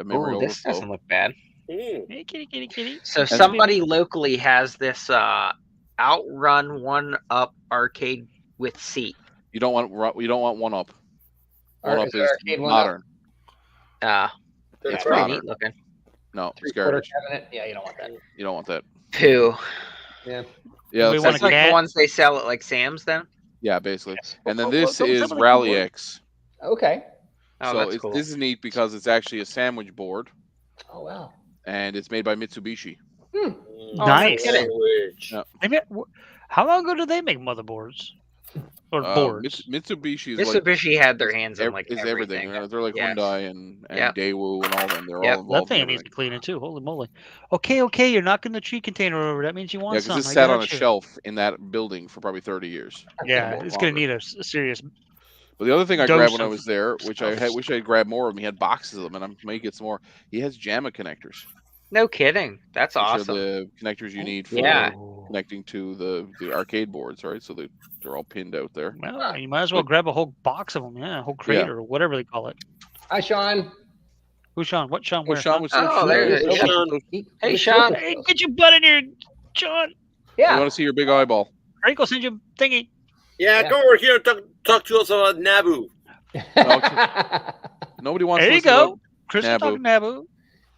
memory overflow. This doesn't look bad. Hey, kitty. So somebody locally has this Outrun 1-Up arcade with seat. You don't want 1-Up. 1-Up is modern. It's pretty neat looking. No, it's garbage. Cabinet. Yeah, you don't want that. You don't want that. Poo. Yeah. Yeah, that's like the ones they sell at like Sam's then? Yeah, basically. And then this is Rally X. Okay. Oh, so that's cool. This is neat because it's actually a sandwich board. Oh, wow. And it's made by Mitsubishi. Nice. Yeah. How long ago did they make motherboards? Or boards? Mitsubishi had their hands in like everything. They're like Hyundai and Daewoo and all of them. They're all involved. That thing needs to clean it too. Holy moly! Okay, you're knocking the tree container over. That means you want some. Yeah, because it's sat on a shelf in that building for probably 30 years. Yeah, it's going to need a serious. But the other thing I grabbed when I was there, which I wish I'd grabbed more of them, he had boxes of them, and I may get some more. He has JAMA connectors. No kidding. That's awesome. The connectors you need for connecting to the arcade boards, right? So they're all pinned out there. Well, you might as well grab a whole box of them, a whole crate or whatever they call it. Hi, Sean. Who's Sean? What Sean? Oh, Where? Sean was there. Sean. Hey, Sean. Hey, get your butt in here, Sean. Yeah. I want to see your big eyeball. Frank will send you a thingy. Yeah, come over here and talk to us about Naboo. Nobody wants there to you go. Chris is talking Naboo.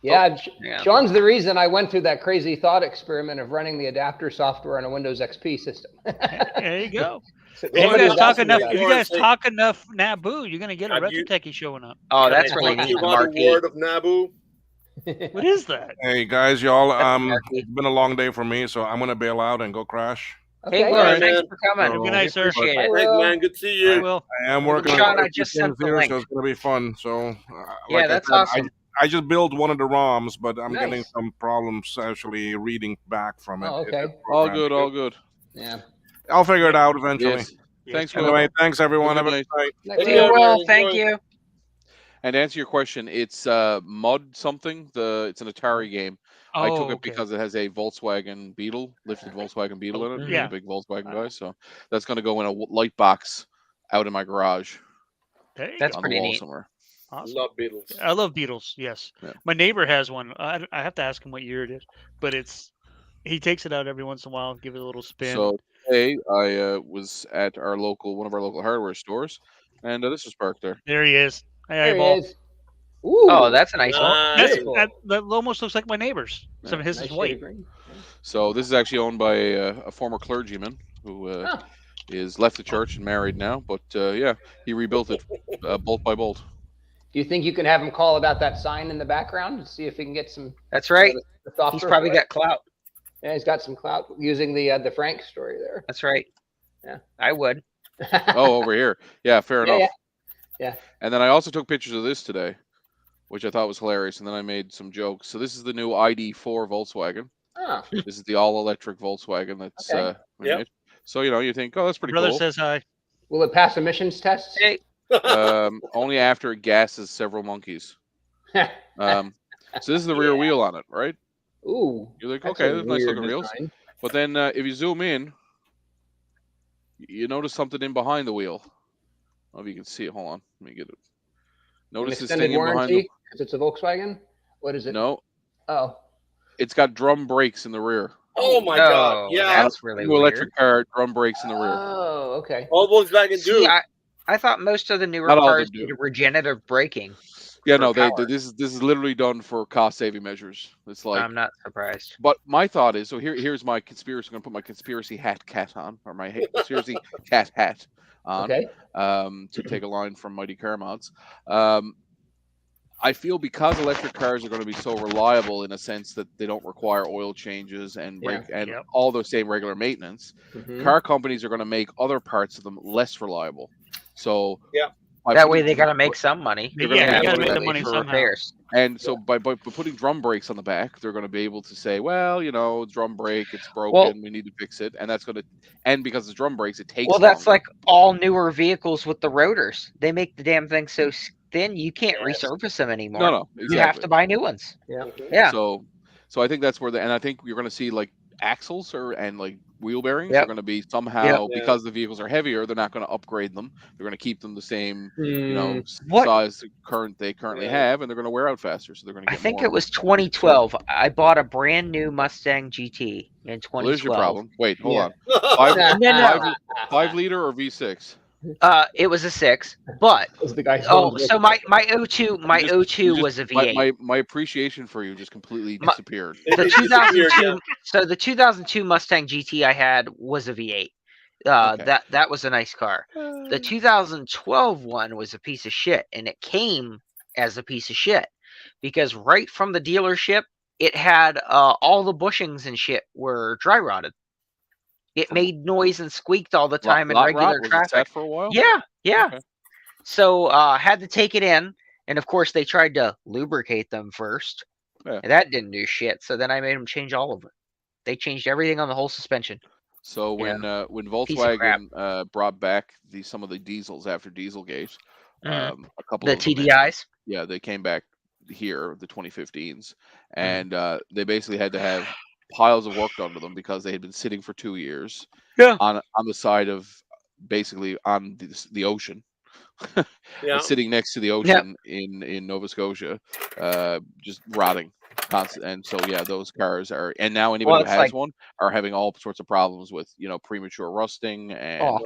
Yeah, Sean's the reason I went through that crazy thought experiment of running the adapter software on a Windows XP system. There you go. If you guys talk enough Naboo, you're going to get a retro techie showing up. Oh, that's really neat. The word of Naboo. What is that? Hey guys, y'all. It's been a long day for me, so I'm gonna bail out and go crash. Okay. Hey, well, thanks for coming. Good night, sir. Appreciate it. Thanks, man. Good to see you. I am working Sean, on I just sent the link. so it's gonna be fun. So yeah, that's awesome. I just built one of the ROMs, but I'm getting some problems actually reading back from it. Oh, okay. All good. Yeah. I'll figure it out eventually. Yes. Thanks, anyway. Thanks, everyone. Have a good night. Well, thank you. And to answer your question, it's Mud something. It's an Atari game. I took it because it has a Volkswagen Beetle, lifted Volkswagen Beetle in it. Yeah. A big Volkswagen guy. So that's going to go in a light box out in my garage. That's pretty neat. Somewhere. Awesome. Love Beatles. I love Beatles. Yes. Yeah. My neighbor has one. I have to ask him what year it is, but he takes it out every once in a while, give it a little spin. So today I was at one of our local hardware stores, and this was parked there. There he is. There he is. Ooh. Oh, that's a nice one. That almost looks like my neighbor's. Some of his is white. So this is actually owned by a former clergyman who is left the church and married now. But he rebuilt it bolt by bolt. Do you think you can have him call about that sign in the background and see if he can get some? That's right. He's probably got clout. Yeah, he's got some clout using the Frank story there. That's right. Yeah, I would. Over here. Yeah, fair enough. Yeah. And then I also took pictures of this today, which I thought was hilarious. And then I made some jokes. So this is the new ID4 Volkswagen. Oh. This is the all-electric Volkswagen that's made. So, you think, that's pretty cool. Brother says hi. Will it pass emissions tests? Hey. Only after it gasses several monkeys. So this is the rear wheel on it, right? Ooh. You're like, okay, there's nice looking wheels. But then if you zoom in, you notice something in behind the wheel. I don't know if you can see it. Hold on. Let me get it. Notice this thing in behind because it's a Volkswagen? What is it? No. Oh. It's got drum brakes in the rear. Oh my God! Yeah, that's really new weird. electric car, drum brakes in the rear. Oh, okay. all Volkswagen See, do. I thought most of the newer Not all of cars them do. did regenerative braking. Yeah, for no, power. this is literally done for cost saving measures. It's like, I'm not surprised. but my thought is, so here's my conspiracy. I'm gonna put my conspiracy hat on, or my conspiracy cat hat on, Okay. to take a line from Mighty Car Mods. I feel because electric cars are going to be so reliable in a sense that they don't require oil changes and brake and all the same regular maintenance, car companies are going to make other parts of them less reliable. So that way they got to make some money. They got to make the money somehow. Repairs. And so by putting drum brakes on the back, they're going to be able to say, well, drum brake, it's broken, we need to fix it, and that's going to, and because it's drum brakes, it takes. Well, that's like all newer vehicles with the rotors. They make the damn thing so thin you can't resurface them anymore. No, exactly. You have to buy new ones. Yeah. So I think that's where and I think you're going to see like axles and like wheel bearings are going to be somehow because the vehicles are heavier, they're not going to upgrade them. They're going to keep them the same, size they currently have, and they're going to wear out faster. So they're going to. I think it was 2012. I bought a brand new Mustang GT in 2012. Well, there's your problem. Wait, hold on. 5 liter or V6? It was a 6, but so my O2 was a V8. My appreciation for you just completely disappeared. The 2002, so the 2002 Mustang GT I had was a V8. That was a nice car. The 2012 one was a piece of shit, and it came as a piece of shit because right from the dealership, it had all the bushings and shit were dry rotted. It made noise and squeaked all the time in regular traffic. Was it for a while? Yeah. Okay. So had to take it in, and of course they tried to lubricate them first. Yeah. And that didn't do shit. So then I made them change all of it. They changed everything on the whole suspension. So when Volkswagen brought back some of the diesels after Dieselgate, a couple of the TDIs. They came back here, the 2015s, and they basically had to have piles of work done to them because they had been sitting for 2 years on the side of basically on the ocean, sitting next to the ocean in Nova Scotia, just rotting constant. And so those cars are, and now anybody who has one are having all sorts of problems with premature rusting and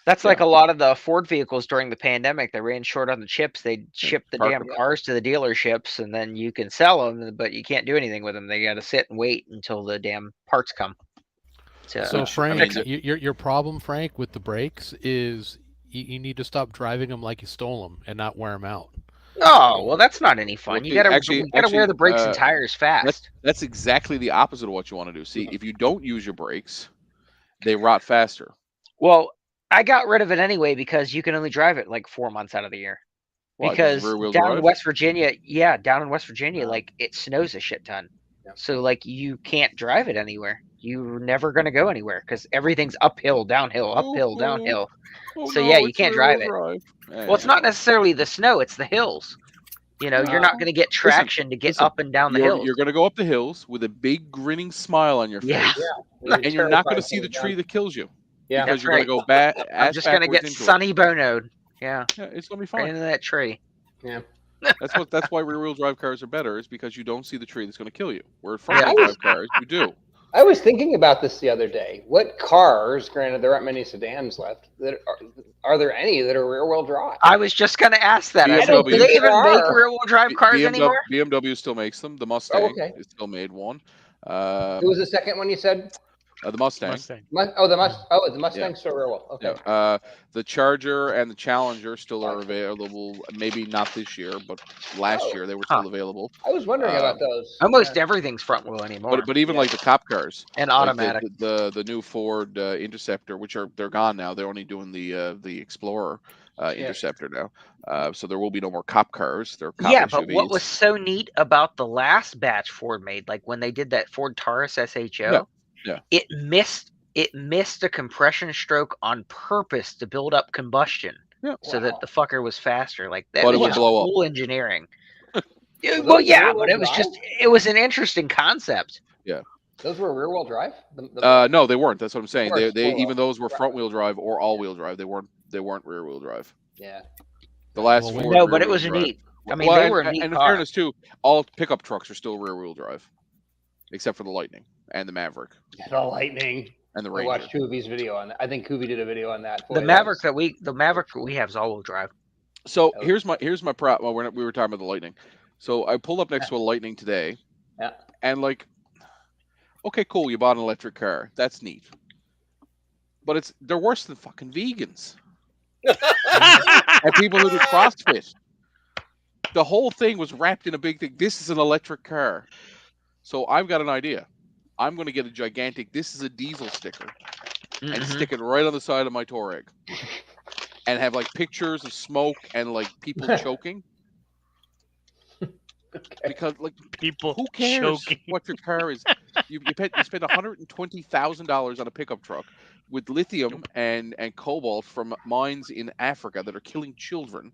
that's like a lot of the Ford vehicles during the pandemic. They ran short on the chips. They shipped the damn cars to the dealerships, and then you can sell them, but you can't do anything with them. They got to sit and wait until the damn parts come. So Frank, your problem, Frank, with the brakes is you need to stop driving them like you stole them and not wear them out. Oh, well, that's not any fun. You gotta wear the brakes and tires fast. That's exactly the opposite of what you want to do. See, if you don't use your brakes, they rot faster. Well, I got rid of it anyway because you can only drive it like 4 months out of the year. Because down in West Virginia, like it snows a shit ton. So like you can't drive it anywhere. You're never gonna go anywhere because everything's uphill, downhill, uphill, downhill. So you can't drive it. Well, it's not necessarily the snow; it's the hills. You're not going to get traction to get up and down the hills. You're going to go up the hills with a big grinning smile on your face, and you're not going to see the tree that kills you. Yeah, because you're going to go back. I'm just going to get sunny bonoed. Yeah, it's going to be fine. Right into that tree. Yeah. That's why rear-wheel drive cars are better. Is because you don't see the tree that's going to kill you. Where front-wheel drive cars, you do. I was thinking about this the other day. What cars, granted there aren't many sedans left, that are there any that are rear-wheel drive? I was just going to ask that. Do they even make rear-wheel drive cars anymore? BMW still makes them. The Mustang is still made one. Who was the second one you said? The Mustang. The Mustang's still rear-wheel. Okay. Yeah. The Charger and the Challenger still are available. Maybe not this year, but last year they were still available. I was wondering about those. Almost everything's front wheel anymore. But even like the cop cars and automatic, like the new Ford Interceptor, which they're gone now. They're only doing the Explorer Interceptor now. So there will be no more cop cars. They're cop SUVs. But what was so neat about the last batch Ford made, like when they did that Ford Taurus SHO. Yeah. It missed a compression stroke on purpose to build up combustion, so that the fucker was faster. Like that was just cool engineering. But it was an interesting concept. Yeah. Those were rear-wheel drive? No, they weren't. That's what I'm saying. They even those were front-wheel drive or all-wheel drive. They weren't rear-wheel drive. Yeah. The last Ford. No, but it was neat. I mean, they were neat. And in fairness too, all pickup trucks are still rear-wheel drive. except for the Lightning and the Maverick. The Lightning. And the I Ranger. watched Kuvi's video on that. I think Kuvi did a video on that. The Maverick that we have is all-wheel drive. So here's my prop. Well, we were talking about the Lightning. So I pulled up next to a Lightning today. Yeah. And like, okay, cool, you bought an electric car. That's neat. But they're worse than fucking vegans. And people who do CrossFit. The whole thing was wrapped in a big thing. This is an electric car. So I've got an idea. I'm going to get a gigantic, this is a diesel sticker, and stick it right on the side of my Touareg. And have like pictures of smoke and like people choking. Because like people, who cares what your car is? You spend $120,000 on a pickup truck with lithium and cobalt from mines in Africa that are killing children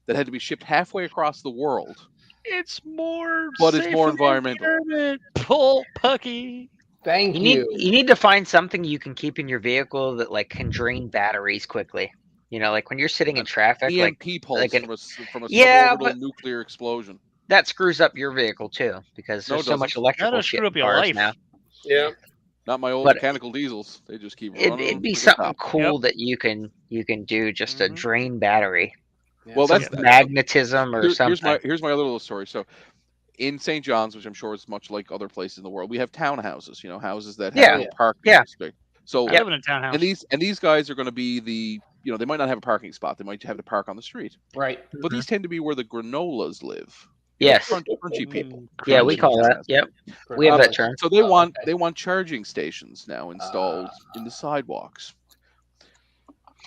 that had to be shipped halfway across the world. It's more, but it's more environmental. Pull Pucky. Thank you. You need to find something you can keep in your vehicle that like can drain batteries quickly. You know, like when you're sitting in traffic, EMP pulse like from a suborbital nuclear explosion. That screws up your vehicle too, because there's so much electrical shit in cars now. Yeah. Not my old mechanical diesels. They just keep running. It'd be something cool that you can do just to drain battery. Yeah, well, that's magnetism or something. Here's my other little story. So, in St. John's, which I'm sure is much like other places in the world, we have townhouses. You know, houses that have parking. So I live in a townhouse. And these guys are going to be the, you know, they might not have a parking spot. They might have to park on the street. Right. But these tend to be where the granolas live. Yes. Crunchy people. Yeah, we call that. Yep. We have that term. So they want charging stations now installed in the sidewalks.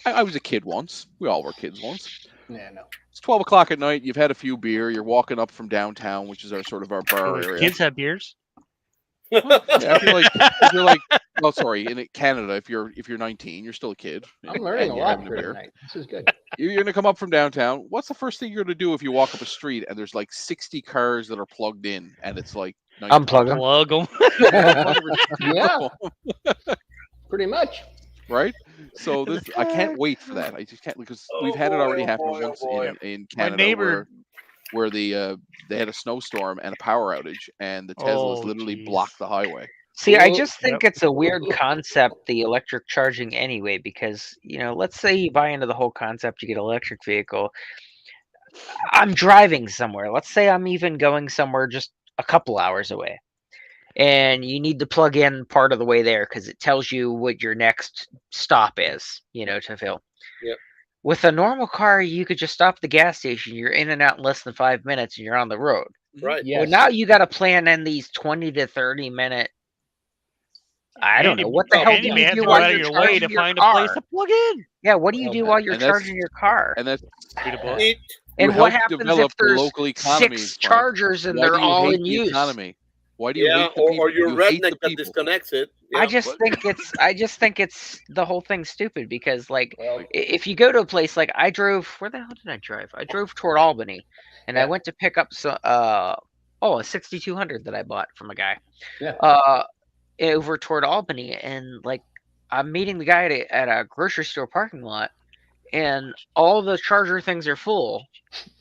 I was a kid once. We all were kids once. Yeah, no. It's 12 o'clock at night. You've had a few beer. You're walking up from downtown, which is our bar area. Kids have beers. Well, yeah, if you're like, well, sorry, in Canada, if you're 19, you're still a kid. I'm learning a lot tonight. This is good. You're going to come up from downtown. What's the first thing you're going to do if you walk up a street and there's like 60 cars that are plugged in and it's like unplug them? Yeah, pretty much. Right. So this, I can't wait for that. I just can't, because we've had it already happen once in Canada. My neighbor, where they had a snowstorm and a power outage, and the Teslas literally blocked the highway. See, I just think it's a weird concept, the electric charging anyway, because, you know, let's say you buy into the whole concept, you get an electric vehicle. I'm driving somewhere. Let's say I'm even going somewhere just a couple hours away. And you need to plug in part of the way there because it tells you what your next stop is, you know, to fill. Yep. With a normal car, you could just stop at the gas station. You're in and out in less than 5 minutes, and you're on the road. Right. Yes. Well, now you got to plan in these 20 to 30 minute. I don't know what the hell do you do while you're charging your car? A place to plug in. Yeah, what do you do while you're charging your car? And that's and what happens if there's 6 chargers and they're all in use? Economy? Why do you hate the people? Or your redneck that disconnects it. Yeah, I just think it's the whole thing stupid because like if you go to a place like where the hell did I drive? I drove toward Albany and I went to pick up a 6200 that I bought from a guy. Yeah. Over toward Albany, and like I'm meeting the guy at a grocery store parking lot, and all the charger things are full.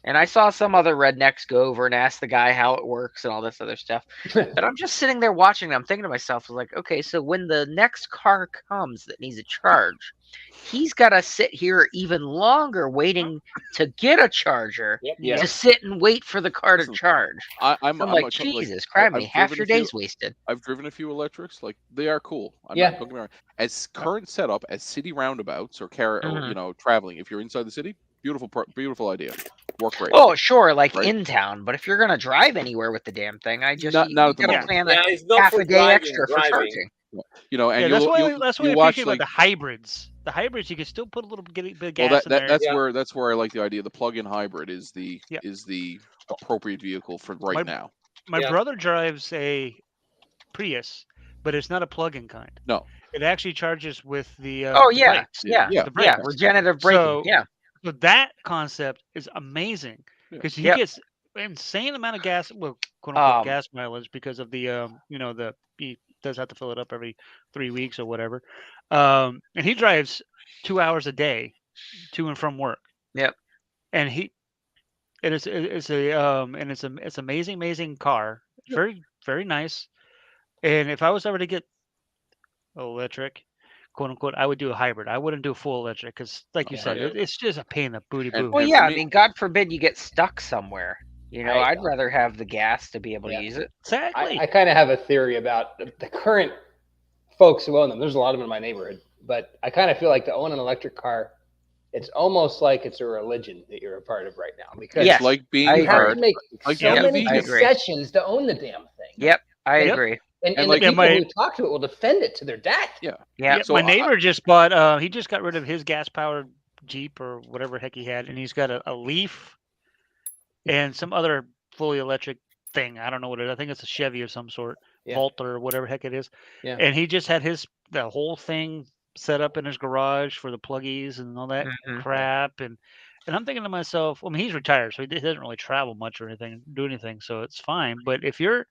And I saw some other rednecks go over and ask the guy how it works and all this other stuff. But I'm just sitting there watching them, thinking to myself, like, okay, so when the next car comes that needs a charge, he's got to sit here even longer waiting to get a charger to sit and wait for the car to charge. I'm like, Jesus Christ, half your day's wasted. I've driven a few electrics. Like, they are cool. Don't get me wrong. As current setup, as city roundabouts or you know, traveling, if you're inside the city, beautiful idea. Work great. Oh, sure, like in town. But if you're gonna drive anywhere with the damn thing, you gotta plan half a day extra for charging. You know, and that's why I appreciate about the hybrids. The hybrids, you can still put a little bit of gas in there. That's where I like the idea. The plug-in hybrid is the appropriate vehicle for now. My brother drives a Prius, but it's not a plug-in kind. No, it actually charges with the brakes. The brakes. Regenerative braking. So that concept is amazing because he gets insane amount of gas, well, quote unquote gas mileage because of the he does have to fill it up every 3 weeks or whatever. And he drives 2 hours a day to and from work. Yep. And it's amazing car. Very, very nice. And if I was ever to get electric, quote unquote, I would do a hybrid. I wouldn't do full electric because, like you said, it's just a pain in the booty boo. Well, yeah, I mean, God forbid you get stuck somewhere. You know, I'd rather have the gas to be able to use it. Exactly. I kind of have a theory about the current folks who own them. There's a lot of them in my neighborhood, but I kind of feel like to own an electric car, it's almost like it's a religion that you're a part of right now, because it's like being you have to make like so many concessions to own the damn thing. Yep, I agree. And like the people who talk to it will defend it to their death. Yeah. So my neighbor just bought. He just got rid of his gas-powered Jeep or whatever heck he had, and he's got a Leaf and some other fully electric thing. I don't know what it is. I think it's a Chevy of some sort, Volt or whatever heck it is. Yeah. And he just had the whole thing set up in his garage for the pluggies and all that crap. And I'm thinking to myself, I mean, he's retired, so he doesn't really travel much or do anything, so it's fine. But if you're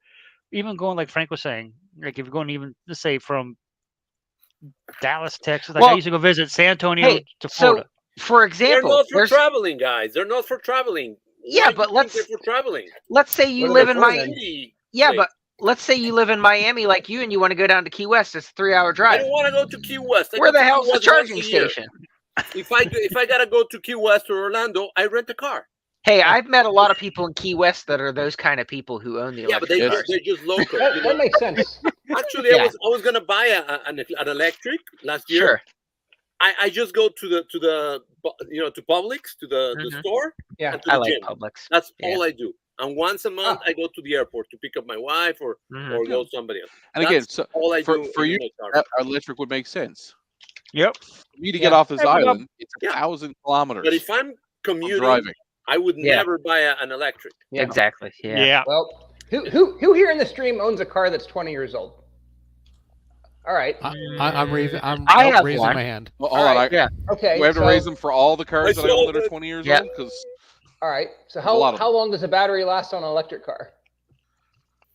even going, like Frank was saying, like if you're going even, let's say, from Dallas, Texas, like I used to go visit San Antonio to Florida. So, for example, they're not for traveling, guys. They're not for traveling. Yeah, but let's say you live in Miami. Yeah, but let's say you live in Miami like you, and you want to go down to Key West. It's a 3-hour drive. I don't want to go to Key West. Where the hell's the charging station? If I gotta go to Key West or Orlando, I rent a car. Hey, I've met a lot of people in Key West that are those kind of people who own the electric cars. They're just local. That makes sense. Actually, I was gonna buy an electric last year. Sure. I just go to the to Publix, to the store. Yeah, and to the I like gym. Publix. That's all I do. And once a month, I go to the airport to pick up my wife or go somebody else. And again, so all I do for you, electric would make sense. Yep. For me to get off this island, it's 1,000 kilometers. But if I'm commuting, I would never buy an electric. Yeah. Exactly. Yeah. Well, who here in the stream owns a car that's 20 years old? All right. I'm raising my hand. Well, hold on. Okay. We have to raise them for all the cars that I own that are 20 years old? All right. So how long does a battery last on an electric car?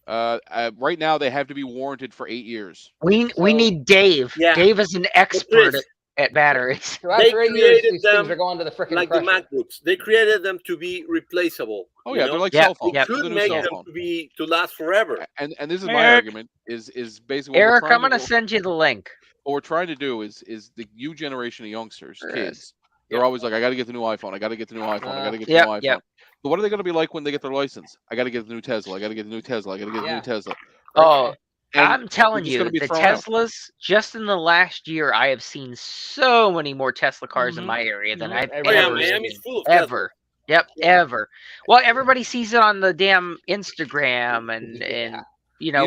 Right now they have to be warranted for 8 years. We need Dave. Yeah. Dave is an expert at batteries. So after 8 years, these things are going to the freaking like the MacBooks. They created them to be replaceable. Oh yeah, they're like cell phones. They could make them to last forever. And this is my argument is basically Eric, I'm gonna send you the link. What we're trying to do is the new generation of youngsters, kids. They're always like, I got to get the new iPhone. I got to get the new iPhone. I got to get the new iPhone. Yep. But what are they going to be like when they get their license? I got to get the new Tesla. I got to get the new Tesla. I got to get the new Tesla. Oh, and I'm telling you, the Teslas, just in the last year, I have seen so many more Tesla cars in my area than I've ever seen. Full of ever. Yep, ever. Well, everybody sees it on the damn Instagram and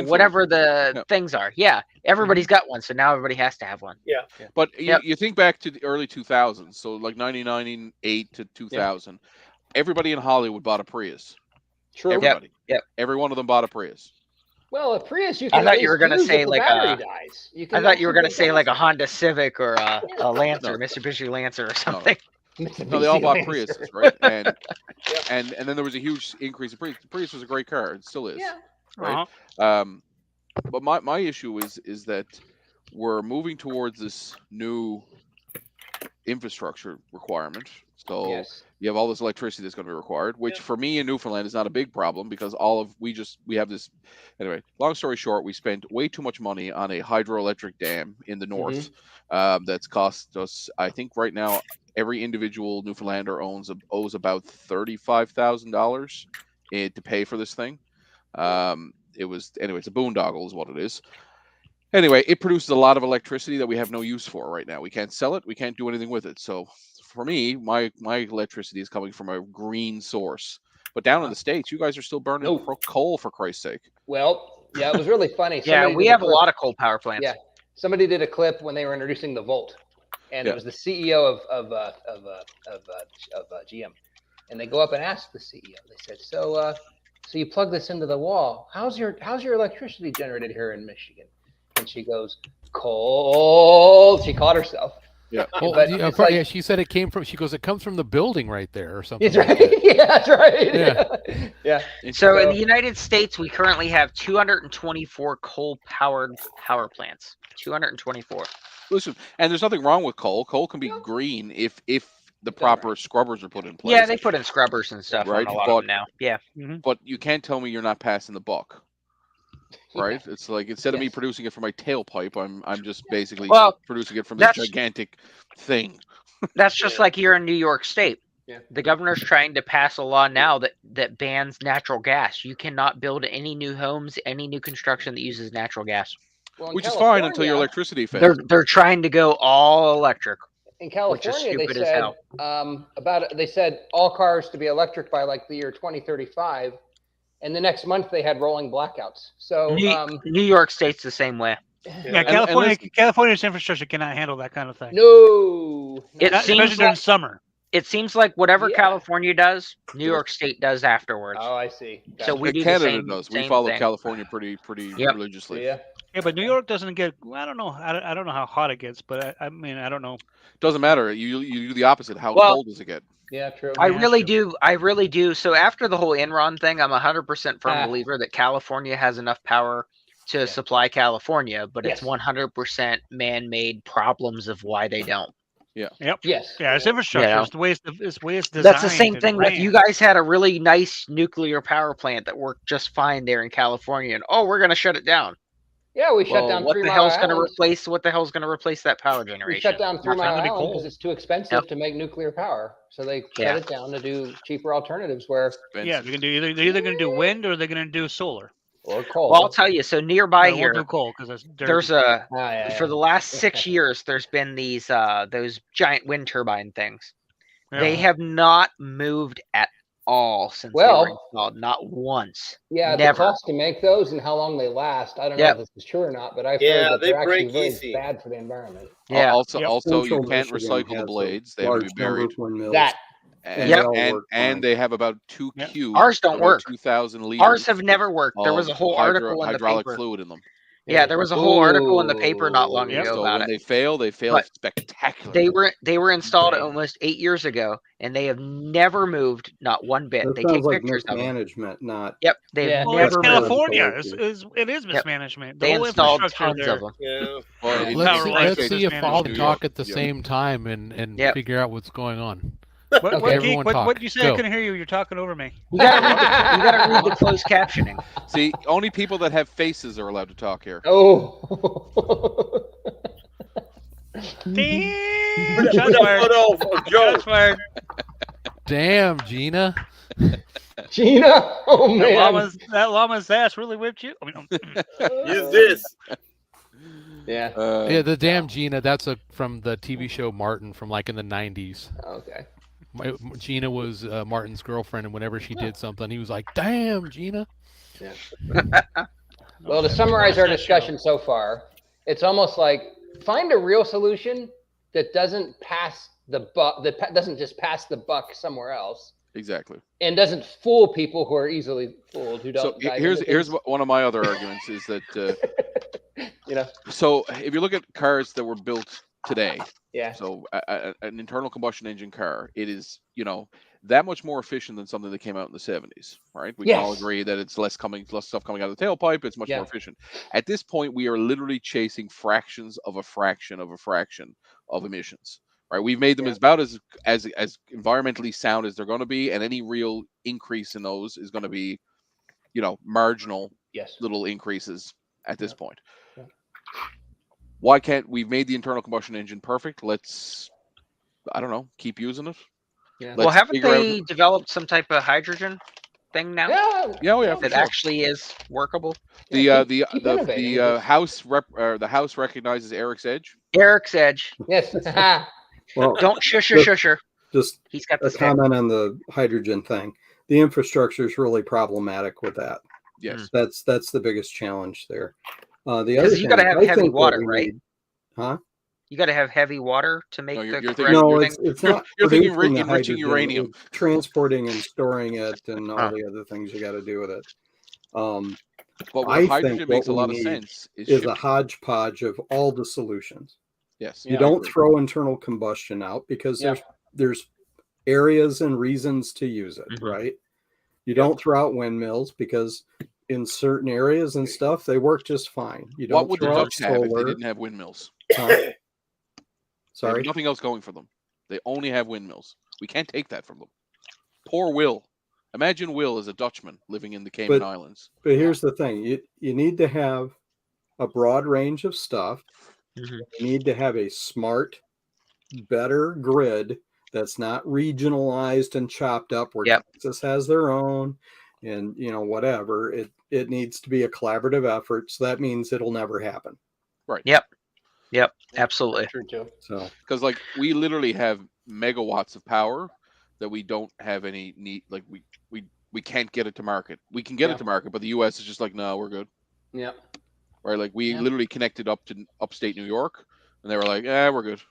whatever the things are. Yeah, everybody's got one, so now everybody has to have one. Yeah. But you think back to the early 2000s, so like 1998 to 2000, everybody in Hollywood bought a Prius. True. Everybody. Yep. Every one of them bought a Prius. Well, a Prius you can. I thought you were going to say like a. I thought you were going to say like a Honda Civic or a Lancer, Mitsubishi Lancer or something. No, they all bought Priuses, right? And then there was a huge increase in Prius. Prius was a great car. It still is. Yeah. Right. But my issue is that we're moving towards this new infrastructure requirement. So you have all this electricity that's going to be required, which for me in Newfoundland is not a big problem because we have this. Anyway, long story short, we spent way too much money on a hydroelectric dam in the north that's cost us, I think right now, every individual Newfoundlander owes about $35,000 to pay for this thing. It's a boondoggle is what it is. Anyway, it produces a lot of electricity that we have no use for right now. We can't sell it. We can't do anything with it. So for me, my electricity is coming from a green source. But down in the States, you guys are still burning coal, for Christ's sake. Well, yeah, it was really funny. We have a lot of coal power plants. Yeah, somebody did a clip when they were introducing the Volt, and it was the CEO of GM, and they go up and ask the CEO. They said, "So you plug this into the wall? How's your electricity generated here in Michigan?" And she goes, "Coal." She caught herself. Yeah. Well, she said it came from. She goes, it comes from the building right there, or something. It's right. Yeah, that's right. Yeah. So in the United States, we currently have 224 coal-powered power plants. 224. Listen, and there's nothing wrong with coal. Coal can be green if the proper scrubbers are put in place. Yeah, they put in scrubbers and stuff on a lot of them now. Yeah. But you can't tell me you're not passing the buck. right? It's like instead of me producing it from my tailpipe, I'm just basically producing it from this gigantic thing. That's just like here in New York State. Yeah. The governor's trying to pass a law now that bans natural gas. You cannot build any new homes, any new construction that uses natural gas. Well, which is fine until your electricity fails. They're trying to go all electric. In California, they said they said all cars to be electric by like the year 2035, and the next month they had rolling blackouts. So New York State's the same way. Yeah, California's infrastructure cannot handle that kind of thing. No, especially during summer. It seems like whatever California does, New York State does afterwards. Oh, I see. So we do Canada the same. Does. We follow California pretty religiously. Yeah. Yeah, but New York doesn't get. I don't know. I don't know how hot it gets, but I mean, I don't know. Doesn't matter. You do the opposite. How cold does it get? Yeah, true. I really do. So after the whole Enron thing, I'm 100% firm believer that California has enough power to supply California, but it's 100% man-made problems of why they don't. Yeah. Yep. Yes. Yeah, it's infrastructure. It's the way it's designed. That's the same thing with you guys had a really nice nuclear power plant that worked just fine there in California, and we're going to shut it down. Yeah, we shut down. What the hell's going to replace that power generation? We shut down 3 Mile Island because it's too expensive to make nuclear power. So they shut it down to do cheaper alternatives. Where they're either going to do wind or they're going to do solar. Or coal. Well, I'll tell you. So nearby here, do coal because there's for the last 6 years, there's been these those giant wind turbine things. Yeah. They have not moved at all since they were installed. Not once. Yeah, never. The cost to make those and how long they last. I don't know if this is true or not, but I've heard that they're actually very bad for the environment. Yeah. Also, you can't recycle the blades. They have to be buried. And they have about 2 cubes. Ours don't work. 2,000 liters. Ours have never worked. There was a whole article in the hydraulic paper. fluid in them. Yeah, there was a whole article in the paper not long ago so about when it. They fail spectacularly. They were installed almost 8 years ago, and they have never moved, not one bit. They take pictures of mismanagement, not. Yep, they've never it's moved. California. It is mismanagement. They whole installed infrastructure tons of them. Yeah. Well, let's see if all talk at the same time and figure out what's going on. What did you say? I couldn't hear you. You're talking over me. You gotta read the closed captioning. See, only people that have faces are allowed to talk here. Oh. Damn! Shots fired. Damn, Gina. Gina. Oh man. That llama's ass really whipped you. Use this. Yeah. The damn Gina. That's from the TV show Martin from like in the 90s. Okay. Gina was Martin's girlfriend, and whenever she did something, he was like, "Damn, Gina." Yeah. Well, to summarize our discussion so far, it's almost like find a real solution that doesn't pass the buck, that doesn't just pass the buck somewhere else. Exactly. And doesn't fool people who are easily fooled. Who don't. So here's one of my other arguments is that So if you look at cars that were built today. Yeah. So an internal combustion engine car, it is, that much more efficient than something that came out in the 70s, right? We can all agree that it's less stuff coming out of the tailpipe. It's much more efficient. At this point, we are literally chasing fractions of a fraction of emissions, right? We've made them about as environmentally sound as they're going to be, and any real increase in those is going to be, marginal little increases at this point. Yeah. Why can't we've made the internal combustion engine perfect? Let's, I don't know, keep using it. Yeah. Well, haven't they developed some type of hydrogen thing now? Yeah. That actually is workable. The House recognizes Eric's Edge. Eric's Edge. Yes. Well, don't shusher. Just he's got a comment on the hydrogen thing. The infrastructure is really problematic with that. Yes, that's the biggest challenge there. The other you got to have heavy water, right? Huh? You got to have heavy water to make it's not. You're thinking enriching uranium, transporting and storing it, and all the other things you got to do with it. But what hydrogen makes a lot of sense is a hodgepodge of all the solutions. Yes, you don't throw internal combustion out because there's areas and reasons to use it, right? You don't throw out windmills because in certain areas and stuff they work just fine. You don't. What would the Dutch have if they didn't have windmills? Sorry, nothing else going for them. They only have windmills. We can't take that from them. Poor Will. Imagine Will as a Dutchman living in the Cayman Islands. But here's the thing: you need to have a broad range of stuff. You need to have a smart, better grid that's not regionalized and chopped up where Texas has their own, and whatever. It needs to be a collaborative effort. So that means it'll never happen. Right. Yep. Absolutely. True too. So because like we literally have megawatts of power that we don't have any need. Like we can't get it to market. We can get it to market, but the U.S. is just like, no, we're good. Yep. Right. Like we literally connected up to upstate New York, and they were like, yeah, we're good.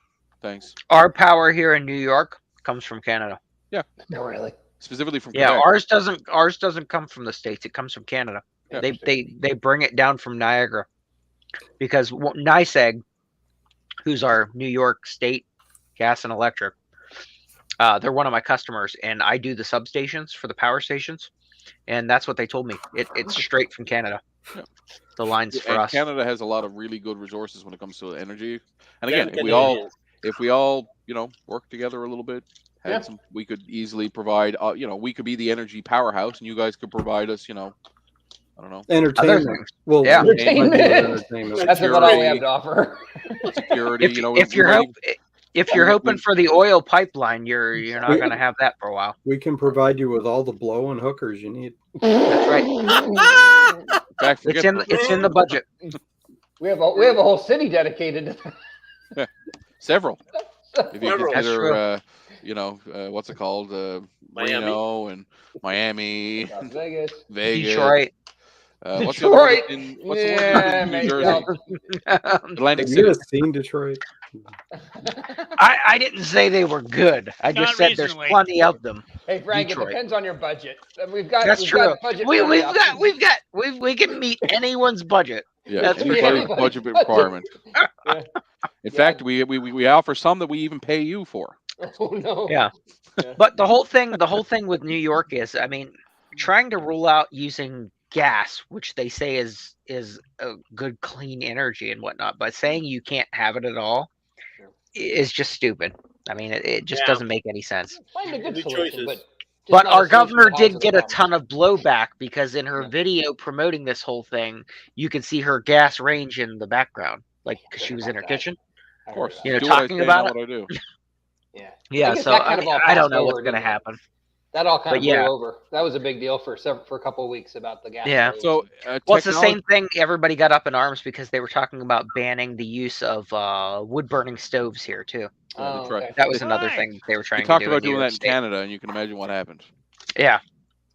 Thanks. Our power here in New York comes from Canada. Yeah. No, really. Specifically from Quebec. Quebec. Ours doesn't come from the States. It comes from Canada. Yeah. They bring it down from Niagara because NYSEG, who's our New York State Gas and Electric, they're one of my customers, and I do the substations for the power stations, and that's what they told me. It's straight from Canada. Yeah. The lines for us. Canada has a lot of really good resources when it comes to energy. And again, if we all work together a little bit, we could easily provide. We could be the energy powerhouse, and you guys could provide us. I don't know. Entertainment. Well, entertainment. That's about all we have to offer. Security. If you're hoping for the oil pipeline, you're not going to have that for a while. We can provide you with all the blow and hookers you need. That's right. In fact, it's in the budget. We have a whole city dedicated to that. Several. If you consider, what's it called? Reno and Miami, Vegas, Detroit. What's Detroit. the one in New Jersey? Atlantic City. Have you seen Detroit? I didn't say they were good. I just said there's plenty of them. Hey Frank, Detroit. It depends on your budget. We've got budget. We can meet anyone's budget. Yeah, that's budget requirement. In fact, we offer some that we even pay you for. Oh no. Yeah. But the whole thing with New York is, I mean, trying to rule out using gas, which they say is a good clean energy and whatnot, but saying you can't have it at all is just stupid. I mean, it just doesn't make any sense. Find a good solution, but our governor did get a ton of blowback because in her video promoting this whole thing, you can see her gas range in the background, like because she was in her kitchen. Of course, talking about it. What I do. Yeah. So I don't know what's going to happen. That all kind of blew over. That was a big deal for a couple of weeks about the gas. Yeah. So, it's the same thing. Everybody got up in arms because they were talking about banning the use of wood-burning stoves here too. That's right. That was another thing they were trying to do. We talked about doing that in Canada, and you can imagine what happened. Yeah.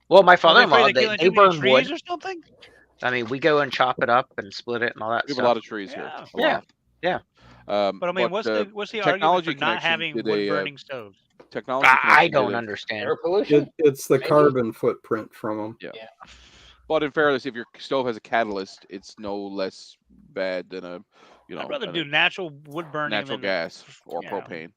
Well, my father-in-law, they burn wood or something. I mean, we go and chop it up and split it and all that. We have a lot of trees here. Yeah. But I mean, what's the argument for not having wood-burning stoves? Technology. I don't understand. Air pollution. It's the carbon footprint from them. Yeah. But in fairness, if your stove has a catalyst, it's no less bad than I'd rather do natural wood burning, natural gas or propane.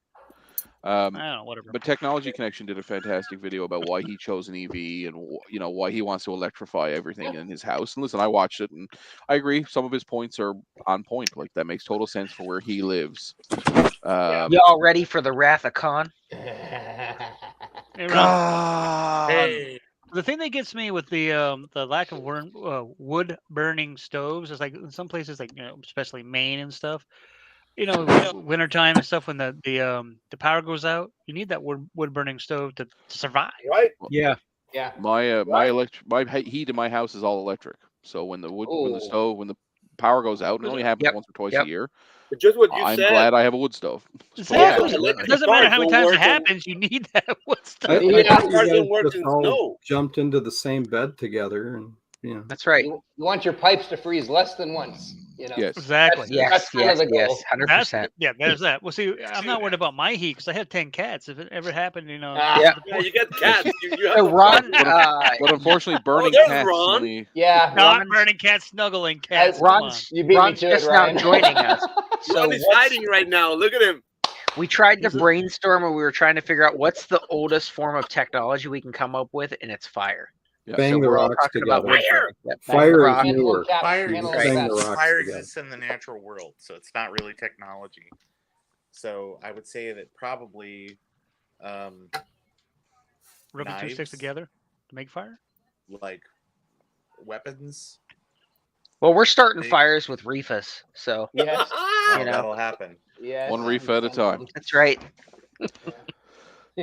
I don't know, whatever. But Technology Connection did a fantastic video about why he chose an EV and why he wants to electrify everything in his house. And listen, I watched it and I agree. Some of his points are on point. Like that makes total sense for where he lives. Y'all ready for the Wrath of Khan? Hey, the thing that gets me with the lack of wood burning stoves is like in some places, like especially Maine and stuff. Wintertime and stuff when the power goes out, you need that wood burning stove to survive. Right? Yeah. Yeah. My heat in my house is all electric. So when the power goes out, it only happens once or twice a year. But just what you I'm said. glad I have a wood stove. Exactly. It doesn't matter how many times it happens, you need that wood stove. You guys just all jumped into the same bed together, and that's right. You want your pipes to freeze less than once. Yes. Exactly. Yes. 100%. Yeah, there's that. Well, see, I'm not worried about my heat because I have 10 cats. If it ever happened, Yeah, you got cats. You have Ron, but unfortunately, burning cats. Not burning cats, snuggling cats. Ron's just now joining us. So he's hiding right now. Look at him. We tried to brainstorm and we were trying to figure out what's the oldest form of technology we can come up with, and it's fire. Yeah. Bang the rocks together. Fire is newer. Fire exists in the natural world, so it's not really technology. So I would say that probably rubbing two sticks together. to make fire? Like weapons. Well, we're starting fires with reefus, so Yes. That'll happen. Yes. One reef at a time. That's right.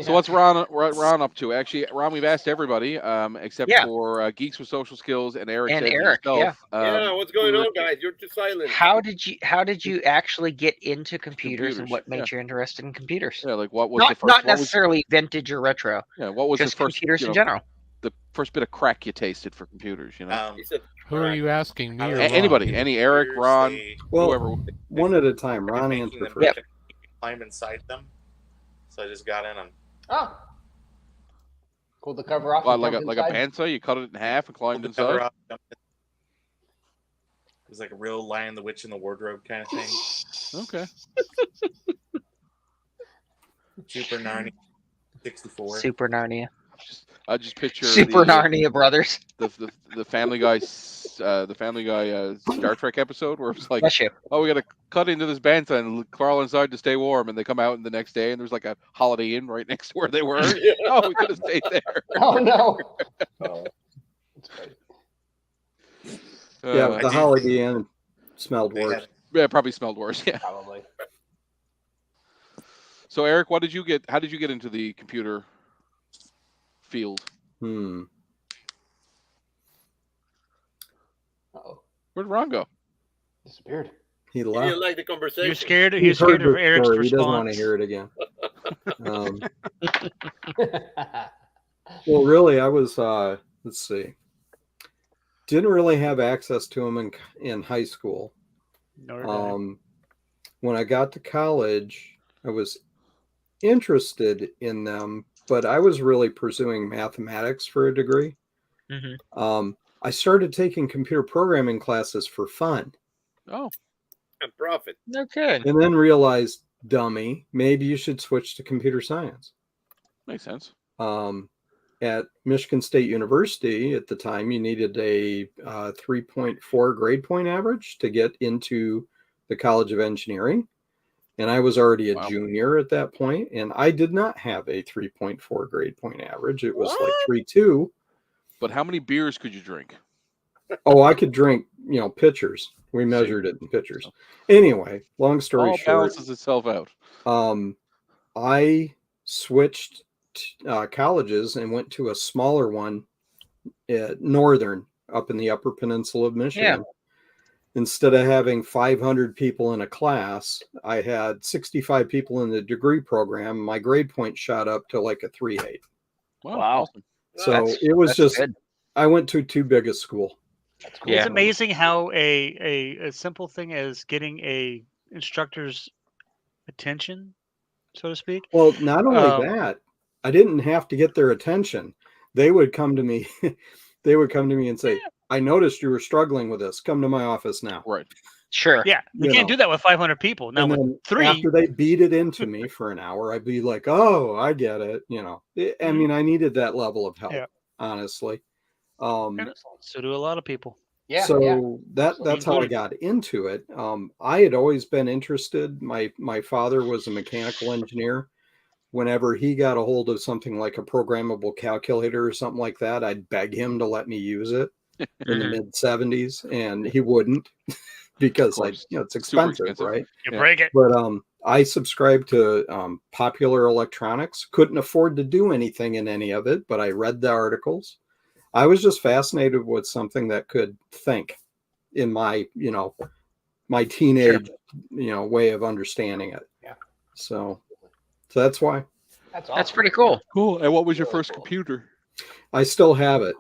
So what's Ron up to? Actually, Ron, we've asked everybody except for Geeks with Social Skills and Eric. And said Eric, himself. What's going on, guys? You're too silent. How did you actually get into computers and what made you interested in computers? Yeah, like what was the first? Not necessarily vintage or retro. Yeah, what was just the first computers in general? The first bit of crack you tasted for computers, Who are you asking? Me or anybody? Any Eric, Ron, whoever. One at a time. Ron answer first. Yep. Climb inside them. So I just got in them. Oh. Pulled the cover off. What, like a bandsaw? You cut it in half and climbed inside? It was like a real Lion the Witch in the Wardrobe kind of thing. Okay. Super Narnia 64. Super Narnia. I just picture Super Narnia Brothers. The Family Guy Star Trek episode where it's like, oh, we got to cut into this bandsaw and crawl inside to stay warm, and they come out the next day and there's like a Holiday Inn right next to where they were. Oh, we could have stayed there. Oh no. That's right. The Holiday Inn smelled worse. Yeah, probably smelled worse. Yeah, probably. So Eric, how did you get into the computer field? Uh-oh. Where'd Ron go? Disappeared. He left. He didn't like the conversation. You're scared. He's scared of Eric's response. He doesn't want to hear it again. Well, really, I was. Let's see. Didn't really have access to them in high school. When I got to college, I was interested in them, but I was really pursuing mathematics for a degree. I started taking computer programming classes for fun. Oh, and profit. Okay. And then realized, dummy, maybe you should switch to computer science. Makes sense. At Michigan State University at the time, you needed a 3.4 grade point average to get into the College of Engineering. And I was already a junior at that point, and I did not have a 3.4 grade point average. It was like 3.2. But how many beers could you drink? Oh, I could drink, pitchers. We measured it in pitchers. Anyway, long story short, balances itself out. I switched colleges and went to a smaller one at Northern, up in the Upper Peninsula of Michigan. Yeah. Instead of having 500 people in a class, I had 65 people in the degree program. My grade point shot up to like a 3.8. Wow. So it was just, good. I went to too big a school. Cool. It's amazing how a simple thing as getting a instructor's attention, so to speak. Well, not only that, I didn't have to get their attention. They would come to me. They would come to me and say, I noticed you were struggling with this. Come to my office now. Right. Sure. Yeah. You can't do that with 500 people. Now with 3. After they beat it into me for an hour, I'd be like, oh, I get it. I mean, I needed that level of help, honestly. So do a lot of people. Yeah. So that's how I got into it. I had always been interested. My father was a mechanical engineer. Whenever he got a hold of something like a programmable calculator or something like that, I'd beg him to let me use it in the mid 70s, and he wouldn't because it's expensive, right? You break it. But I subscribed to Popular Electronics. Couldn't afford to do anything in any of it, but I read the articles. I was just fascinated with something that could think in my, my teenage, way of understanding it. Yeah. So that's why. That's awesome. That's pretty cool. Cool. And what was your first computer? I still have it.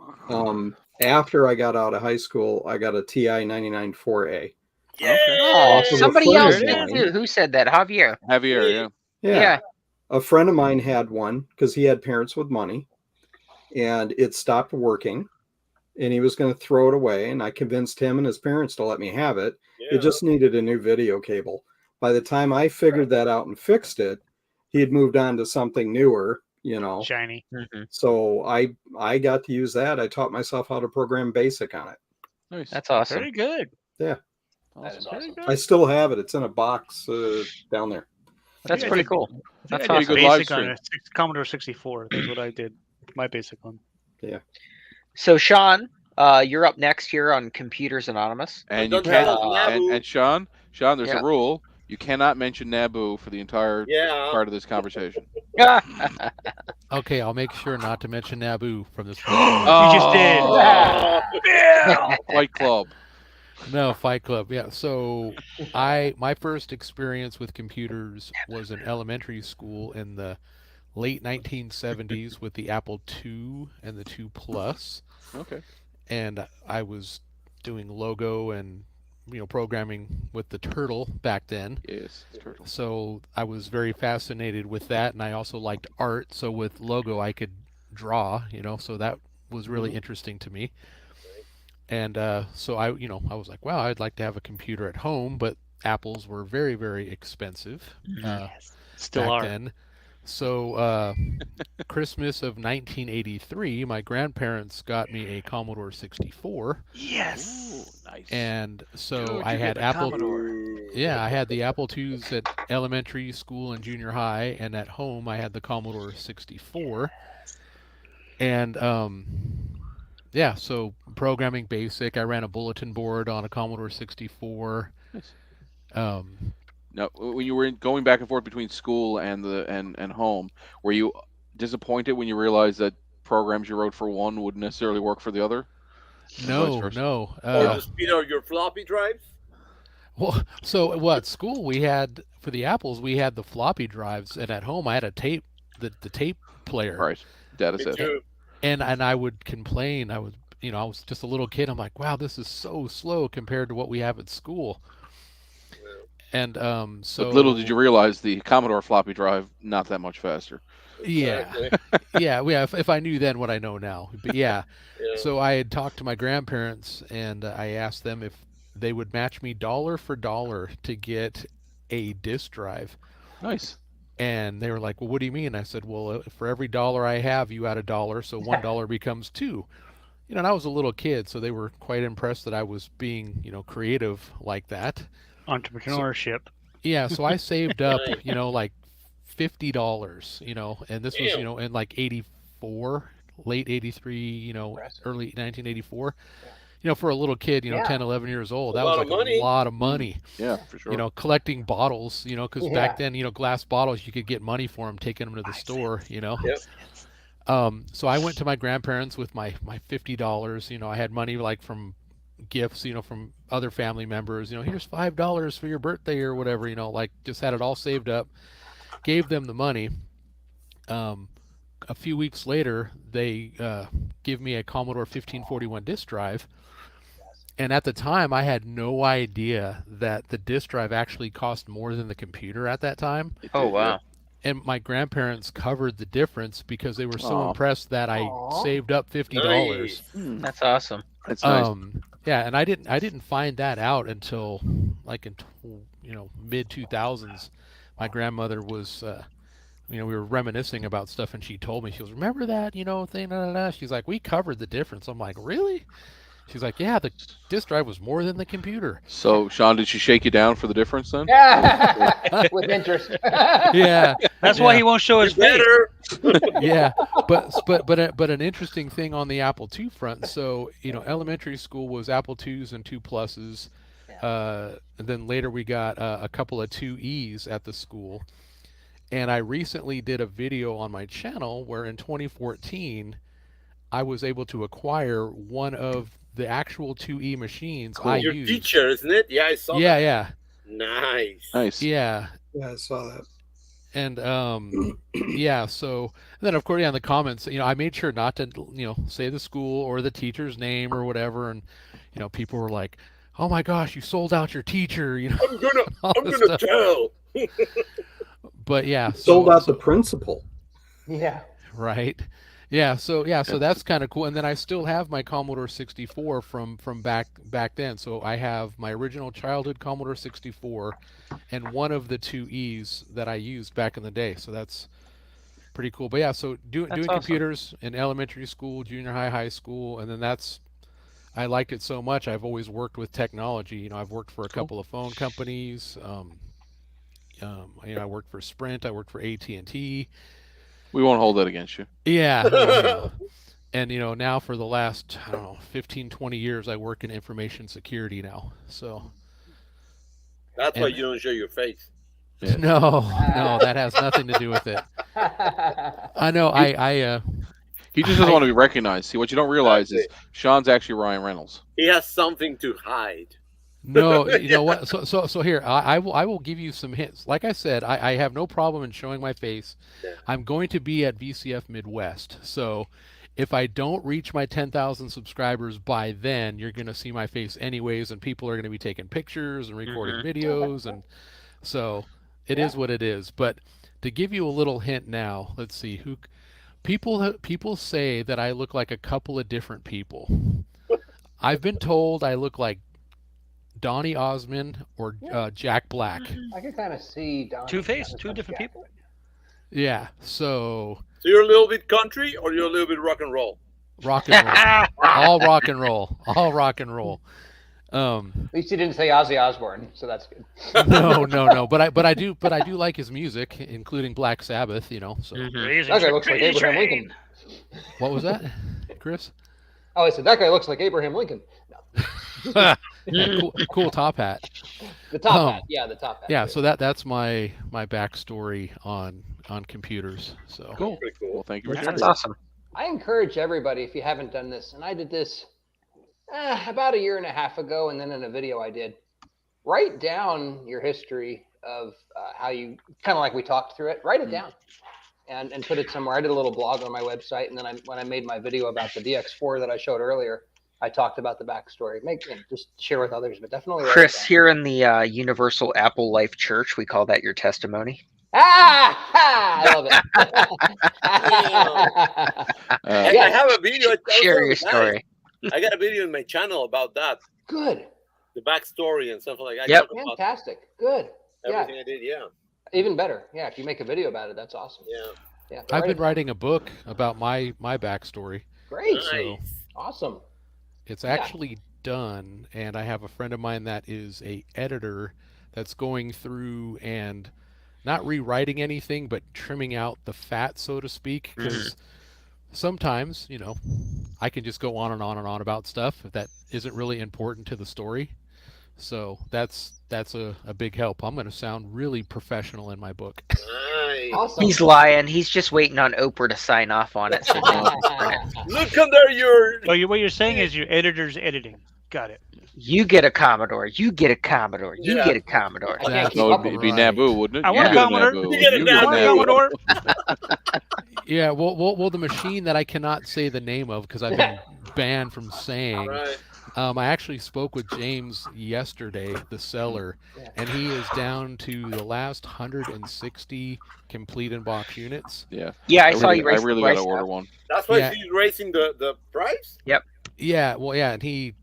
After I got out of high school, I got a TI 99-4A. Yeah. Okay. Oh, somebody else did too. Who said that? Javier. Yeah. A friend of mine had one because he had parents with money, and it stopped working, and he was going to throw it away. And I convinced him and his parents to let me have it. Yeah. It just needed a new video cable. By the time I figured that out and fixed it, he had moved on to something newer, shiny. So I got to use that. I taught myself how to program BASIC on it. Nice. That's awesome. Very good. Yeah. That is awesome. I still have it. It's in a box down there. That's pretty cool. That's awesome. Basic on a Commodore 64. That's what I did. My basic one. Yeah. So Sean, you're up next here on Computers Anonymous. And Don't you tell can't. us Naboo. And Sean, there's Yeah. a rule. You cannot mention Naboo for the entire Yeah. part of this conversation. Okay, I'll make sure not to mention Naboo from this point forward. You just did. Oh, Fight Club. No, Fight Club. Yeah. So my first experience with computers was in elementary school in the late 1970s with the Apple II and the II Plus. Okay. And I was doing logo and programming with the Turtle back then. Yes, Turtle. So I was very fascinated with that, and I also liked art. So with logo, I could draw. So that was really interesting to me. And so I was like, wow, I'd like to have a computer at home, but Apples were very, very expensive Still back are. then. So Christmas of 1983, my grandparents got me a Commodore 64. Yes. Ooh, nice. And so Dude, I you had get a Apple. Commodore. Yeah, I had the Apple IIs at elementary school and junior high, and at home I had the Commodore 64. And yeah, so programming basic. I ran a bulletin board on a Commodore 64. Nice. Now, when you were going back and forth between school and home, were you disappointed when you realized that programs you wrote for one wouldn't necessarily work for the other? No. Or the speed of your floppy drives? Well, so at school we had, for the Apples, we had the floppy drives, and at home I had a tape, the tape player. Right, data set. And I would complain. I was just a little kid. I'm like, wow, this is so slow compared to what we have at school. And so. But little did you realize the Commodore floppy drive not that much faster. Yeah, yeah. If I knew then what I know now, but yeah. So I had talked to my grandparents, and I asked them if they would match me dollar for dollar to get a disk drive. Nice. And they were like, well, what do you mean? I said, well, for every dollar I have, you add $1, so $1 becomes $2. And I was a little kid, so they were quite impressed that I was being, creative like that. Entrepreneurship. So I saved up, like $50, and this was, in like 84, late 83, early 1984. For a little kid, 10, 11 years old, that was like a lot of money. Yeah, for sure. Collecting bottles, because back then, glass bottles, you could get money for them, taking them to the store, So I went to my grandparents with my $50. I had money like from gifts, from other family members. Here's $5 for your birthday or whatever. Like just had it all saved up. Gave them the money. A few weeks later, they give me a Commodore 1541 disk drive. And at the time, I had no idea that the disk drive actually cost more than the computer at that time. Oh, wow. And my grandparents covered the difference because they were so impressed that I saved up $50. Nice. That's awesome. That's nice. Yeah, and I didn't find that out until like in mid 2000s. My grandmother was we were reminiscing about stuff, and she told me, she goes, remember that thing, da, da, da. She's like, we covered the difference. I'm like, really? She's like, yeah, the disk drive was more than the computer. So, Sean, did she shake you down for the difference then? Yeah, with interest. Yeah, that's why he won't show his face. Yeah, but an interesting thing on the Apple II front. So elementary school was Apple IIs and II Pluses. And then later we got a couple of 2Es at the school. And I recently did a video on my channel where in 2014 I was able to acquire one of the actual 2E machines I Your used. teacher, isn't it? Yeah, I saw that. Yeah. Nice. Yeah. Yeah, I saw that. And yeah, so then of course, in the comments, I made sure not to, say the school or the teacher's name or whatever, and people were like, "Oh my gosh, you sold out your teacher!" I'm gonna tell. But yeah, sold out the principal. Yeah. Right. Yeah, so that's kind of cool. And then I still have my Commodore 64 from back then. So I have my original childhood Commodore 64 and one of the 2Es that I used back in the day. So that's pretty cool. But yeah, so doing awesome. Computers in elementary school, junior high, high school, and then I liked it so much. I've always worked with technology. I've worked for a couple of phone companies. I worked for Sprint. I worked for AT&T. We won't hold that against you. Yeah. And now for the last, I don't know, 15, 20 years, I work in information security now. So that's why you don't show your face. Yeah. No, that has nothing to do with it. I know. He just doesn't want to be recognized. See, what you don't realize is Sean's actually Ryan Reynolds. He has something to hide. No, you know what? So here, I will give you some hints. Like I said, I have no problem in showing my face. Yeah. I'm going to be at VCF Midwest. So if I don't reach my 10,000 subscribers by then, you're going to see my face anyways, and people are going to be taking pictures and recording videos, and so it is what it is. But to give you a little hint now, let's see who. People say that I look like a couple of different people. I've been told I look like Donny Osmond or Jack Black. I can kind of see Donny. Two-Face, two different people. Yeah, so you're a little bit country or you're a little bit rock and roll? Rock and roll. All rock and roll. All rock and roll. At least you didn't say Ozzy Osbourne, so that's good. No. But I do like his music, including Black Sabbath. So that guy looks like Abraham Lincoln. What was that, Chris? Oh, I said that guy looks like Abraham Lincoln. No. cool top hat. The top hat, yeah, the top hat. Yeah, so that's my backstory on computers. So cool. Well, thank you for sharing. That's awesome. I encourage everybody, if you haven't done this, and I did this about a year and a half ago, and then in a video I did, write down your history of how you, kind of like we talked through it, write it down and put it somewhere. I did a little blog on my website, and then when I made my video about the DX4 that I showed earlier, I talked about the backstory. Just share with others, but definitely. Chris, here in the Universal Apple Life Church, we call that your testimony. I love it. I have a video. Share your story. I got a video in my channel about that. Good. The backstory and stuff like that. Yep. Fantastic. Good. Everything I did, yeah. Even better. Yeah, if you make a video about it, that's awesome. Yeah. I've been writing a book about my backstory. Great. Nice. Awesome. It's actually done, and I have a friend of mine that is a editor that's going through and not rewriting anything, but trimming out the fat, so to speak, because sometimes, I can just go on and on and on about stuff that isn't really important to the story. So that's a big help. I'm going to sound really professional in my book. Nice. Awesome. He's lying. He's just waiting on Oprah to sign off on it. So look under your. Well, what you're saying is your editor's editing. Got it. You get a Commodore. You get a Commodore. You get a Commodore. No, it'd be Naboo, wouldn't it? I want a Commodore. You get a Commodore. Yeah, well, the machine that I cannot say the name of because I've been banned from saying. Right. I actually spoke with James yesterday, the seller, and he is down to the last 160 complete in-box units. Yeah. Yeah, I saw you raise I really the got to price order up. one. That's why he's raising the price? Yep. Yeah, well, yeah, and he,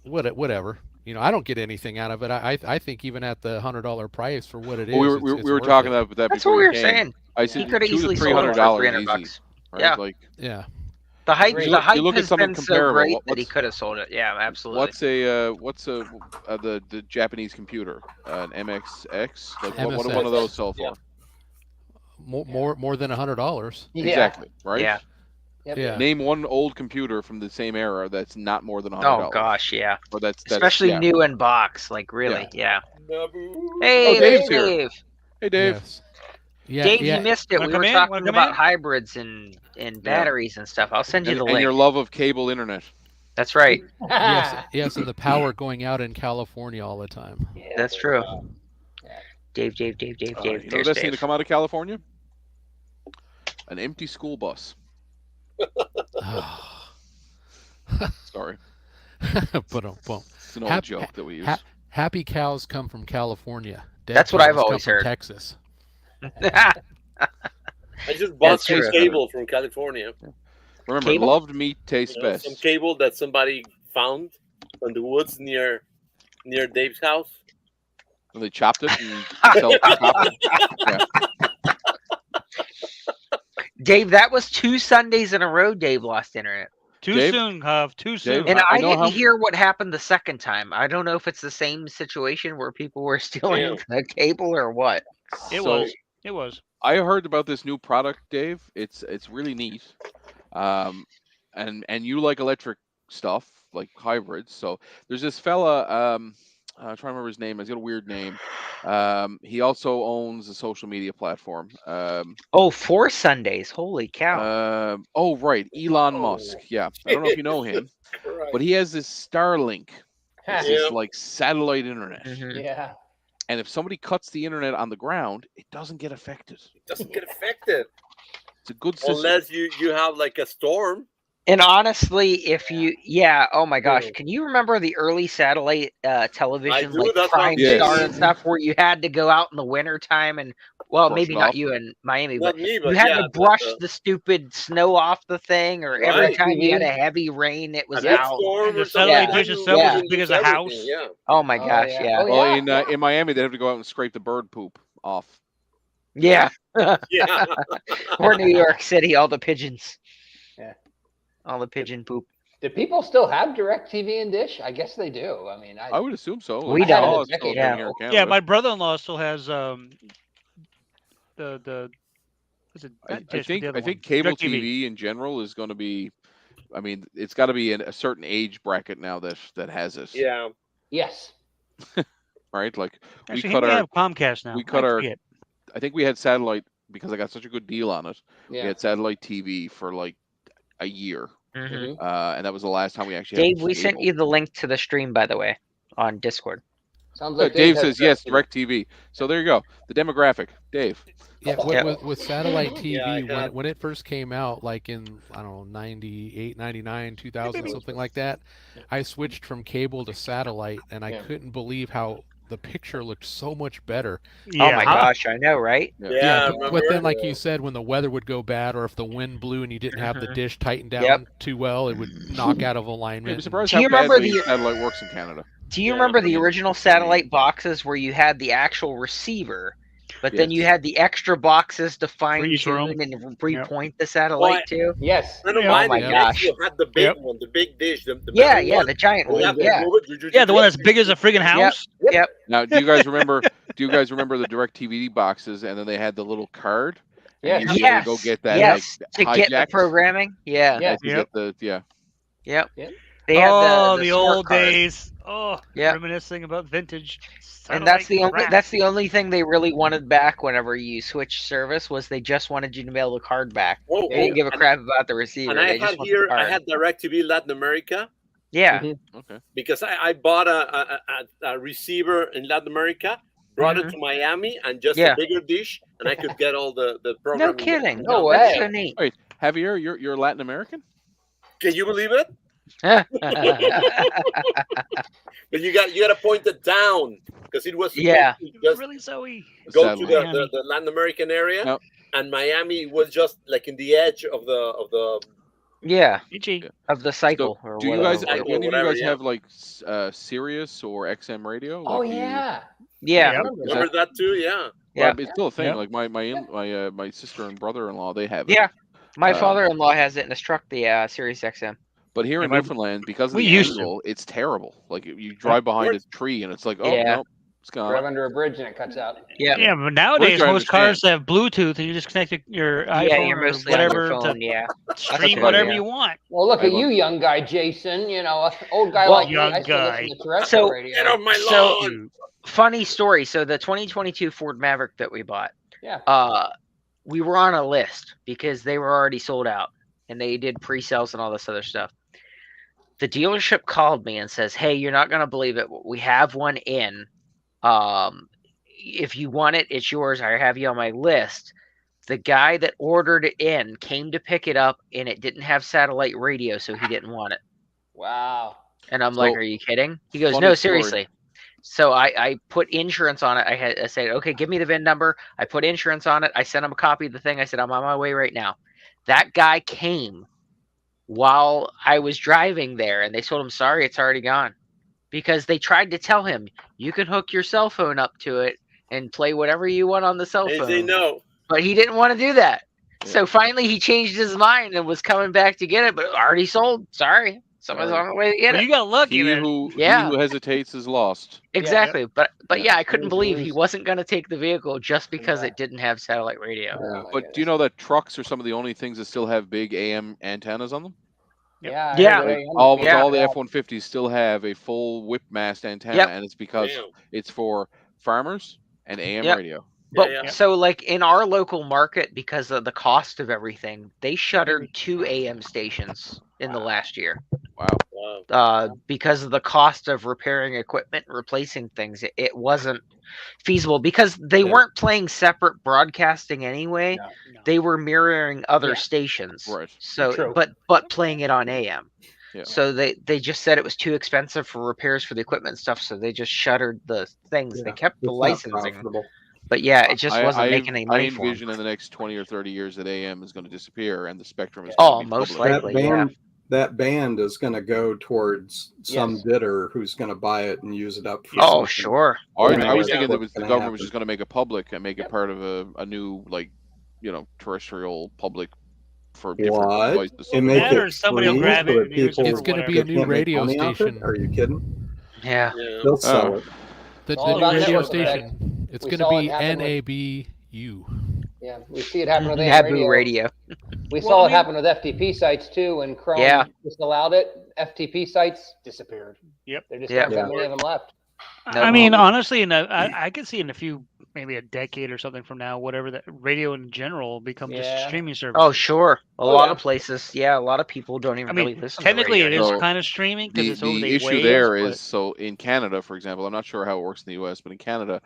whatever. I don't get anything out of it. I think even at the $100 price for what it is, Well, we were talking about that. That's what we were saying. I said he could have easily sold it for $300 easy. Right? Yeah. Like, yeah. The hype look at has something been so comparable. great that he could have sold it. Yeah, absolutely. What's the Japanese computer? An MXX? Like MSX. what do one of those sell for? Yeah. More than $100. Yeah. Exactly. Right. Yeah. Yep. Yeah. Name one old computer from the same era that's not more than $100. Oh gosh, yeah. Or that's especially new in box. Like really, yeah. Hey, Dave's Dave. here. Hey, Dave. Yes. Yeah, Dave, you missed it. We were talking about in? hybrids and batteries and stuff. I'll send you the link. And your love of cable internet. That's right. yes, and the power going out in California all the time. Yeah, That's true. Dave. You know the best thing to come out of California? An empty school bus. Sorry. But it's an old joke that we use. Happy cows come from California. Dead That's what I've cows come always from heard. Texas. I just bought some cable from California. Remember, Cable? loved meat tastes best. Some cable that somebody found in the woods near Dave's house. And they chopped it and chopped it. Yeah. Dave, that was 2 Sundays in a row Dave lost internet. Too Dave? soon, Huff. Too soon. And I know didn't how- hear what happened the second time. I don't know if it's the same situation where people were stealing the cable or what. It So, was. I heard about this new product, Dave. It's really neat. and you like electric stuff, like hybrids. So there's this fella, I'm trying to remember his name. He's got a weird name. He also owns a social media platform. Oh, 4 Sundays. Holy cow. Oh, right. Elon Musk. Yeah. I don't know if you know him, but he has this Starlink. It's this like satellite internet. Yeah. And if somebody cuts the internet on the ground, it doesn't get affected. It doesn't get affected. It's a good system. Unless you have like a storm. And honestly, if you, oh my gosh, can you remember the early satellite television, like Prime Star and stuff, where you had to go out in the wintertime and, well, Brush maybe it not off. you in Miami, Not but me, you had to brush the stupid snow off the thing, or every time you had a heavy rain, it was out. Storm The satellite dish itself was as big as a house. Yeah. Oh my gosh, yeah. Oh, Well, yeah. in Miami, they have to go out and scrape the bird poop off. Yeah. Yeah. Or New York City, all the pigeons. Yeah. All the pigeon poop. Do people still have DirecTV and Dish? I guess they do. I mean, I would assume so. We don't. Yeah, my brother-in-law still has the. Is it I think cable TV in general is going to be. I mean, it's got to be in a certain age bracket now that has it. Yeah. Yes. Right, like actually, we cut we our have Comcast now. We cut I think we had satellite because I got such a good deal on it. Yeah. We had satellite TV for like a year, Mhm. And that was the last time we actually. Dave, we sent you the link to the stream, by the way, on Discord. Sounds like Dave says yes, DirecTV. So there you go. The demographic, Dave. Yeah, with satellite TV, when it first came out, like in, I don't know, 98, 99, 2000, something like that, I switched from cable to satellite, and I couldn't believe how the picture looked so much better. Yeah. Oh my gosh, I know, right? Yeah, but then, like you said, when the weather would go bad, or if the wind blew and you didn't have the dish tightened down too well, it would knock out of alignment. I'm surprised how badly satellite works in Canada. Do you remember the original satellite boxes where you had the actual receiver, but then you had the extra boxes to fine tune and repoint the satellite too? Yes. I don't mind. Oh my gosh! You had the big one, the big dish. The the giant one. Yeah, the one that's big as a friggin' house. Yep. Now, do you guys remember? Do you guys remember the DirecTV boxes, and then they had the little card? Yes. And you had to go get that. Yes. Like, to get the programming. Yeah. Yes. Yep. Yep. They had the old card. Days. Oh, reminiscing about vintage. And that's the only thing they really wanted back whenever you switched service was they just wanted you to mail the card back. They didn't give a crap about the receiver. And I had DirecTV Latin America. Yeah. Okay. Because I bought a receiver in Latin America, brought it to Miami, and just a bigger dish, and I could get all the programming. No kidding. No way. That's so neat. Wait, Javier, you're Latin American? Can you believe it? But you got to point it down because it was just really Zoe. Go to the Latin American area, and Miami was just like in the edge of the of the cycle. So, do you guys have like Sirius or XM radio? Like Oh yeah. Remember that too? Yeah. Well, it's still a thing. Like my sister and brother-in-law, they have it. Yeah. My father-in-law has it in his truck, the Sirius XM. But here in Newfoundland, because of the angle, it's terrible. Like you drive behind a tree and it's like, nope, it's gone. Drive under a bridge and it cuts out. Yeah, but nowadays most cars have Bluetooth and you just connect your iPhone or whatever to stream whatever you want. Well, look at you, young guy, Jason. You know, old guy like me. I still listen to terrestrial radio. Get off my lawn. Funny story. So the 2022 Ford Maverick that we bought, we were on a list because they were already sold out and they did pre-sales and all this other stuff. The dealership called me and says, "Hey, you're not going to believe it. We have one in. If you want it, it's yours. I have you on my list." The guy that ordered it in came to pick it up, and it didn't have satellite radio, so he didn't want it. Wow. And I'm like, "Are you kidding?" He goes, "No, seriously." So I put insurance on it. I said, "Okay, give me the VIN number." I put insurance on it. I sent him a copy of the thing. I said, "I'm on my way right now." That guy came while I was driving there, and they told him, "Sorry, it's already gone," because they tried to tell him you can hook your cell phone up to it and play whatever you want on the cell phone. They know, but he didn't want to do that. So finally, he changed his mind and was coming back to get it, but already sold. Sorry, someone's on the way to get it. You got lucky. He who hesitates is lost. Exactly, but I couldn't believe he wasn't going to take the vehicle just because it didn't have satellite radio. But do you know that trucks are some of the only things that still have big AM antennas on them? Almost all the F-150s still have a full whip mast antenna, and it's because it's for farmers and AM radio. But so, like in our local market, because of the cost of everything, they shuttered 2 AM stations in the last year. Wow. Because of the cost of repairing equipment, replacing things, it wasn't feasible because they weren't playing separate broadcasting anyway. No. They were mirroring other stations, right? So, but playing it on AM. Yeah. So they just said it was too expensive for repairs for the equipment and stuff. So they just shuttered the things. They kept the licensing. But it just wasn't making any money for them. I envision in the next 20 or 30 years that AM is going to disappear and the spectrum is going to be most likely. That band is going to go towards some bidder who's going to buy it and use it up. For sure. I was thinking that the government was just going to make it public and make it part of a new, terrestrial public for different devices. And make it somebody will grab it. It's going to be a new radio station. Are you kidding? Yeah. They'll sell it. The new radio station. It's going to be NABU. Yeah, we see it happen with NABU radio. We saw it happen with FTP sites too, when Chrome just allowed it. FTP sites disappeared. Yep. There just aren't that many of them left. I mean, honestly, I could see in a few, maybe a decade or something from now, whatever, that radio in general will become just a streaming service. Oh, sure. A lot of places. Yeah, a lot of people don't even really listen technically to radio. it is kind of streaming because it's over the issue there is, so in Canada, for example, I'm not sure how it works in the US, but in Canada,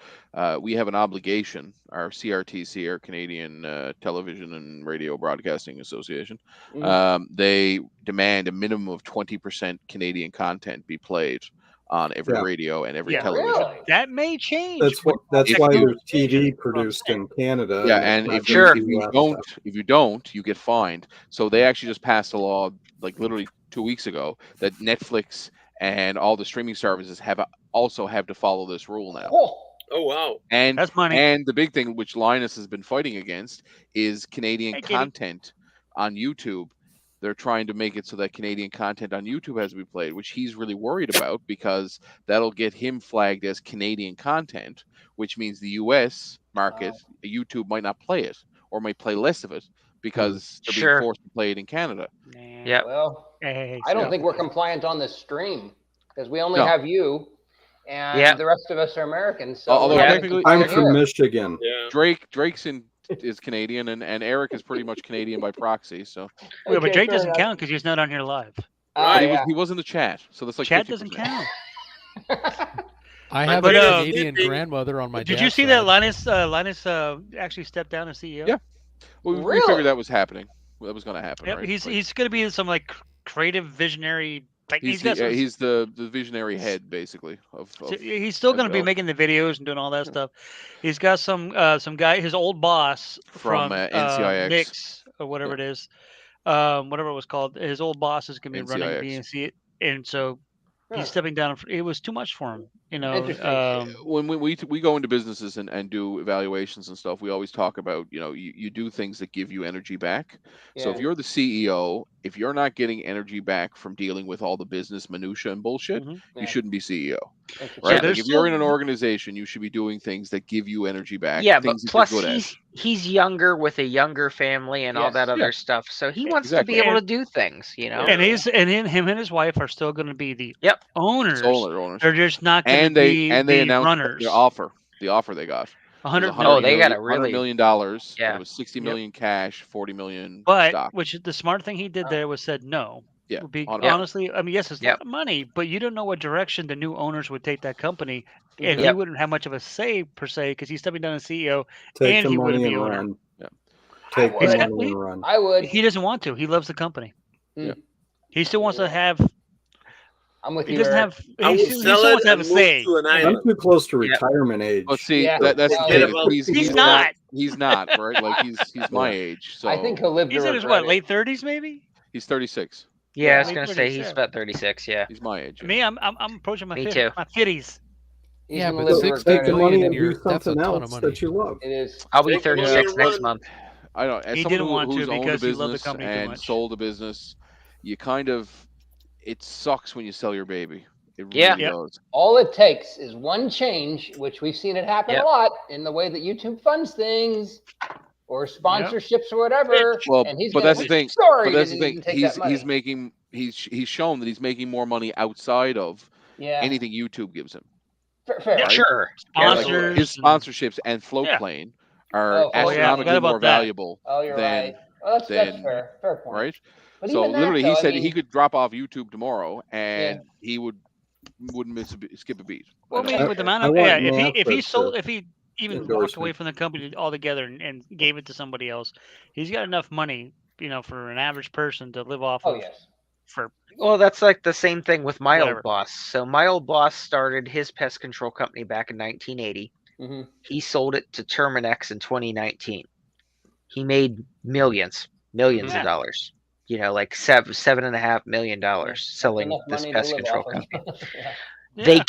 we have an obligation, our CRTC, our Canadian Television and Radio Broadcasting Association, they demand a minimum of 20% Canadian content be played on every radio and every television. Really? That may change. That's why there's TV produced in Canada. Yeah, and if you don't, you get fined. So they actually just passed a law, like literally 2 weeks ago, that Netflix and all the streaming services also have to follow this rule now. Oh wow! And that's money. And the big thing which Linus has been fighting against is Canadian content on YouTube. They're trying to make it so that Canadian content on YouTube has to be played, which he's really worried about because that'll get him flagged as Canadian content, which means the US market, YouTube might not play it or might play less of it because they're being forced to play it in Canada. Yeah. Well, I don't think we're compliant on this stream because we only have you, and the rest of us are Americans. So I'm from Michigan. Yeah. Drake's is Canadian, and Eric is pretty much Canadian by proxy. So, but Drake doesn't count because he's not on here live. He was in the chat, so that's like chat 50%. doesn't count. I have a Canadian grandmother on my. Did you see that Linus actually stepped down as CEO? Yeah, we figured that was happening. That was going to happen. Yep, right? He's going to be some creative visionary. He's the visionary head basically of he's still going to be making the videos and doing all that stuff. He's got some guy, his old boss from NCIX, Nix or whatever it is, whatever it was called. His old boss is going to be running BNC, and so he's stepping down. It was too much for him, when we go into businesses and do evaluations and stuff, we always talk about you do things that give you energy back. So if you're the CEO, if you're not getting energy back from dealing with all the business minutia and bullshit, you shouldn't be CEO. Right? Like if you're in an organization, you should be doing things that give you energy back. Yeah, but things plus he's younger with a younger family and all that other stuff, so he wants to be able to do things, And him and his wife are still going to be the owners. They're just not going to be they announced runners. The offer they got. They got a really $100 million. Yeah. It was $60 million cash, $40 million but stock. Which the smart thing he did there was said no. Yeah. Honestly, I mean, yes, it's a lot of money, but you don't know what direction the new owners would take that company, and he wouldn't have much of a say per se because he's stepping down as CEO, and he wouldn't be owner. Take the money and run. I would. He doesn't want to. He loves the company. Yeah. He still wants to have. I'm with he you. Doesn't Eric. have. He still wants to have a say. I'm too close to retirement age. But see, that's the thing. He's not. He's not, right? Like he's my age. So I think he'll live. He's in his late 30s, maybe. He's 36. Yeah, I was gonna say he's about 36. Yeah, he's my age. Me, I'm approaching my 50s. too. My 50s. Yeah, but take the money and do something else that you love. It is. I'll be 36 next month. I don't. As he someone didn't want who's to owned because a he loved the business company too and much. sold a business, you kind of. It sucks when you sell your baby. It really does. All it takes is one change, which we've seen it happen a lot in the way that YouTube funds things or sponsorships or whatever. Well, and he's but that's the thing. Sorry, but that's the thing. He's making he's shown that he's making more money outside of Yeah. anything YouTube gives him. Fair. Right? Sure. Yeah, like Sponsors his sponsorships and float plane are astronomically more valuable you're than right. Well, that's fair. Fair point. Right? But so even that, literally, though, he said I mean, he could drop off YouTube tomorrow and he wouldn't skip a beat. Well, I mean, with the amount of if he even walked away from the company altogether and gave it to somebody else, he's got enough money, for an average person to live off of. Well, that's like the same thing with my old boss. So my old boss started his pest control company back in 1980. Mm-hmm. He sold it to Terminex in 2019. He made millions of dollars. Like $7.5 million selling this pest control company. They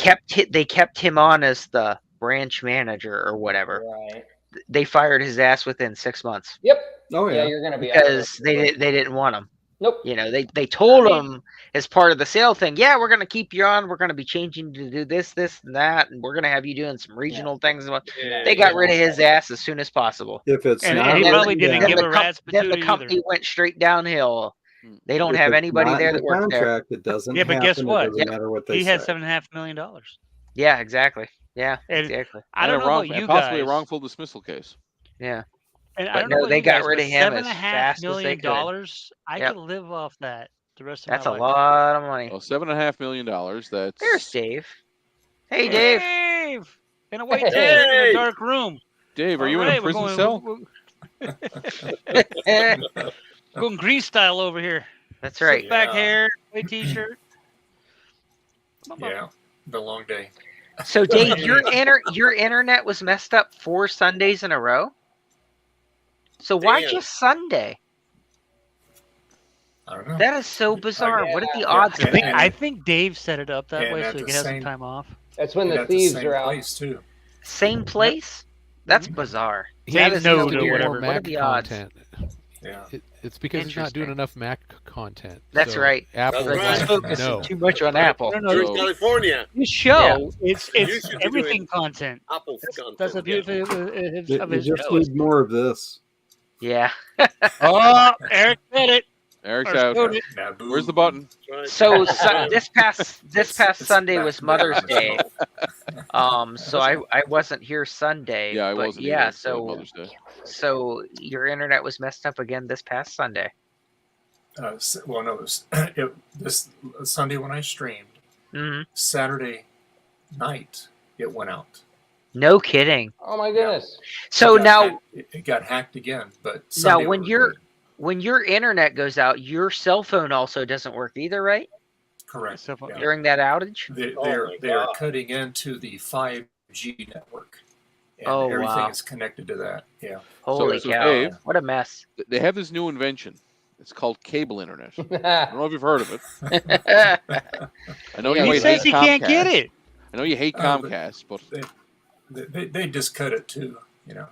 kept him on as the branch manager or whatever. Right. They fired his ass within 6 months. Yep. Oh yeah. You're gonna be because they didn't want him. Nope. They told him as part of the sale thing, yeah, we're going to keep you on. We're going to be changing to do this, and that, and we're going to have you doing some regional things. They got rid of his ass as soon as possible. If it's and he probably didn't give a rat's patootie. Then the company went straight downhill. They don't have anybody there that works there. It doesn't. Yeah, but guess what? It doesn't matter what they he say. had $7.5 million. Yeah, exactly. Yeah, and exactly. I don't know about you possibly guys. a wrongful dismissal case. Yeah. And but I don't know they got rid of him as fast as they could. I could live off that the rest of my life. That's a life. lot of money. Well, $7.5 million. That's there's Dave. Hey, Dave. Dave, in a white t-shirt in a dark room. Dave, are you in a prison cell? Going Grease style over here. That's right. Slick back hair, white t-shirt. Yeah, the long day. So, Dave, your internet was messed up 4 Sundays in a row. So why just Sunday? I don't know. That is so bizarre. What are the odds? I think Dave set it up that way so he could have some time off. That's when the thieves are out. Place too. Same place? That's bizarre. That is no to whatever. What are the odds? Content. Yeah. It's because he's not doing enough Mac content. That's right. Apple That's focusing too much on Apple. You're in California. This show, it's everything content. Apple's content. That's a beautiful of You his just show. need more of this. Yeah. Oh, Eric said it. Eric's out. Where's the button? So this past Sunday was Mother's Day. So I wasn't here Sunday. Yeah, I but wasn't. Yeah, either, Mother's Day. so your internet was messed up again this past Sunday. Well, no, this Sunday when I streamed. Mm-hmm. Saturday night it went out. No kidding. Oh my goodness. So now it got hacked again. But Sunday now when your internet goes out, your cell phone also doesn't work either, right? Correct. During that outage? They are cutting into the 5G network. And everything is connected to that. Yeah. Holy cow. Dave, what a mess. They have this new invention. It's called cable internet. I don't know if you've heard of it. I know he says he can't get it. I know you hate Comcast, but they just cut it too. Yeah.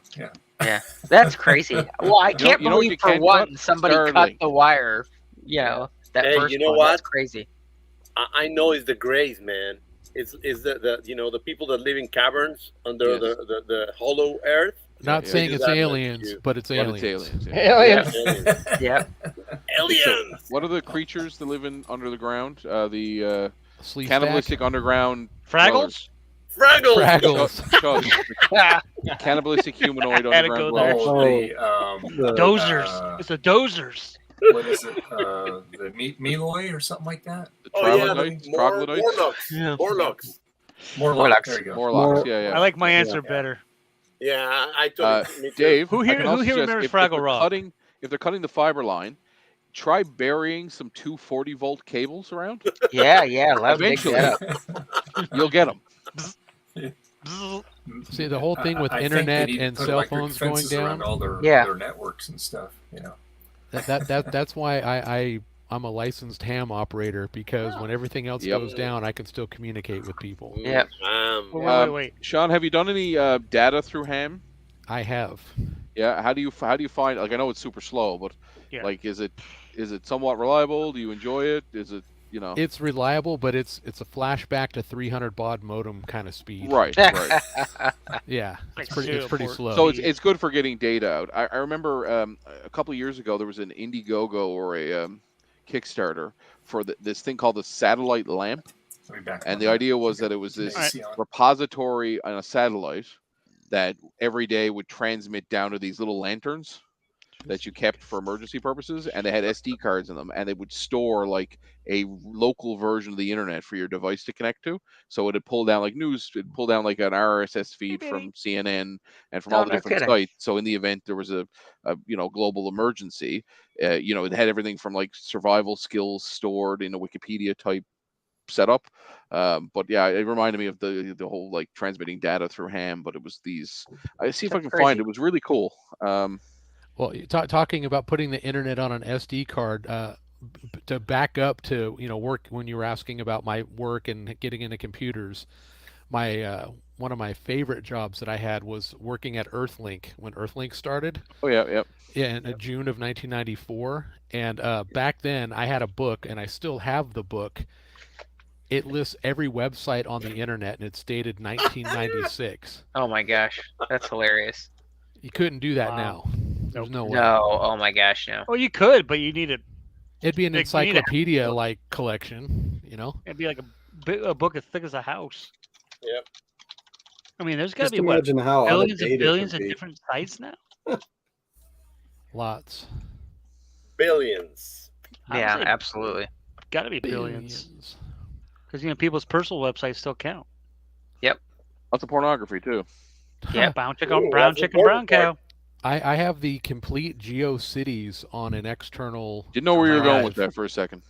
Yeah, that's crazy. Well, I can't believe for one somebody cut the wire. That first you know one. what? That's crazy. I know it's the Greys, man. It's the people that live in caverns under the hollow earth. Not saying it's aliens, but it's aliens. Aliens. Yeah. Aliens. What are the creatures that live under the ground? The Sleep cannibalistic underground Fraggles. Fraggles. Cannibalistic humanoid underground dwellers. Dozers. It's the dozers. What is it? The Meloy or something like that? The troglodytes? Morlocks. Morlocks. There you go. Morlocks. Yeah. I like my answer better. Yeah, I told Dave, who here remembers Fraggle Rock? If they're cutting the fiber line, try burying some 240-volt cables around. Yeah. Eventually, you'll get them. See, the whole thing with internet and cell phones going down, all their networks and stuff. That's why I'm a licensed ham operator, because when everything else goes down, I can still communicate with people. Yeah. Wait. Sean, have you done any data through ham? I have. Yeah. How do you find? Like, I know it's super slow, but like, is it somewhat reliable? Do you enjoy it? Is it It's reliable, but it's a flashback to 300 baud modem kind of speed. Right. Yeah, it's pretty slow. So it's good for getting data out. I remember a couple of years ago there was an Indiegogo or a Kickstarter for this thing called the satellite lamp. And the idea was that it was this repository on a satellite that every day would transmit down to these little lanterns that you kept for emergency purposes, and they had SD cards in them, and they would store like a local version of the internet for your device to connect to. So it'd pull down like news, it'd pull down like an RSS feed from CNN and from all the different sites. So in the event there was a global emergency, it had everything from like survival skills stored in a Wikipedia type setup. But yeah, it reminded me of the whole like transmitting data through ham, but it was these. I see if I can find it. It was really cool. Well, talking about putting the internet on an SD card to back up to work, when you were asking about my work and getting into computers, my one of my favorite jobs that I had was working at Earthlink when Earthlink started. Oh yeah. Yeah, in June of 1994, and back then I had a book, and I still have the book. It lists every website on the internet, and it's dated 1996. Oh my gosh, that's hilarious. You couldn't do that now. There's no way. No, oh my gosh, no. Oh, you could, but you need it. It'd be an encyclopedia-like collection, It'd be like a book as thick as a house. Yep. I mean, there's got to be billions and billions of different sites now. Lots. Billions. Yeah, absolutely. Got to be billions. Because people's personal websites still count. Yep. Lots of pornography too. Yeah, brown chicken, brown cow. I have the complete GeoCities on an external. Didn't know where you were going with that for a second.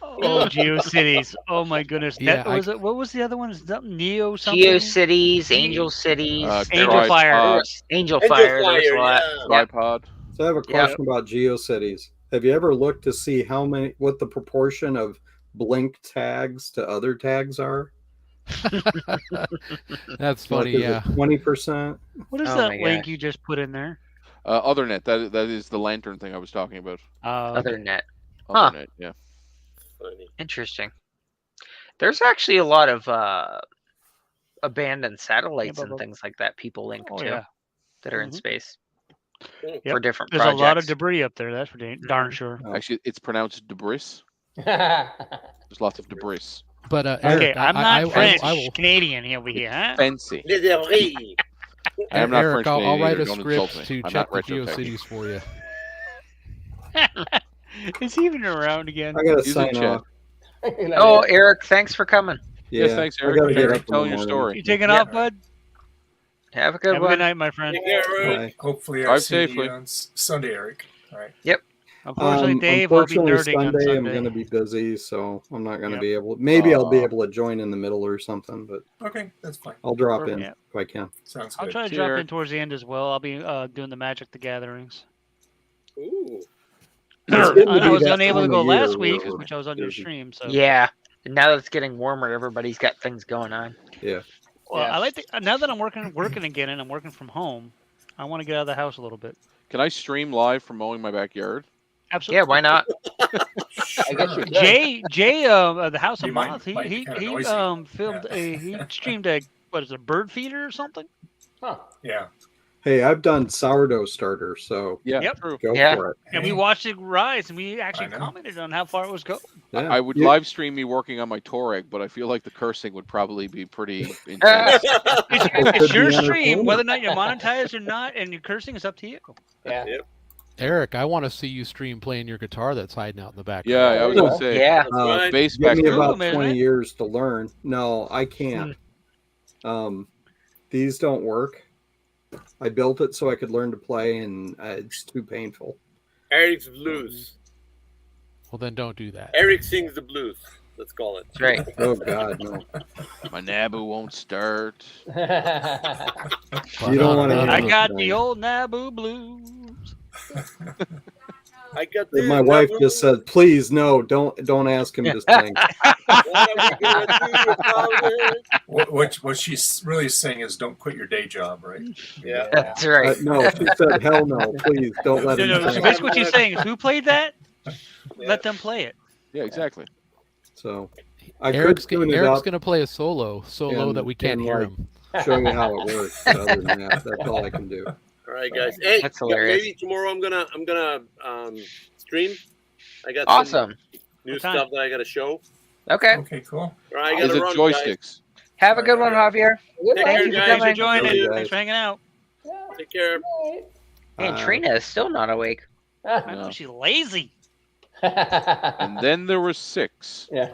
Oh, GeoCities! Oh my goodness! Yeah, what was the other one? Is that Neo something? GeoCities, Angel Cities, Angel Fire. Angel Fire. There's a lot. Tripod. So I have a question about GeoCities. Have you ever looked to see what the proportion of blink tags to other tags are? That's funny. Yeah, 20%. What is that link you just put in there? Othernet. That is the lantern thing I was talking about. Othernet. Othernet. Yeah. Funny. Interesting. There's actually a lot of abandoned satellites and things like that people link to that are in space for different projects. There's a lot of debris up there. That's for darn sure. Actually, it's pronounced debris. There's lots of debris. But okay, I'm not French. I will... Canadian over here, huh? Fancy. I'm not Eric, I'll write a script to check the GeoCities for you. Is he even around again? I gotta sign off. Oh, Eric, thanks for coming. Yeah, yes, thanks, Eric. Eric, telling your story. You taking off, bud? Have a good one. Good night, my friend. Hopefully, I'll see you on Sunday, Eric. All right. Yep. Unfortunately, Dave, I'll be nerding on Sunday. I'm going to be busy, so I'm not going to be able. Maybe I'll be able to join in the middle or something, but okay, that's fine. I'll drop in if I can. Sounds good. I'll try to drop in towards the end as well. I'll be doing the Magic the Gatherings. Ooh. I was unable to go last week, which I was on your stream. So yeah, and now that it's getting warmer, everybody's got things going on. Yeah. Well, I like now that I'm working again and I'm working from home. I want to get out of the house a little bit. Can I stream live from mowing my backyard? Absolutely. Yeah, why not? I guess you could. Jay, the House of Moth, he filmed he streamed a bird feeder or something? Huh. Yeah. Hey, I've done sourdough starter, so go for it. And we watched it rise, and we actually commented on how far it was going. Yeah. I would live stream me working on my Touareg, but I feel like the cursing would probably be pretty intense. It's your stream, whether or not you're monetized or not, and your cursing is up to you. Yeah. Yep. Eric, I want to see you stream playing your guitar that's hiding out in the back. Yeah, I was going to say. Yeah. Bass Give me back about 20 years to learn. No, I can't. These don't work. I built it so I could learn to play, and it's too painful. Eric's blues. Well, then don't do that. Eric sings the blues. Let's call it. That's right. Oh, God, no. My Naboo won't start. You don't want to. I got the old Naboo blues. I got my wife just said, "Please, no, don't ask him to sing." What she's really saying is, don't quit your day job, right? Yeah, that's right. No, she said, "Hell no, please don't let him." So basically, what she's saying is, who played that? Let them play it. Yeah, exactly. So, Eric's going to play a solo that we can't hear him. Show you how it works. Other than that, that's all I can do. All right, guys. Hey, that's hilarious. Maybe tomorrow I'm gonna stream. I got awesome. new stuff that I got to show. Okay. Okay, cool. All right, I Is got to it run, joysticks? guys. Have a good one, Javier. Take Thank care, you for guys. Thanks for coming. joining. Thanks for hanging out. Take care. And Trina is still not awake. I know she's lazy. And then there was 6. Yeah.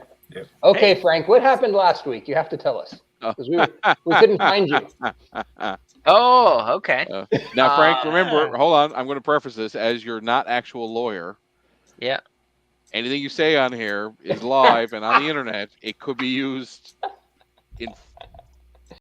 Okay, Hey. Frank, what happened last week? You have to tell us because we couldn't find you. Oh, okay. Now, Frank, remember, hold on. I'm going to preface this as you're not actual lawyer. Yeah. Anything you say on here is live and on the internet. It could be used in